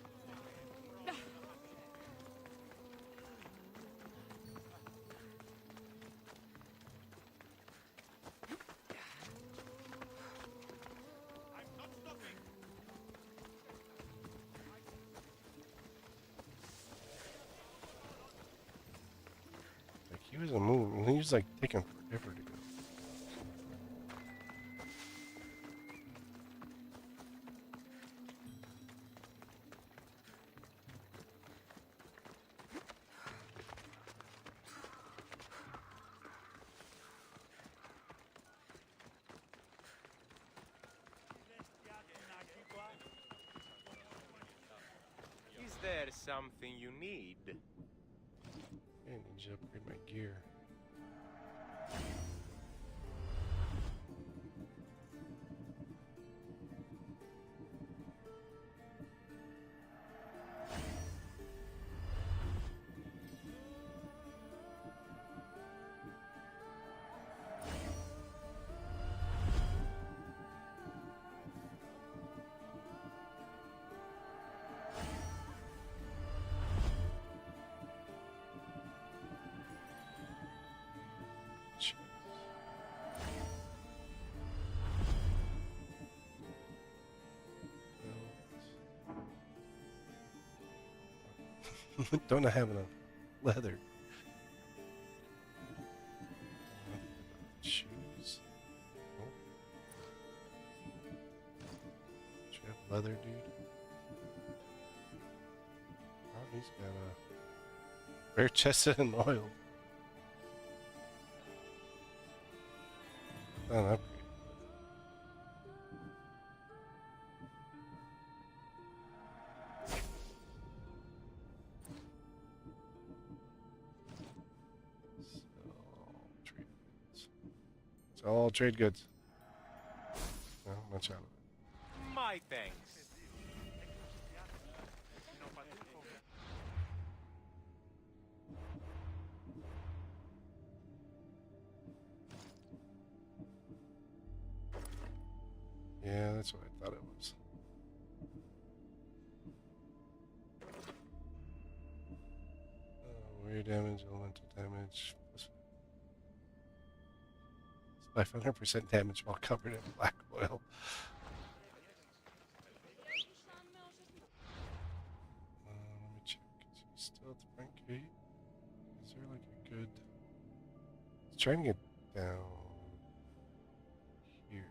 He wasn't moving. He was like taking forever to go. Is there something you need? I need to upgrade my gear. Don't I have enough leather? Shoes. Oh. Do you have leather, dude? Oh, he's got a bare chested and oil. Oh, an upgrade. It's all trade goods. No, much out of it. My thanks. Yeah, that's what I thought it was. Warrior damage, elemental damage. Plus 500% damage while covered in black oil. Let me check. Is he still at the front gate? Is there like a good... He's trying to get down here.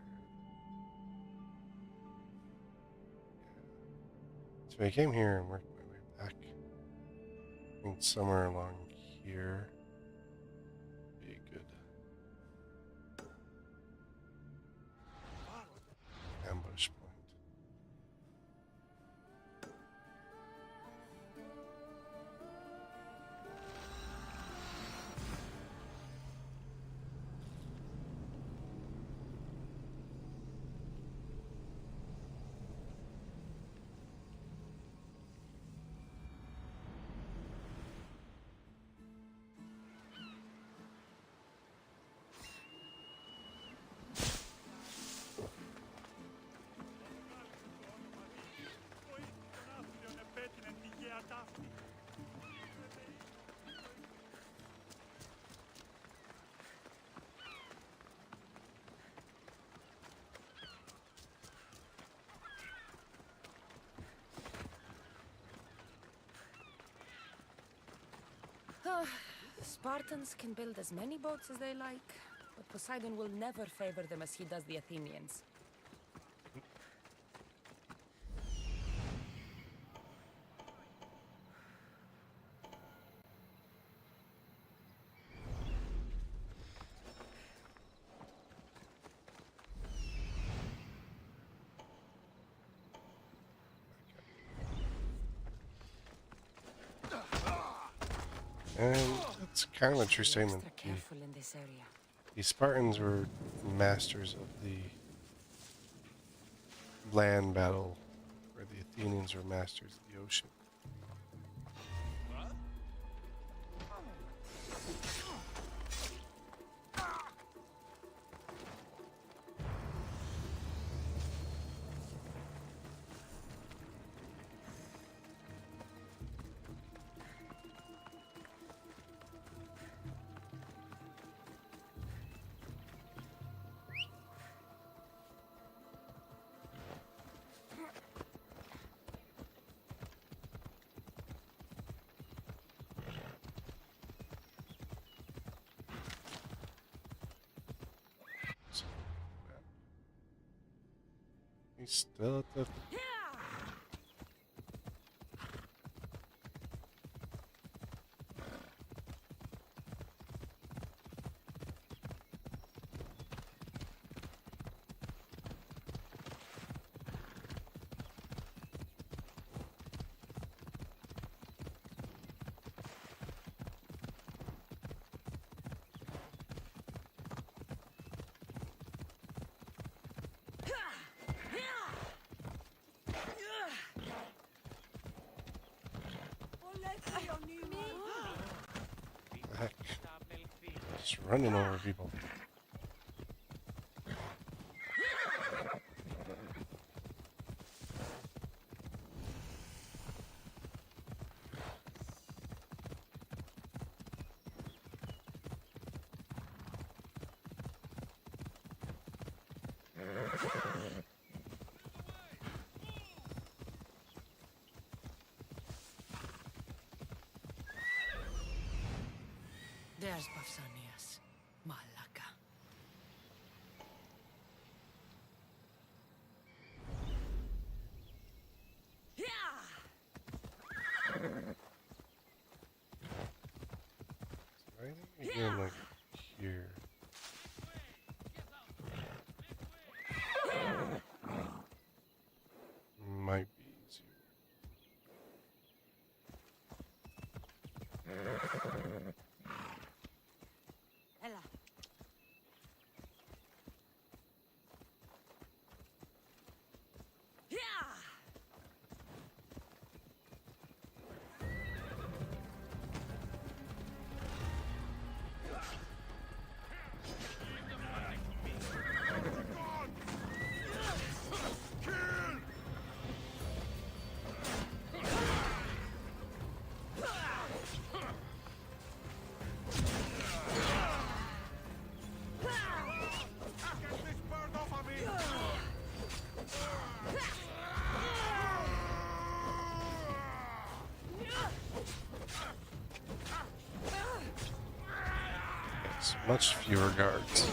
So I came here and worked my way back. I think somewhere along here would be a good ambush point. Spartans can build as many boats as they like, but Poseidon will never favor them as he does the Athenians. And it's kind of a true statement. Careful in this area. The Spartans were masters of the land battle, where the Athenians were masters of the ocean. He's still at the... Heck. Just running over people. There's Pausanias. Malaka. Right again, like here. Might be easier. Ella. It's much fewer guards.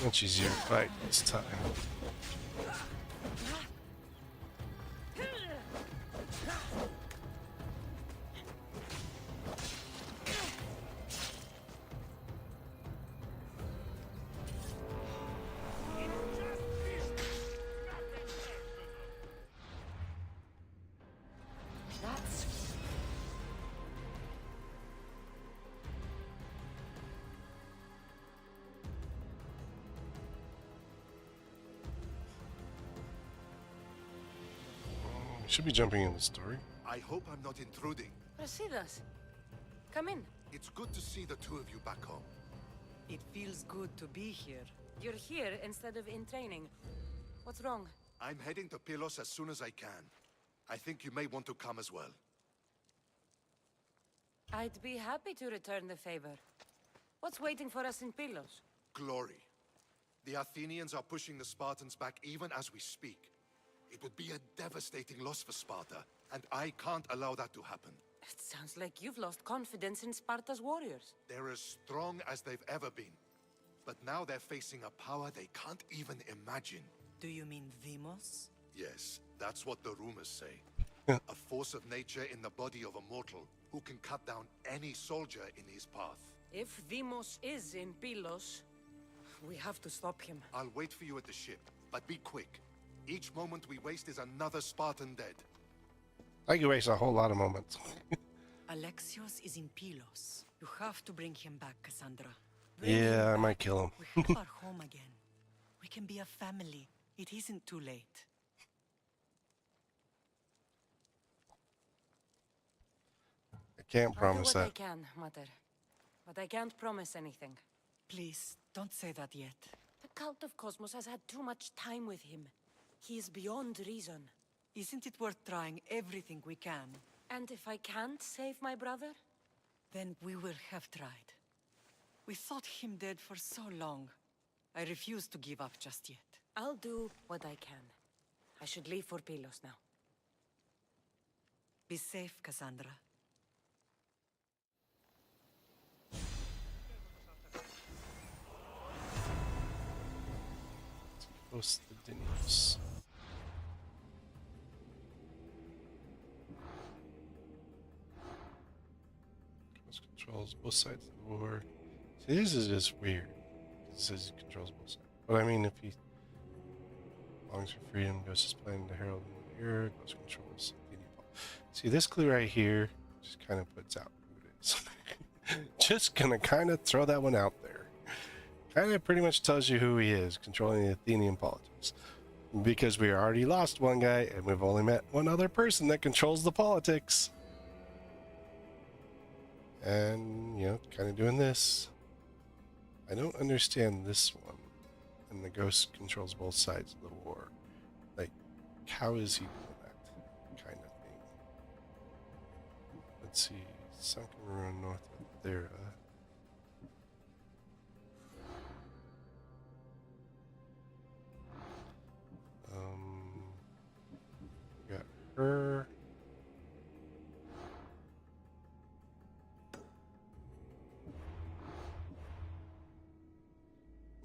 Much easier fight this time. Should be jumping in the story. I hope I'm not intruding. Prasidas, come in. It's good to see the two of you back home. It feels good to be here. You're here instead of in training. What's wrong? I'm heading to Pylos as soon as I can. I think you may want to come as well. I'd be happy to return the favor. What's waiting for us in Pylos? Glory. The Athenians are pushing the Spartans back even as we speak. It would be a devastating loss for Sparta, and I can't allow that to happen. It sounds like you've lost confidence in Sparta's warriors. They're as strong as they've ever been. But now they're facing a power they can't even imagine. Do you mean Demos? Yes, that's what the rumors say. A force of nature in the body of a mortal who can cut down any soldier in his path. If Demos is in Pylos, we have to stop him. I'll wait for you at the ship, but be quick. Each moment we waste is another Spartan dead. I can waste a whole lot of moments. Alexios is in Pylos. You have to bring him back, Kassandra. Yeah, I might kill him. We have our home again. We can be a family. It isn't too late. I can't promise I'll do what that. I can, Mother. But I can't promise anything. Please, don't say that yet. The Cult of Cosmos has had too much time with him. He is beyond reason. Isn't it worth trying everything we can? And if I can't save my brother? Then we will have tried. We thought him dead for so long. I refuse to give up just yet. I'll do what I can. I should leave for Pylos now. Be safe, Kassandra. Post the Denios. Controls both sides of the war. See, this is just weird. It says he controls both sides. But I mean, if he longs for freedom, Ghost is planning to herald in the air, Ghost controls the Nepal. See, this clue right here just kind of puts out who it is. Just gonna kind of throw that one out there. Kind of pretty much tells you who he is, controlling the Athenian politics. Because we already lost one guy, and we've only met one other person that controls the politics. And, you know, kind of doing this. I don't understand this one. And the ghost controls both sides of the war. Like, how is he doing that kind of thing? Let's see. Sunken ruin north of there. Got her.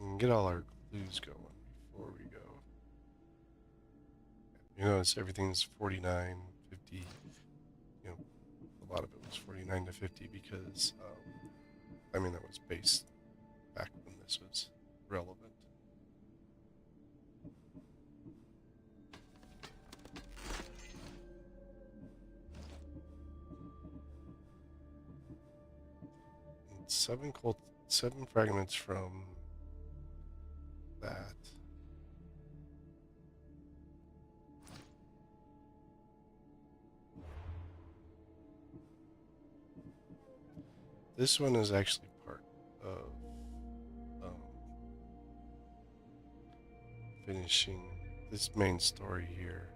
And get all our clues going before we go. You notice everything's 49, 50. You know, a lot of it was 49 to 50 because, I mean, that was based back when this was relevant. And seven fragments from that. This one is actually part of finishing this main story here.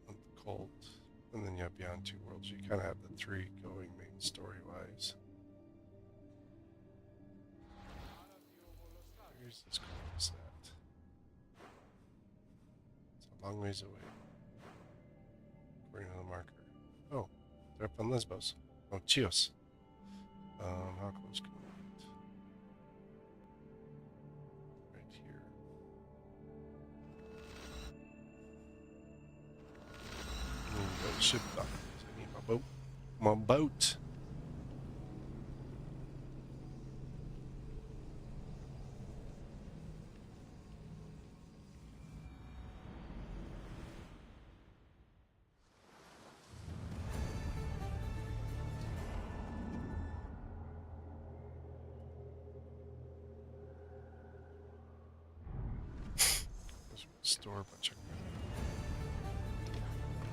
With the cult, and then you have Beyond Two Worlds. You kind of have the three going main story-wise. Where's this cultist at? It's a long ways away. According to the marker. Oh, they're up on Lesbos. Oh, Chios. How close can we get? Right here. That ship dock. I need my boat. My boat. Store a bunch of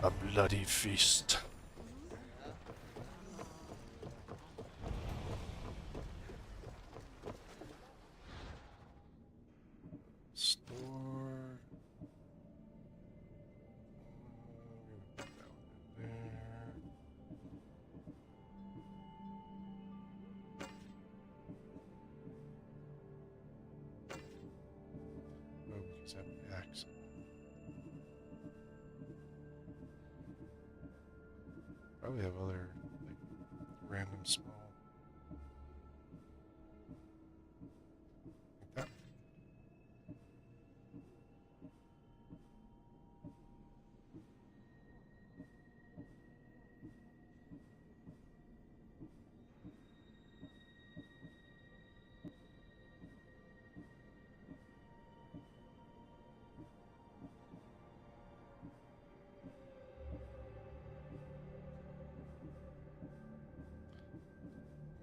a bloody feast. Store. Put that one in there. Oh, because I have the axe. Probably have other, like, random small. Like that.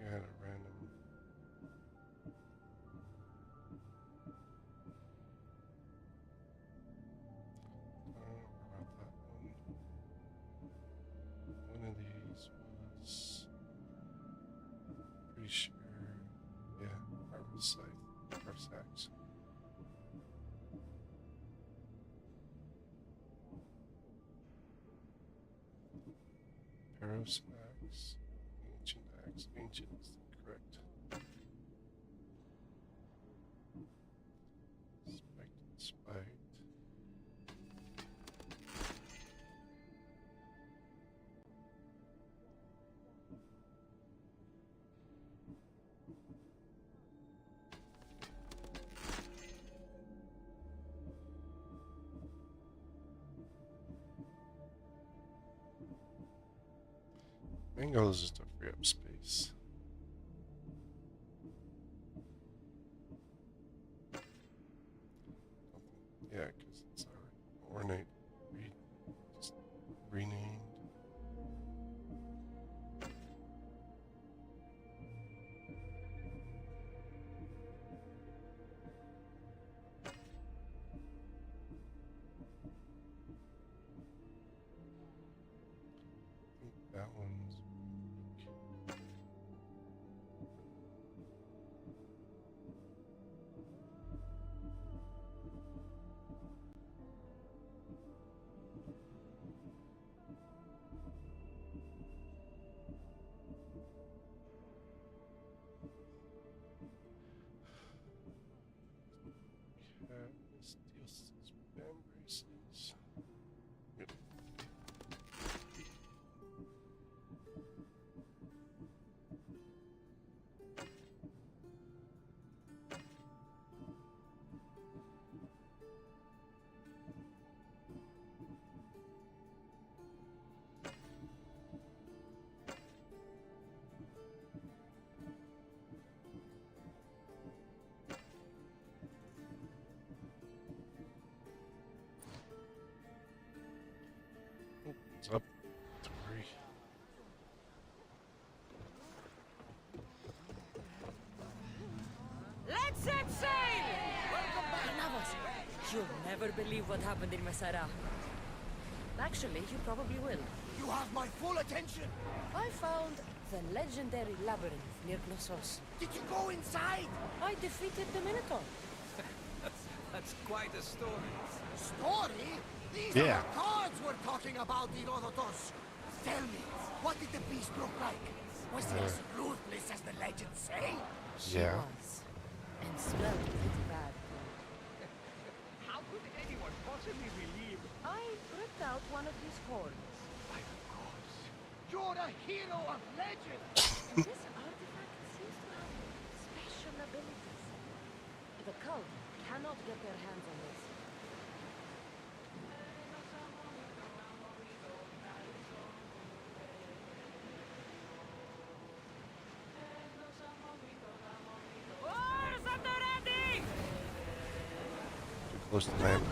You had a random. I don't remember about that one. One of these was pretty sure. Yeah, harvest site, harvest axe. Paros axe, ancient axe, ancient is correct. Spiked. Main goal is just to free up space. Yeah, because it's our ornate, just renamed. You'll never believe what happened in Masara. Actually, you probably will. You have my full attention. I found the legendary labyrinth near Knossos. Did you go inside? I defeated the Minotaur. That's quite a story. Story? These Yeah. are the cards we're talking about, Herodotus. Tell me, what did the beast look like? Was he as ruthless as the legends say? She was. And smelled pretty bad. How could anyone possibly believe? I ripped out one of his horns. By the gods, you're a hero of legend! And this artifact seems to have special abilities. The cult cannot get their hands on this. Close to land.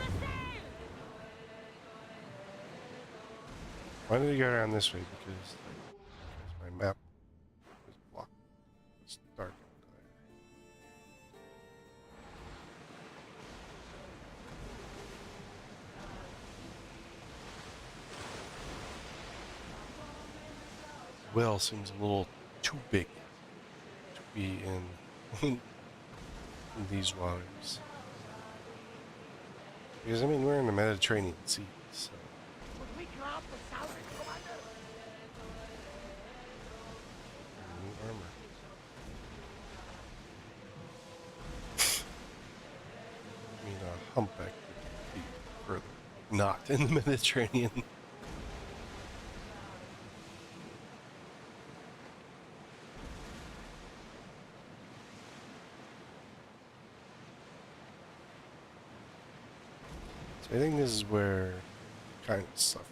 Why did he go around this way? Because my map is blocked. It's dark. Well, seems a little too big to be in these waters. Because, I mean, we're in the Mediterranean Sea, so... Would we grab the salvage, Commander? New armor. I mean, a humpback would be further not in the Mediterranean. So I think this is where kind of suffers.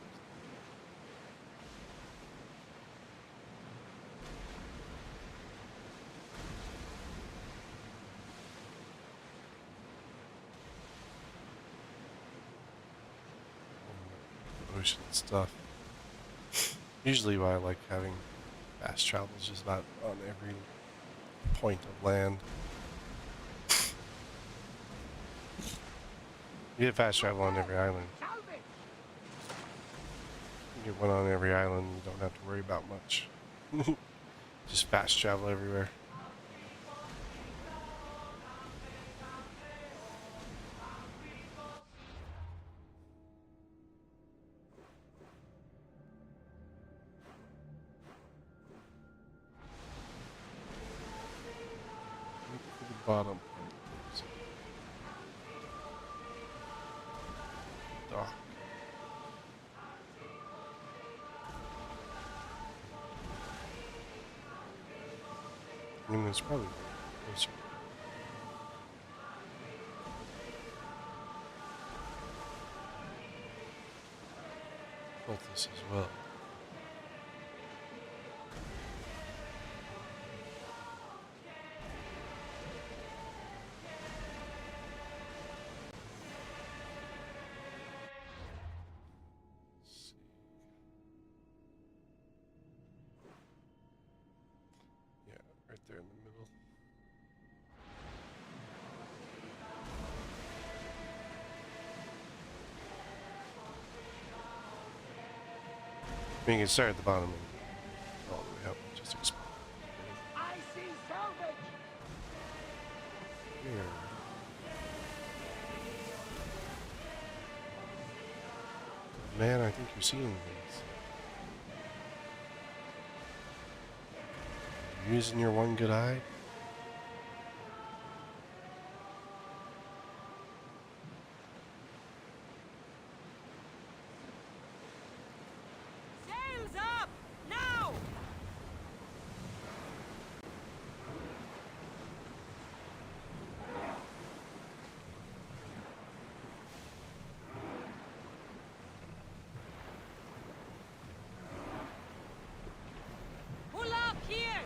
Ocean stuff. Usually why I like having fast travel is just not on every point of land. You get fast travel on every island. You get one on every island, you don't have to worry about much. Just fast travel everywhere. To the bottom. Dock. I mean, it's probably closer. Cultists as well. Right there in the middle. I mean, you can start at the bottom and all the way up, just explore. I see salvage! Here. Man, I think you're seeing things. You're using your one good eye? Sails up! Now! Pull up here!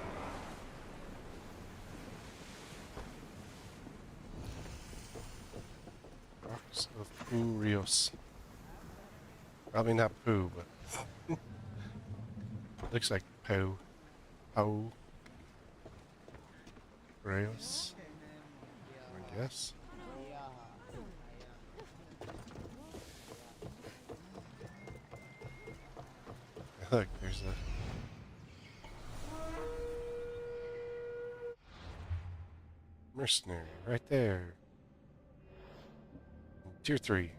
Rocks of Poo Rios. Probably not poo, but looks like poo. Poo Rios, I guess. Look, there's a... mercenary right there. Tier 3.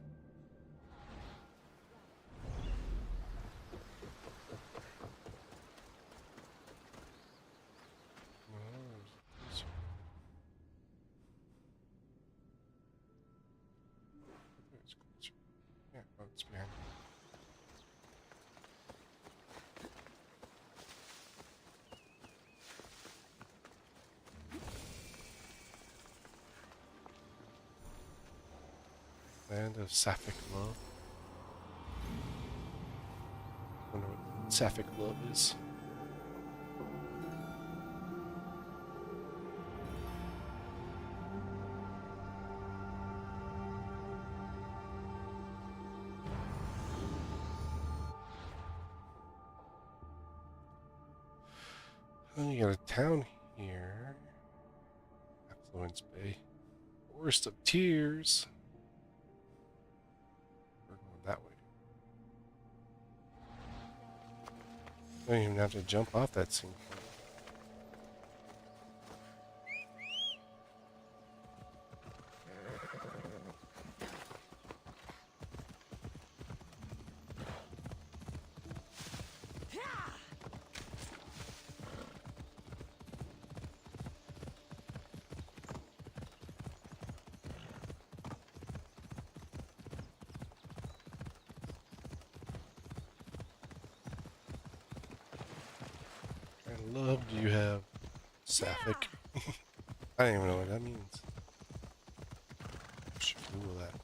Yeah, oh, it's behind. Land of Sapphic Love. I wonder what Sapphic Love is. Oh, you got a town here. Affluence Bay. Worst of Tears. We're going that way. Don't even have to jump off that single point. Love do you have? Sapphic. I don't even know what that means. I should Google that.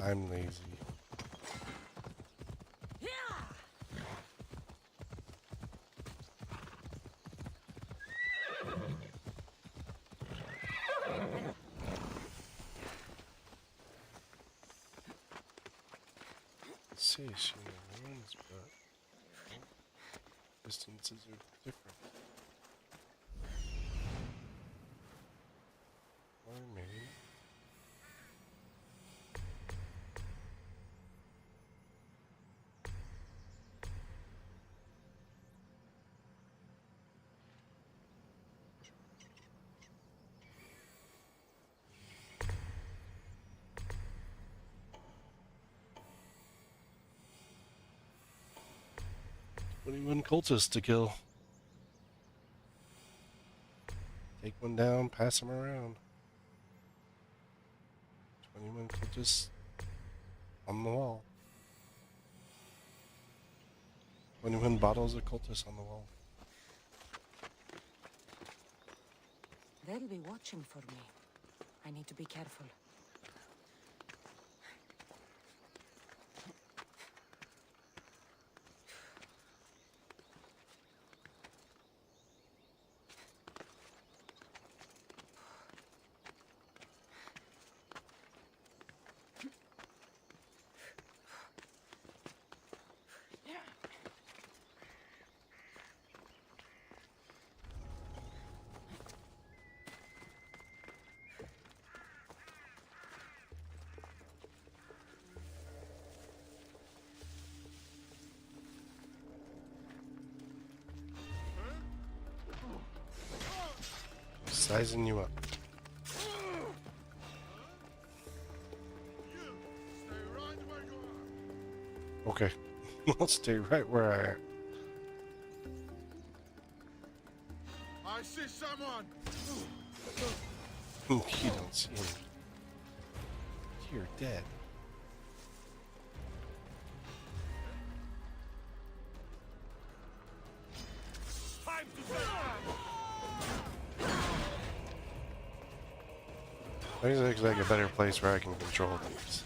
I'm lazy. Say she runs, but distances are different. Or maybe. One cultist to kill. Take one down, pass him around. 21 cultists on the wall. 21 bottles of cultists on the wall. They'll be watching for me. I need to be careful. Sizing you up. Okay, I'll stay right where I am. I see someone. You don't see me. You're dead. Time to set. This looks like a better place where I can control things.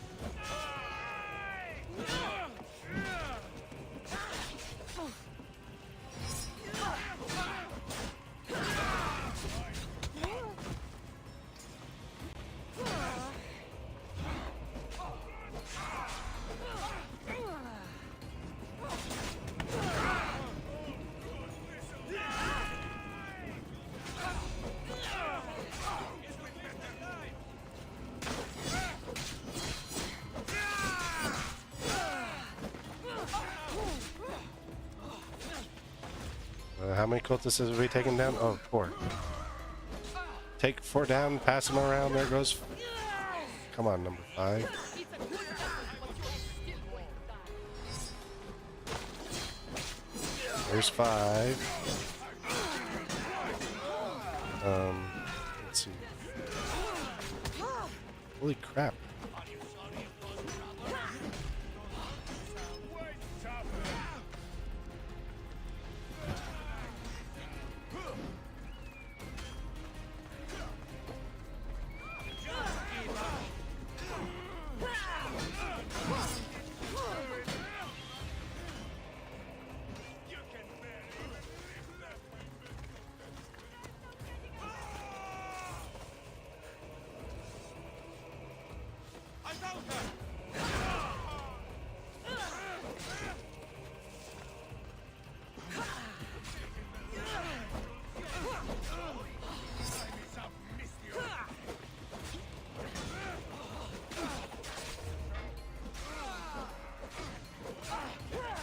how many cultists have we taken down? Oh, 4. Take 4 down, pass them around. There goes. Come on, number 5. There's 5. Let's see. Holy crap.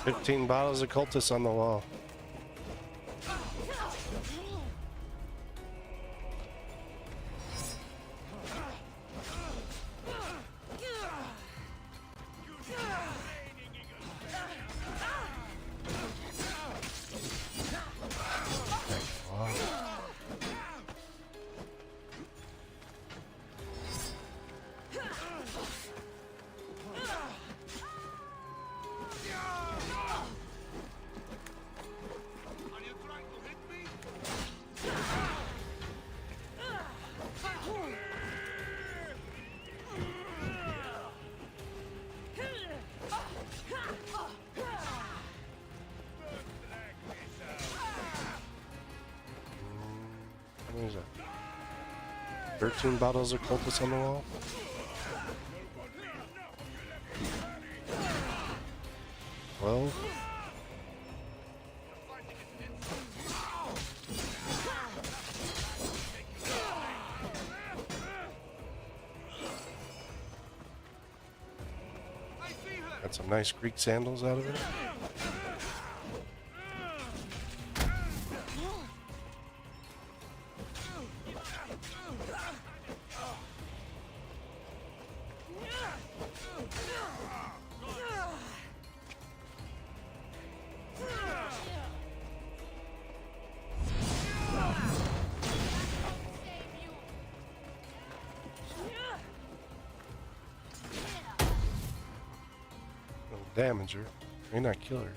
$15 bottles of cultists on the wall. What is that? 13 bottles of cultists on the wall. Well, got some nice Greek sandals out of it. Damage her, may not kill her.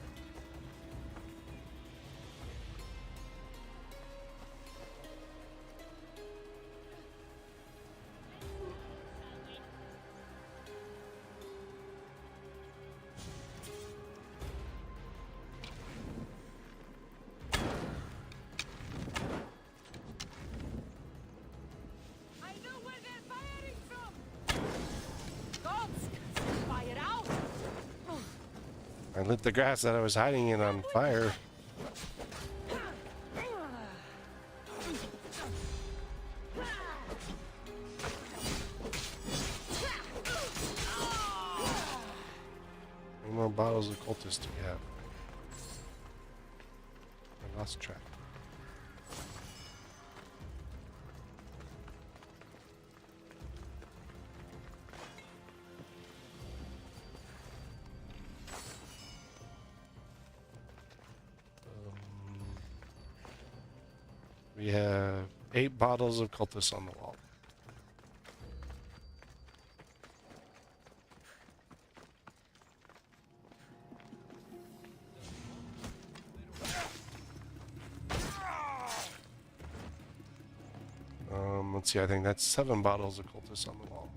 I know where they're firing from. Gods, fire out. I lit the grass that I was hiding in on fire. How many more bottles of cultists do we have? I lost track. We have 8 bottles of cultists on the wall. Let's see, I think that's 7 bottles of cultists on the wall.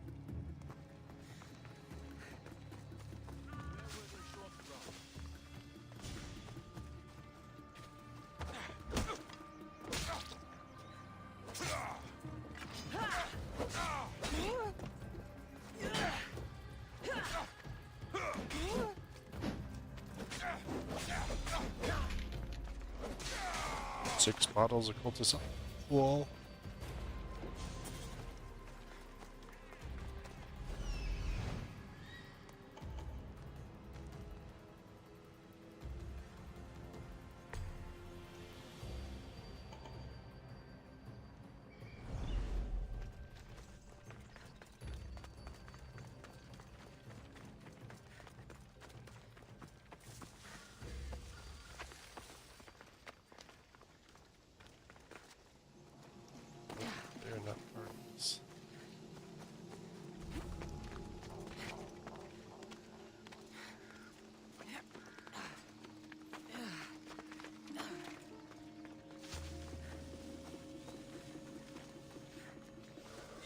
Six bottles of cultists on the wall.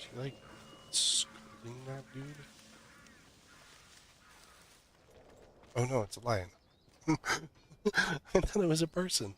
she like scolding that dude? Oh no, it's a lion. I thought it was a person.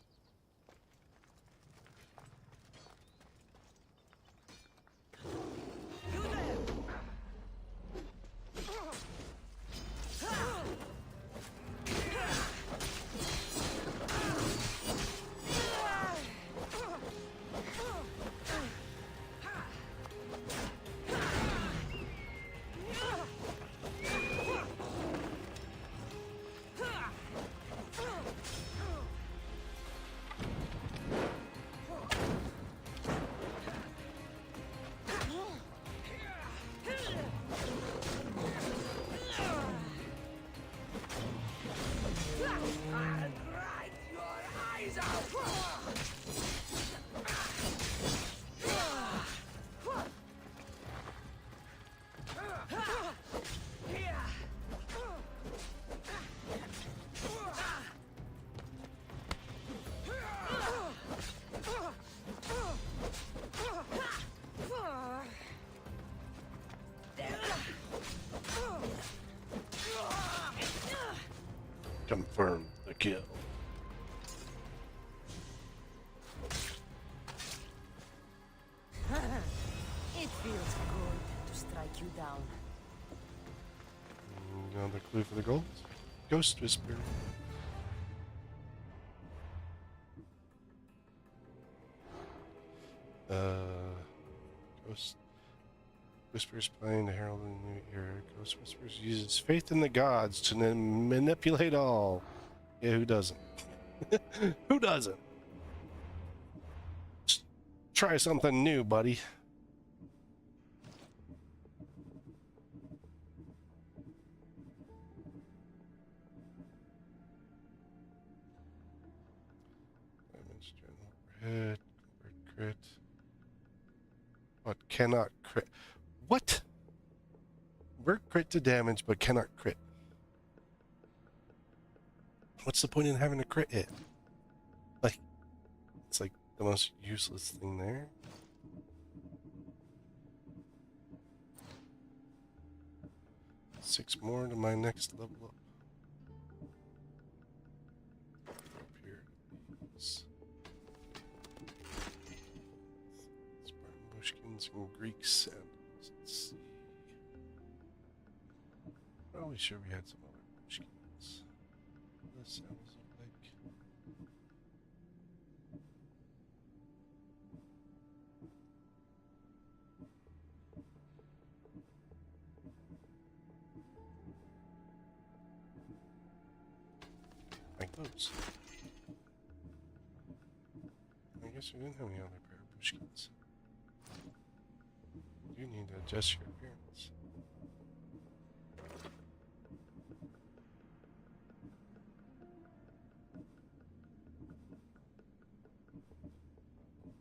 Confirm the kill. It feels good to strike you down. Another clue for the gold. Ghost Whisper. Ghost Whispers playing the Herald in the New Era. Ghost Whispers uses faith in the gods to manipulate all. Yeah, who doesn't? Who doesn't? Just try something new, buddy. Damage general overhead. Convert crit. But cannot crit. What? Convert crit to damage, but cannot crit. What's the point in having a crit hit? Like, it's like the most useless thing there. Six more to my next level up. Up here. Spartan bushkins and Greek sandals. Let's see. Probably sure we had some other bushkins. This sounds like. Like those. I guess we didn't have any other pair of bushkins. You need to adjust your appearance.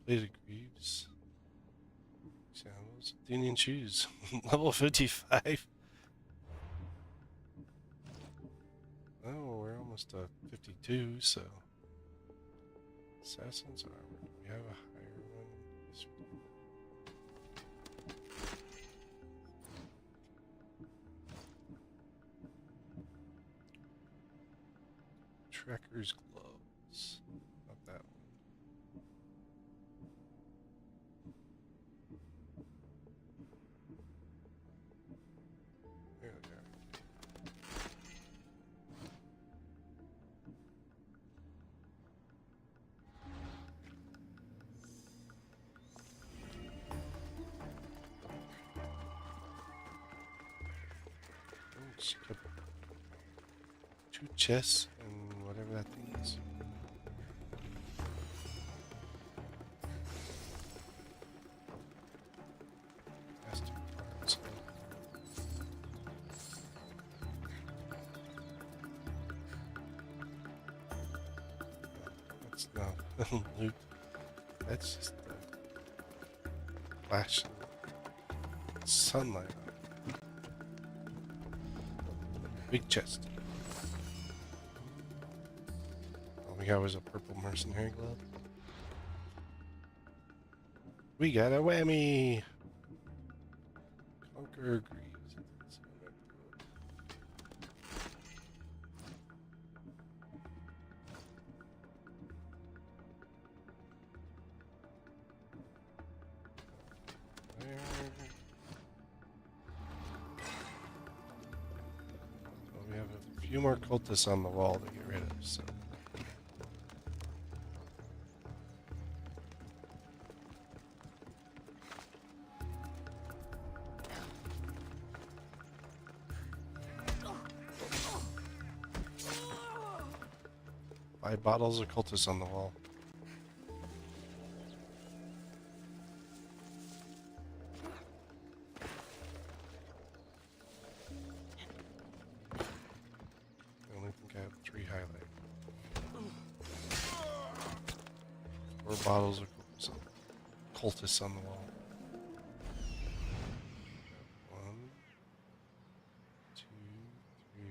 Bladed greaves. Sandals. Athenian shoes. Level 55. Oh, we're almost 52, so. Assassin's armor. Do we have a higher one? Yes, we do. Trekker's gloves. Not that one. There they are. Skip 2 chests and whatever that thing is. Has to be cards. That's not loot. That's just the flash of sunlight. Big chest. All we got was a purple mercenary glove. We got a whammy! Parker agrees. Well, we have a few more cultists on the wall to get rid of, so. Five bottles of cultists on the wall. I only think I have 3 highlight. 4 bottles of cultists on the wall. 1, 2, 3.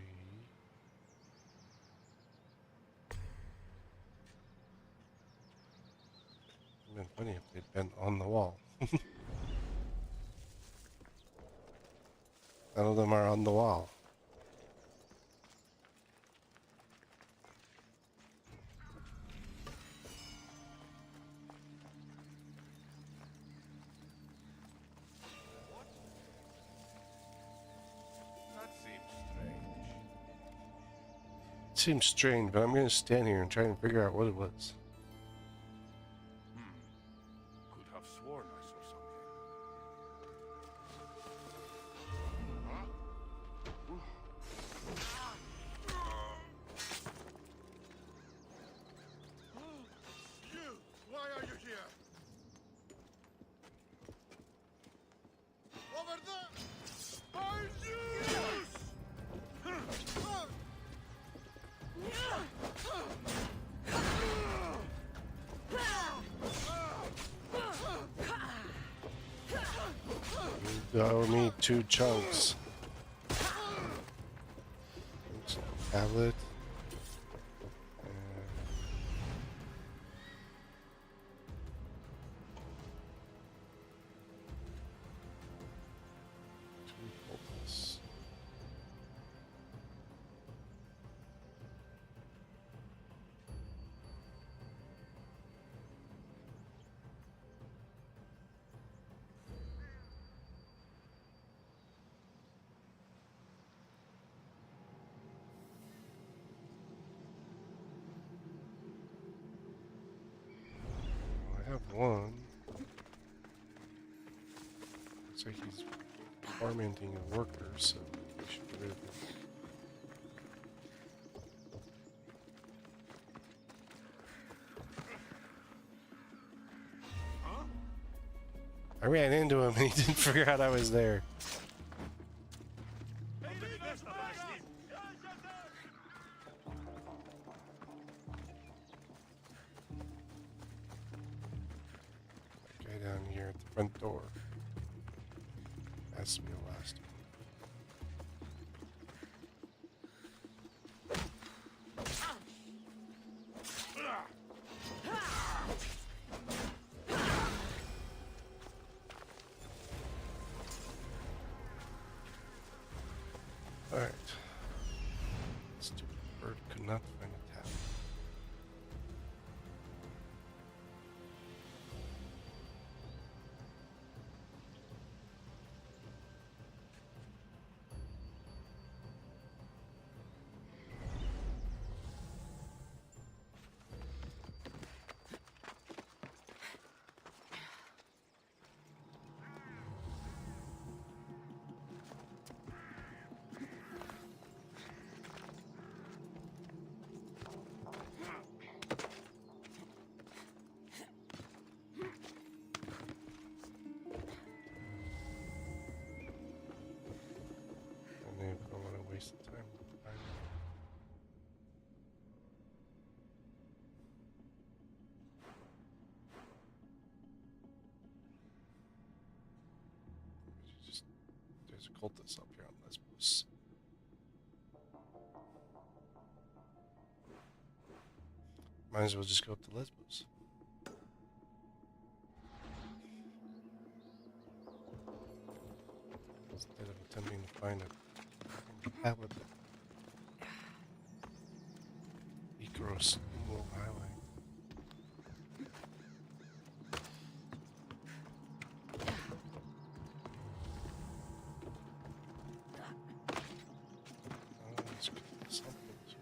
It'd been funny if they'd been on the wall. None of them are on the wall. That seems strange. It seems strange, but I'm going to stand here and try and figure out what it was. Could have sworn I saw something. You! Why are you here? Over there! By Zeus! You owe me 2 chunks. Tablet. I have 1. Looks like he's tormenting a worker, so we should get rid of him. I ran into him and he didn't figure out I was there. Guy down here at the front door. Has to be the last one. Alright. Stupid bird could not find a tap. I don't want to waste the time. There's a cultist up here on Lesbos. Might as well just go up to Lesbos. Instead attempting to find a pallet. Gross little highway. Let's get something here.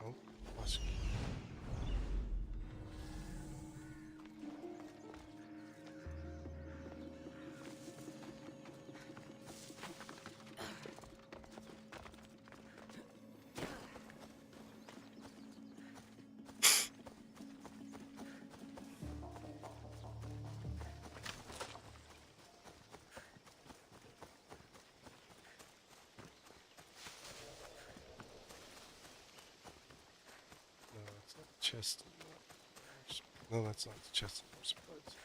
Oh, let's chest. No, that's not the chest of more supplies.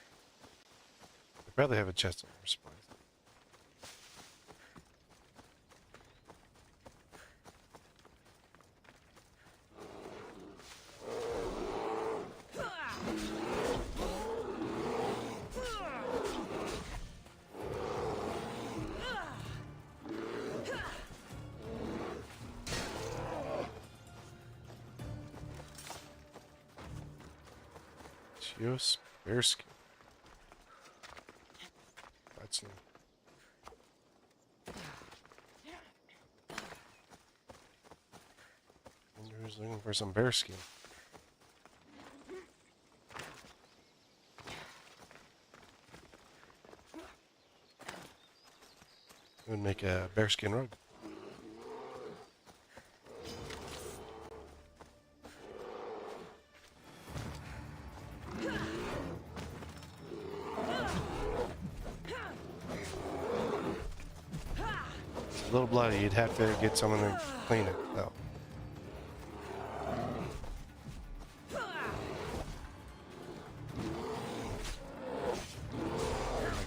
I'd rather have a chest of more supplies. Yes, bearskin. That's new. Wonder who's looking for some bearskin. It would make a bearskin rug. A little bloody, you'd have to get someone to clean it, though. I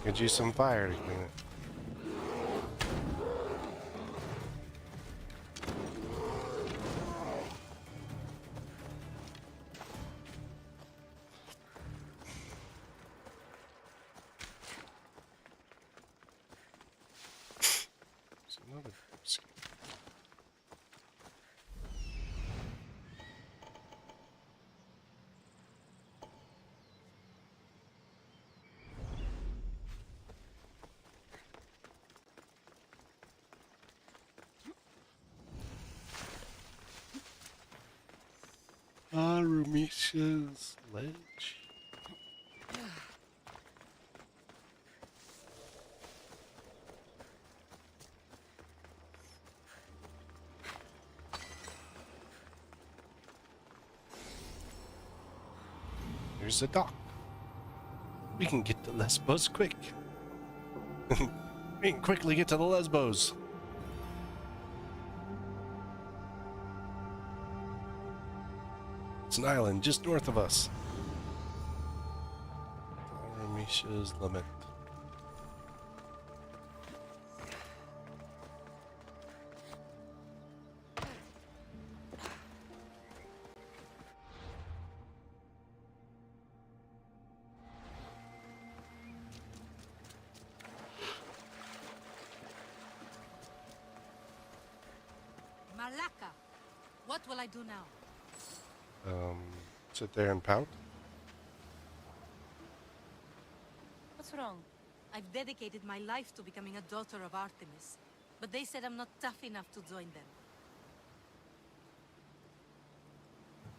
could use some fire to clean it. Rumicia's ledge. Here's the dock. We can get to Lesbos quick. We can quickly get to the Lesbos. It's an island just north of us. Misha's Lament. Malaka, what will I do now? Sit there and pout. What's wrong? I've dedicated my life to becoming a daughter of Artemis, but they said I'm not tough enough to join them.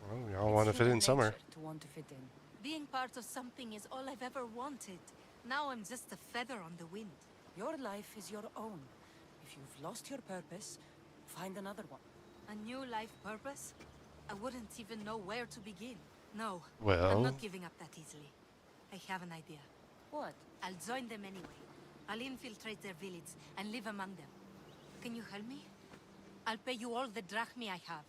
Well, we all want to fit in somewhere. To want to fit in. Being part of something is all I've ever wanted. Now I'm just a feather on the wind. Your life is your own. If you've lost your purpose, find another one. A new life purpose? I wouldn't even know where to begin. No, well, I'm not giving up that easily. I have an idea. What? I'll join them anyway. I'll infiltrate their village and live among them. Can you help me? I'll pay you all the drachmi I have.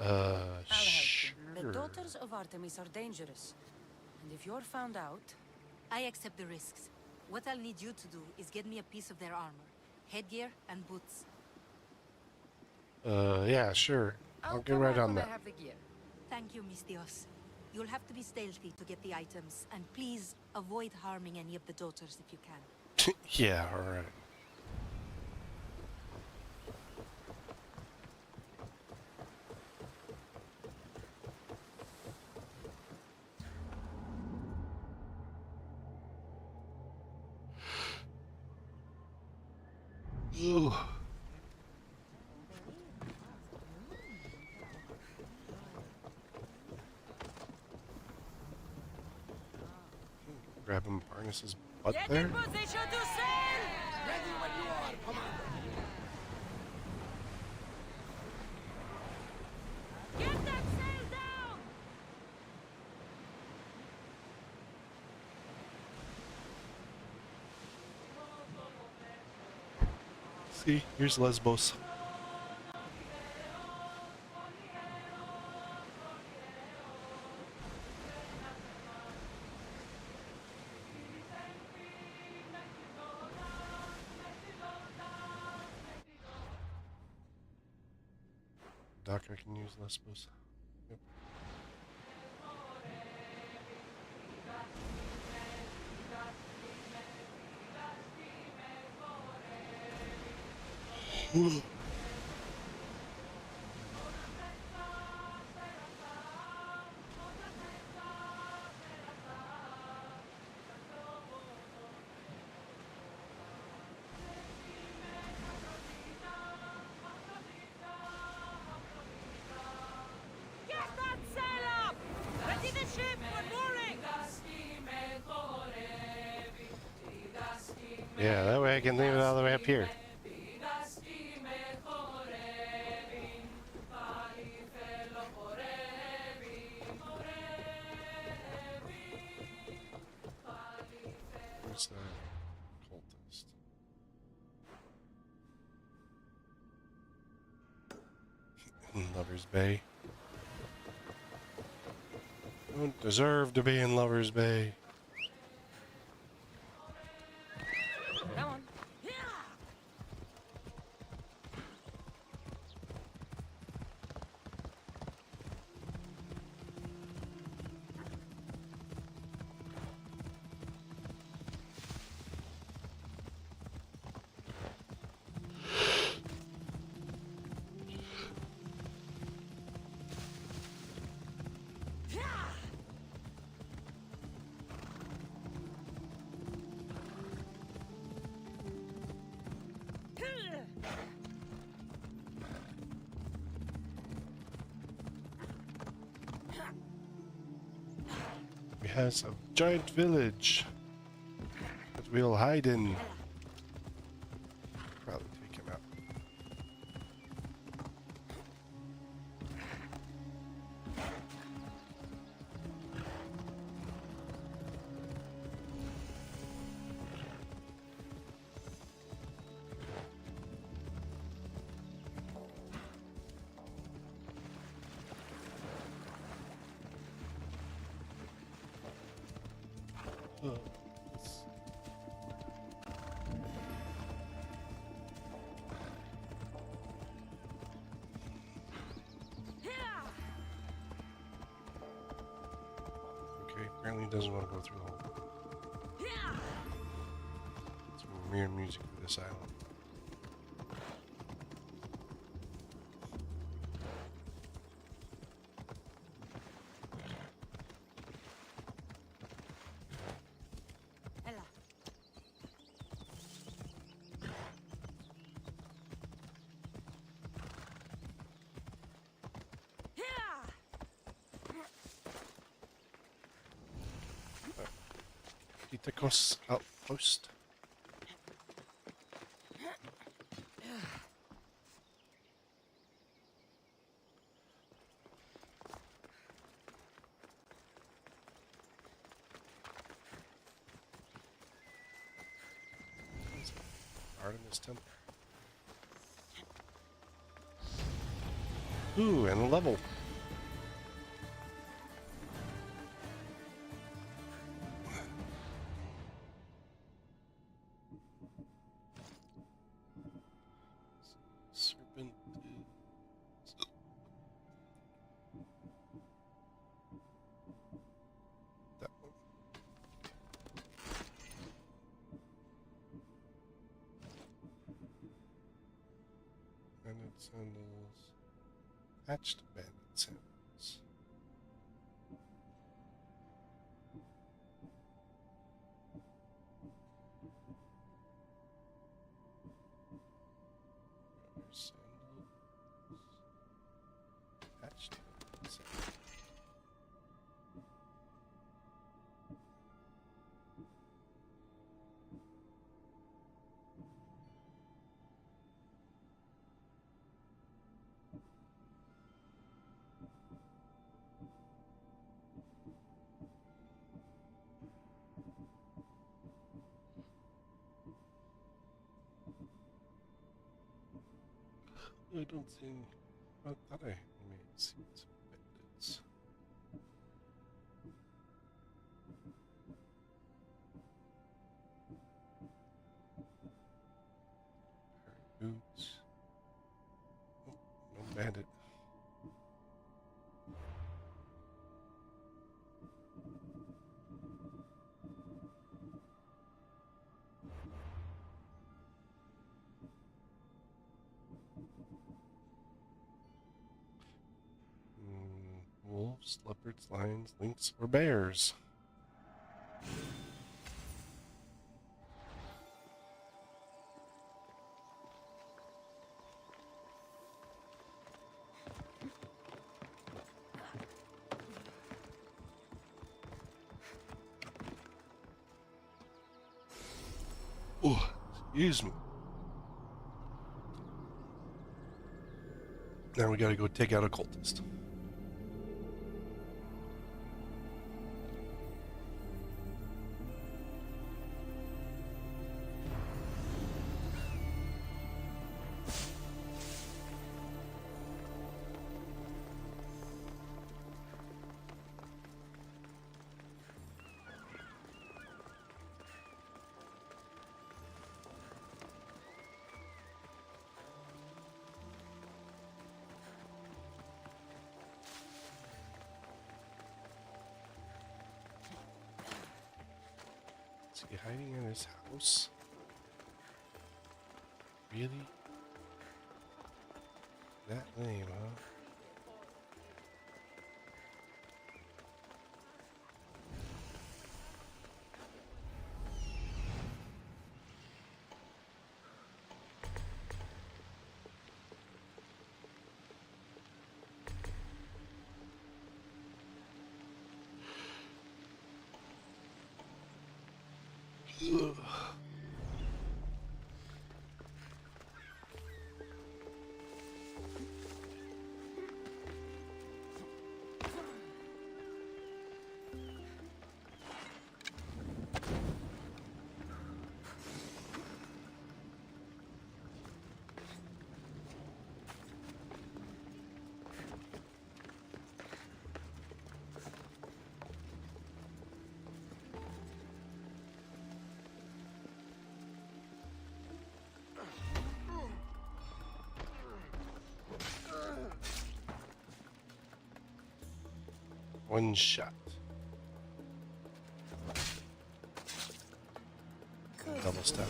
I'll help sure. you. The daughters of Artemis are dangerous. And if you're found out... I accept the risks. What I'll need you to do is get me a piece of their armor, headgear, and boots. Yeah, sure. I'll get right on that. I have the gear. Thank you, Miss Dios. You'll have to be stealthy to get the items, and please avoid harming any of the daughters if you can. Yeah, alright. Ooh. Grab him, Barnas's butt there. Get in position to sail! Ready when you are, Commander. Get that sail down! See, here's Lesbos. Doc, I can use Lesbos. Yep. Get that sail up! Ready the ship for mooring! Yeah, that way I can leave it all the way up here. Where's the cultist? In Lover's Bay. Don't deserve to be in Lover's Bay. Come on. We have a giant village that we'll hide in. Probably take him out. Okay, apparently he doesn't want to go through the hole. Some weird music for this island. Itakos outpost. Artemis Temple. Ooh, and a level. Serpent. Sandals. Hatched bandit sandals. Sandals. Hatched bandit sandals. I don't think. I thought I may have seen some bandits. Boots. Oh, no bandit. Wolves, leopards, lions, lynx, or bears? Oh, excuse me. Now we gotta go take out a cultist. Is he hiding in his house? Really? That lame, huh? Ugh. One shot. Double step.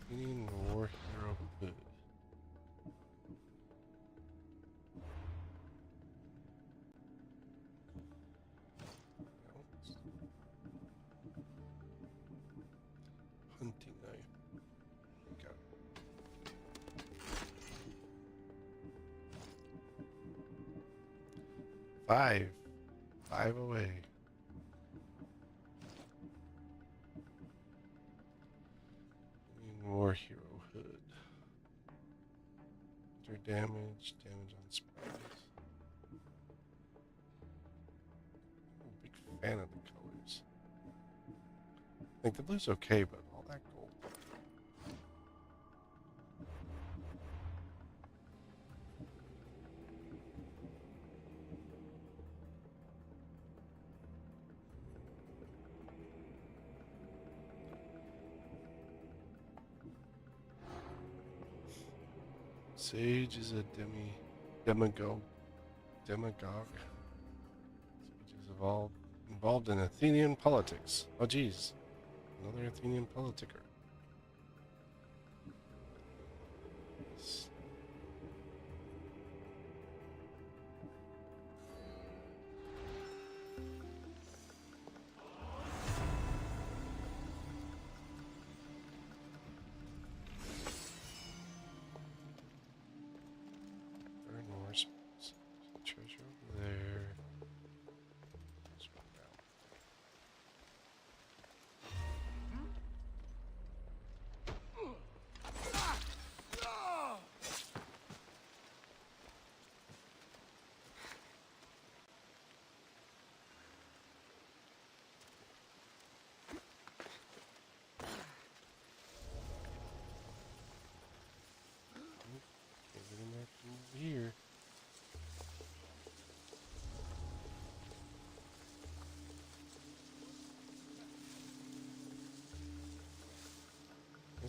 Clean war hero hood. Hunting knife. Got it. Five away. War hero hood. Enter damage on spells. I'm a big fan of the colors. I think the blue's okay, but all that gold. Sage is a demi-god. Sage is involved in Athenian politics. Oh geez, another Athenian politiker.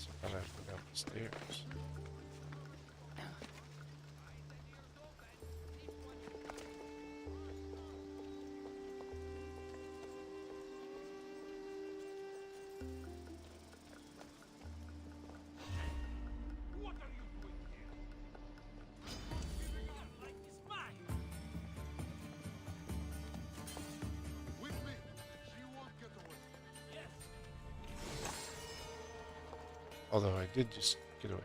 So I have to go down the stairs. Although I did just get away.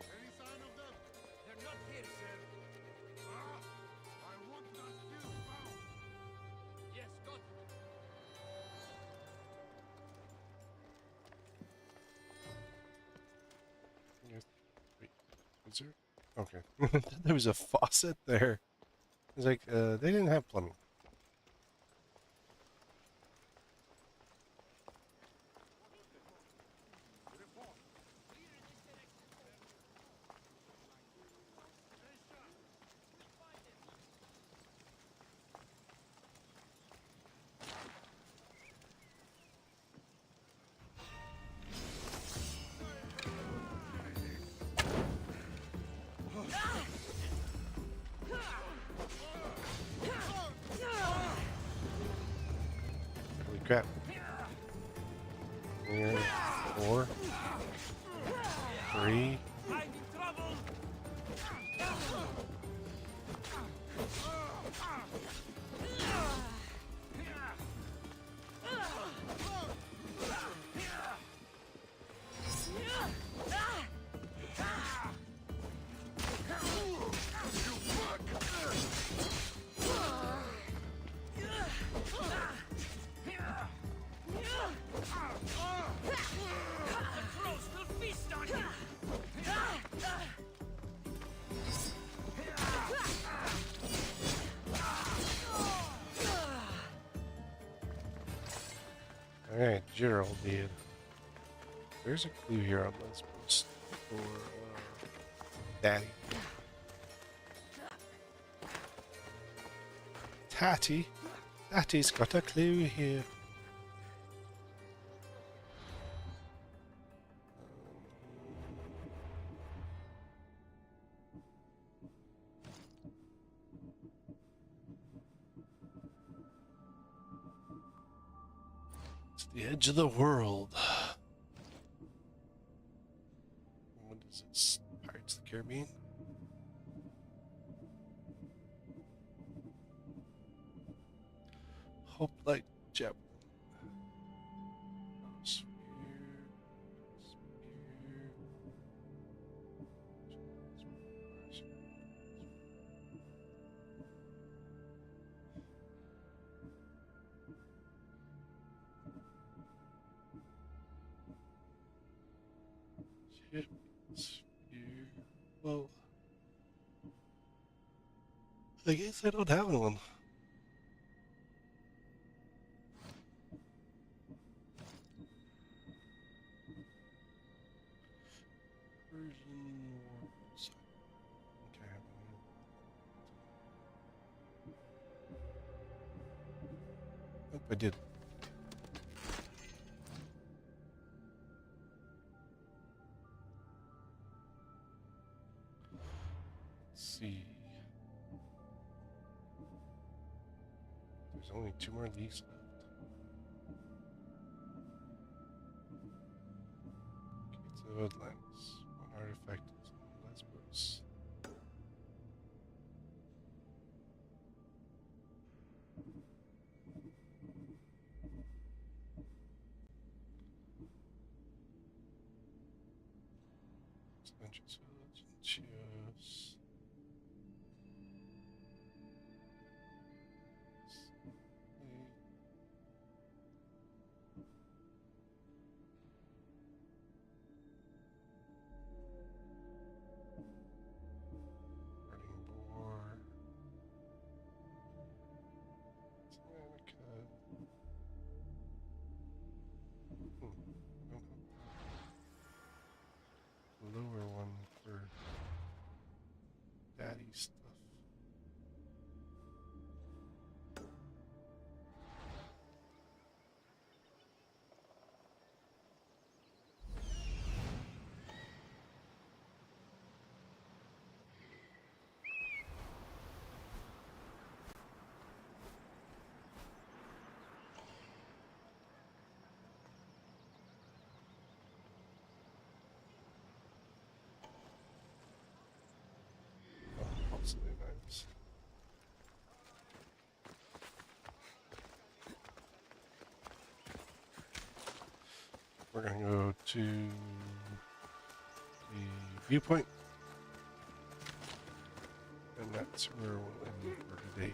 Any sign of them? They're not here, sir. I want that still found. Yes, got it. Yes. Wait, is there? Okay. There was a faucet there. It's like, they didn't have plumbing. Holy crap. Here, 4, 3. I'm in trouble! The crows will feast on you! Alright, Gerald did. There's a clue here on this post for Daddy. Tatty. Tatty's got a clue here. It's the edge of the world. What is this? Pirates of the Caribbean? Hope Light Javelin. Spear. Spear. Spear. Well, I guess I don't have one. Nope, I did. Let's see. There's only 2 more of these left. Gates of Atlantis. 1 artifact is on Lesbos. Entrance village and Chios. Burning Boar. Seneca. Lower one for daddy stuff. we're gonna go to the viewpoint, and that's where we'll end for today.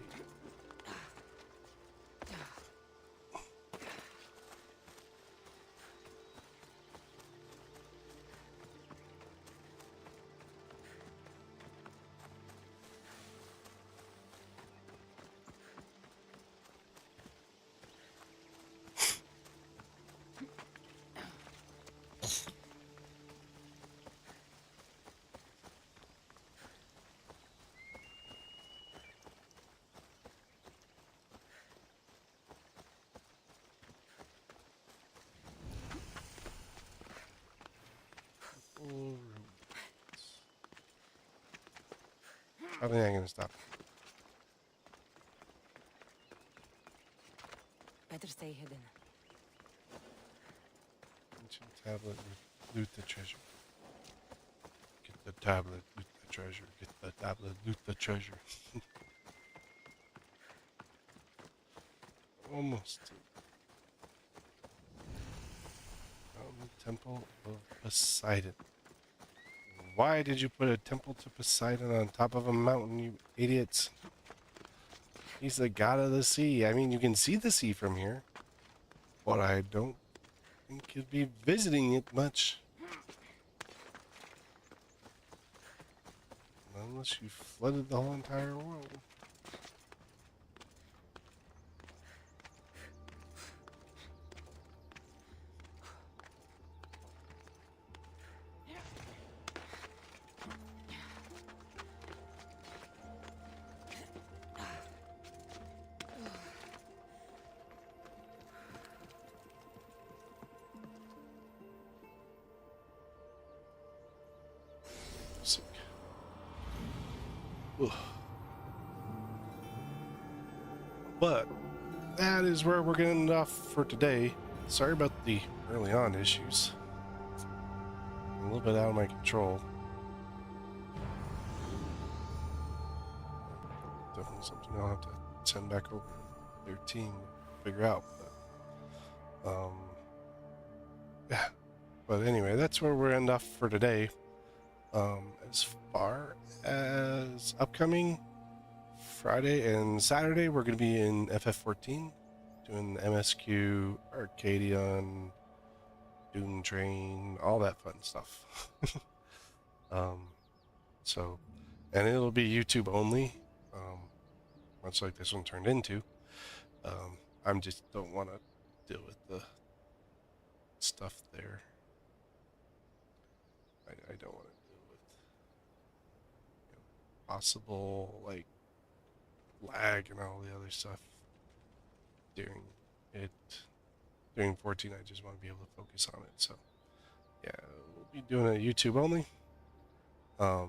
Probably not gonna stop. Better stay hidden. Ancient tablet, loot the treasure. Get the tablet, loot the treasure. Get the tablet, loot the treasure. Almost. Temple of Poseidon. Why did you put a temple to Poseidon on top of a mountain, you idiots? He's the god of the sea. I mean, you can see the sea from here, but I don't think you'd be visiting it much. Unless you flooded the whole entire world. But that is where we're going to end off for today. Sorry about the early on issues. A little bit out of my control. Definitely something I'll have to send back over to their team to figure out. But, yeah. But anyway, that's where we're end off for today. As far as upcoming Friday and Saturday, we're going to be in FF14 doing the MSQ, Arcadion, Doom Train, all that fun stuff. So, and it'll be YouTube only, much like this one turned into. I'm just don't want to deal with the stuff there. I don't want to deal with possible like lag and all the other stuff during 14. I just want to be able to focus on it. So yeah, we'll be doing a YouTube only. I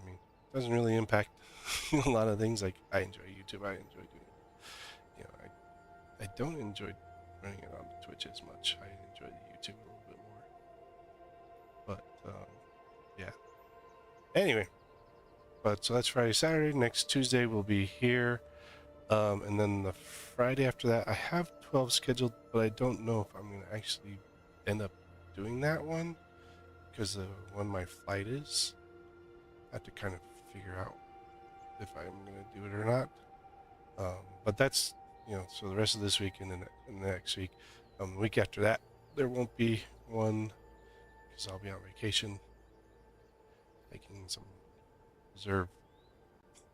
mean, it doesn't really impact a lot of things. Like I enjoy YouTube. I enjoy doing it. I don't enjoy running it on Twitch as much. I enjoy the YouTube a little bit more. But yeah. Anyway. But so that's Friday, Saturday. Next Tuesday we'll be here. And then the Friday after that, I have 12 scheduled, but I don't know if I'm going to actually end up doing that one because of when my flight is. I have to kind of figure out if I'm going to do it or not. But that's, so the rest of this week and then the next week. The week after that, there won't be one because I'll be on vacation, taking some reserve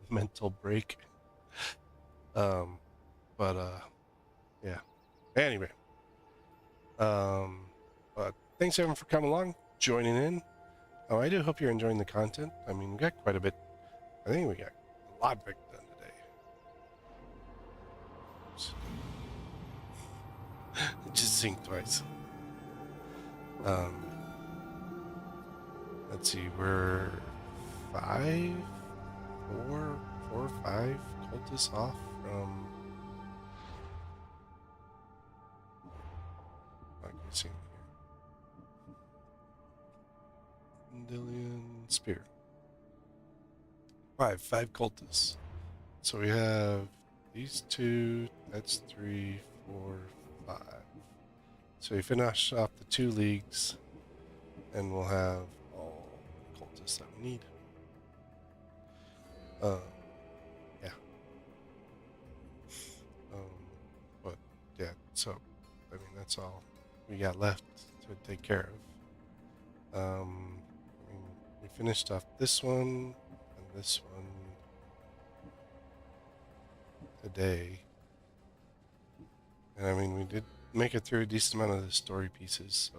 mental break. Yeah. Anyway. But thanks everyone for coming along, joining in. I do hope you're enjoying the content. I mean, we got quite a bit. I think we got a lot done today. Oops. It just synced twice. Let's see, we're 4 or 5 cultists off from. I can see here. Dillion Spear. 5 cultists. So we have these 2. That's 3, 4, 5. So we finish off the 2 leagues, and we'll have all the cultists that we need. Yeah. But yeah, so I mean that's all we got left to take care of. I mean, we finished off this one and this one today, and I mean we did make it through a decent amount of the story pieces.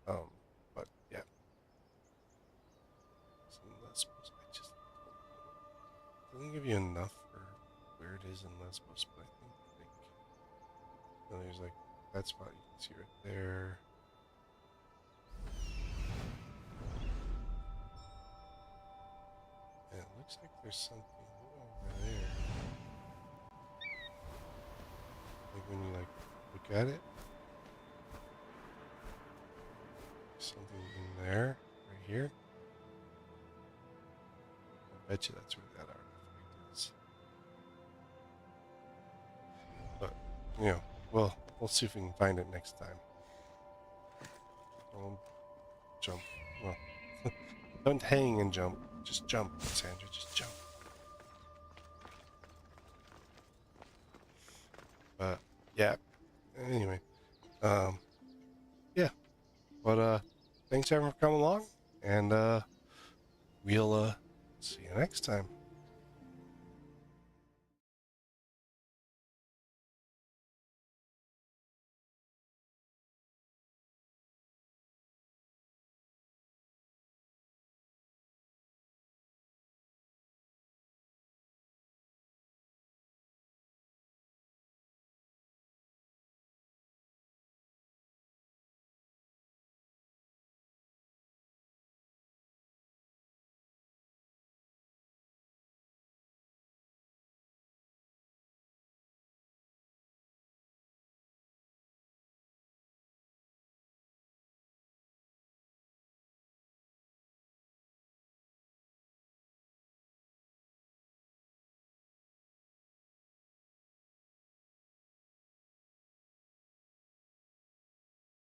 So, but yeah. So Lesbos, I just doesn't give you enough for where it is in Lesbos, but I think no, there's like that spot you can see right there. And it looks like there's something over there. Like when you like look at it, something in there, right here. I bet you that's where that artifact is. But you know, we'll see if we can find it next time. Don't jump. Well, don't hang and jump. Just jump, Kassandra. Just jump. But yeah. Anyway, yeah. But thanks everyone for coming along, and we'll see you next time.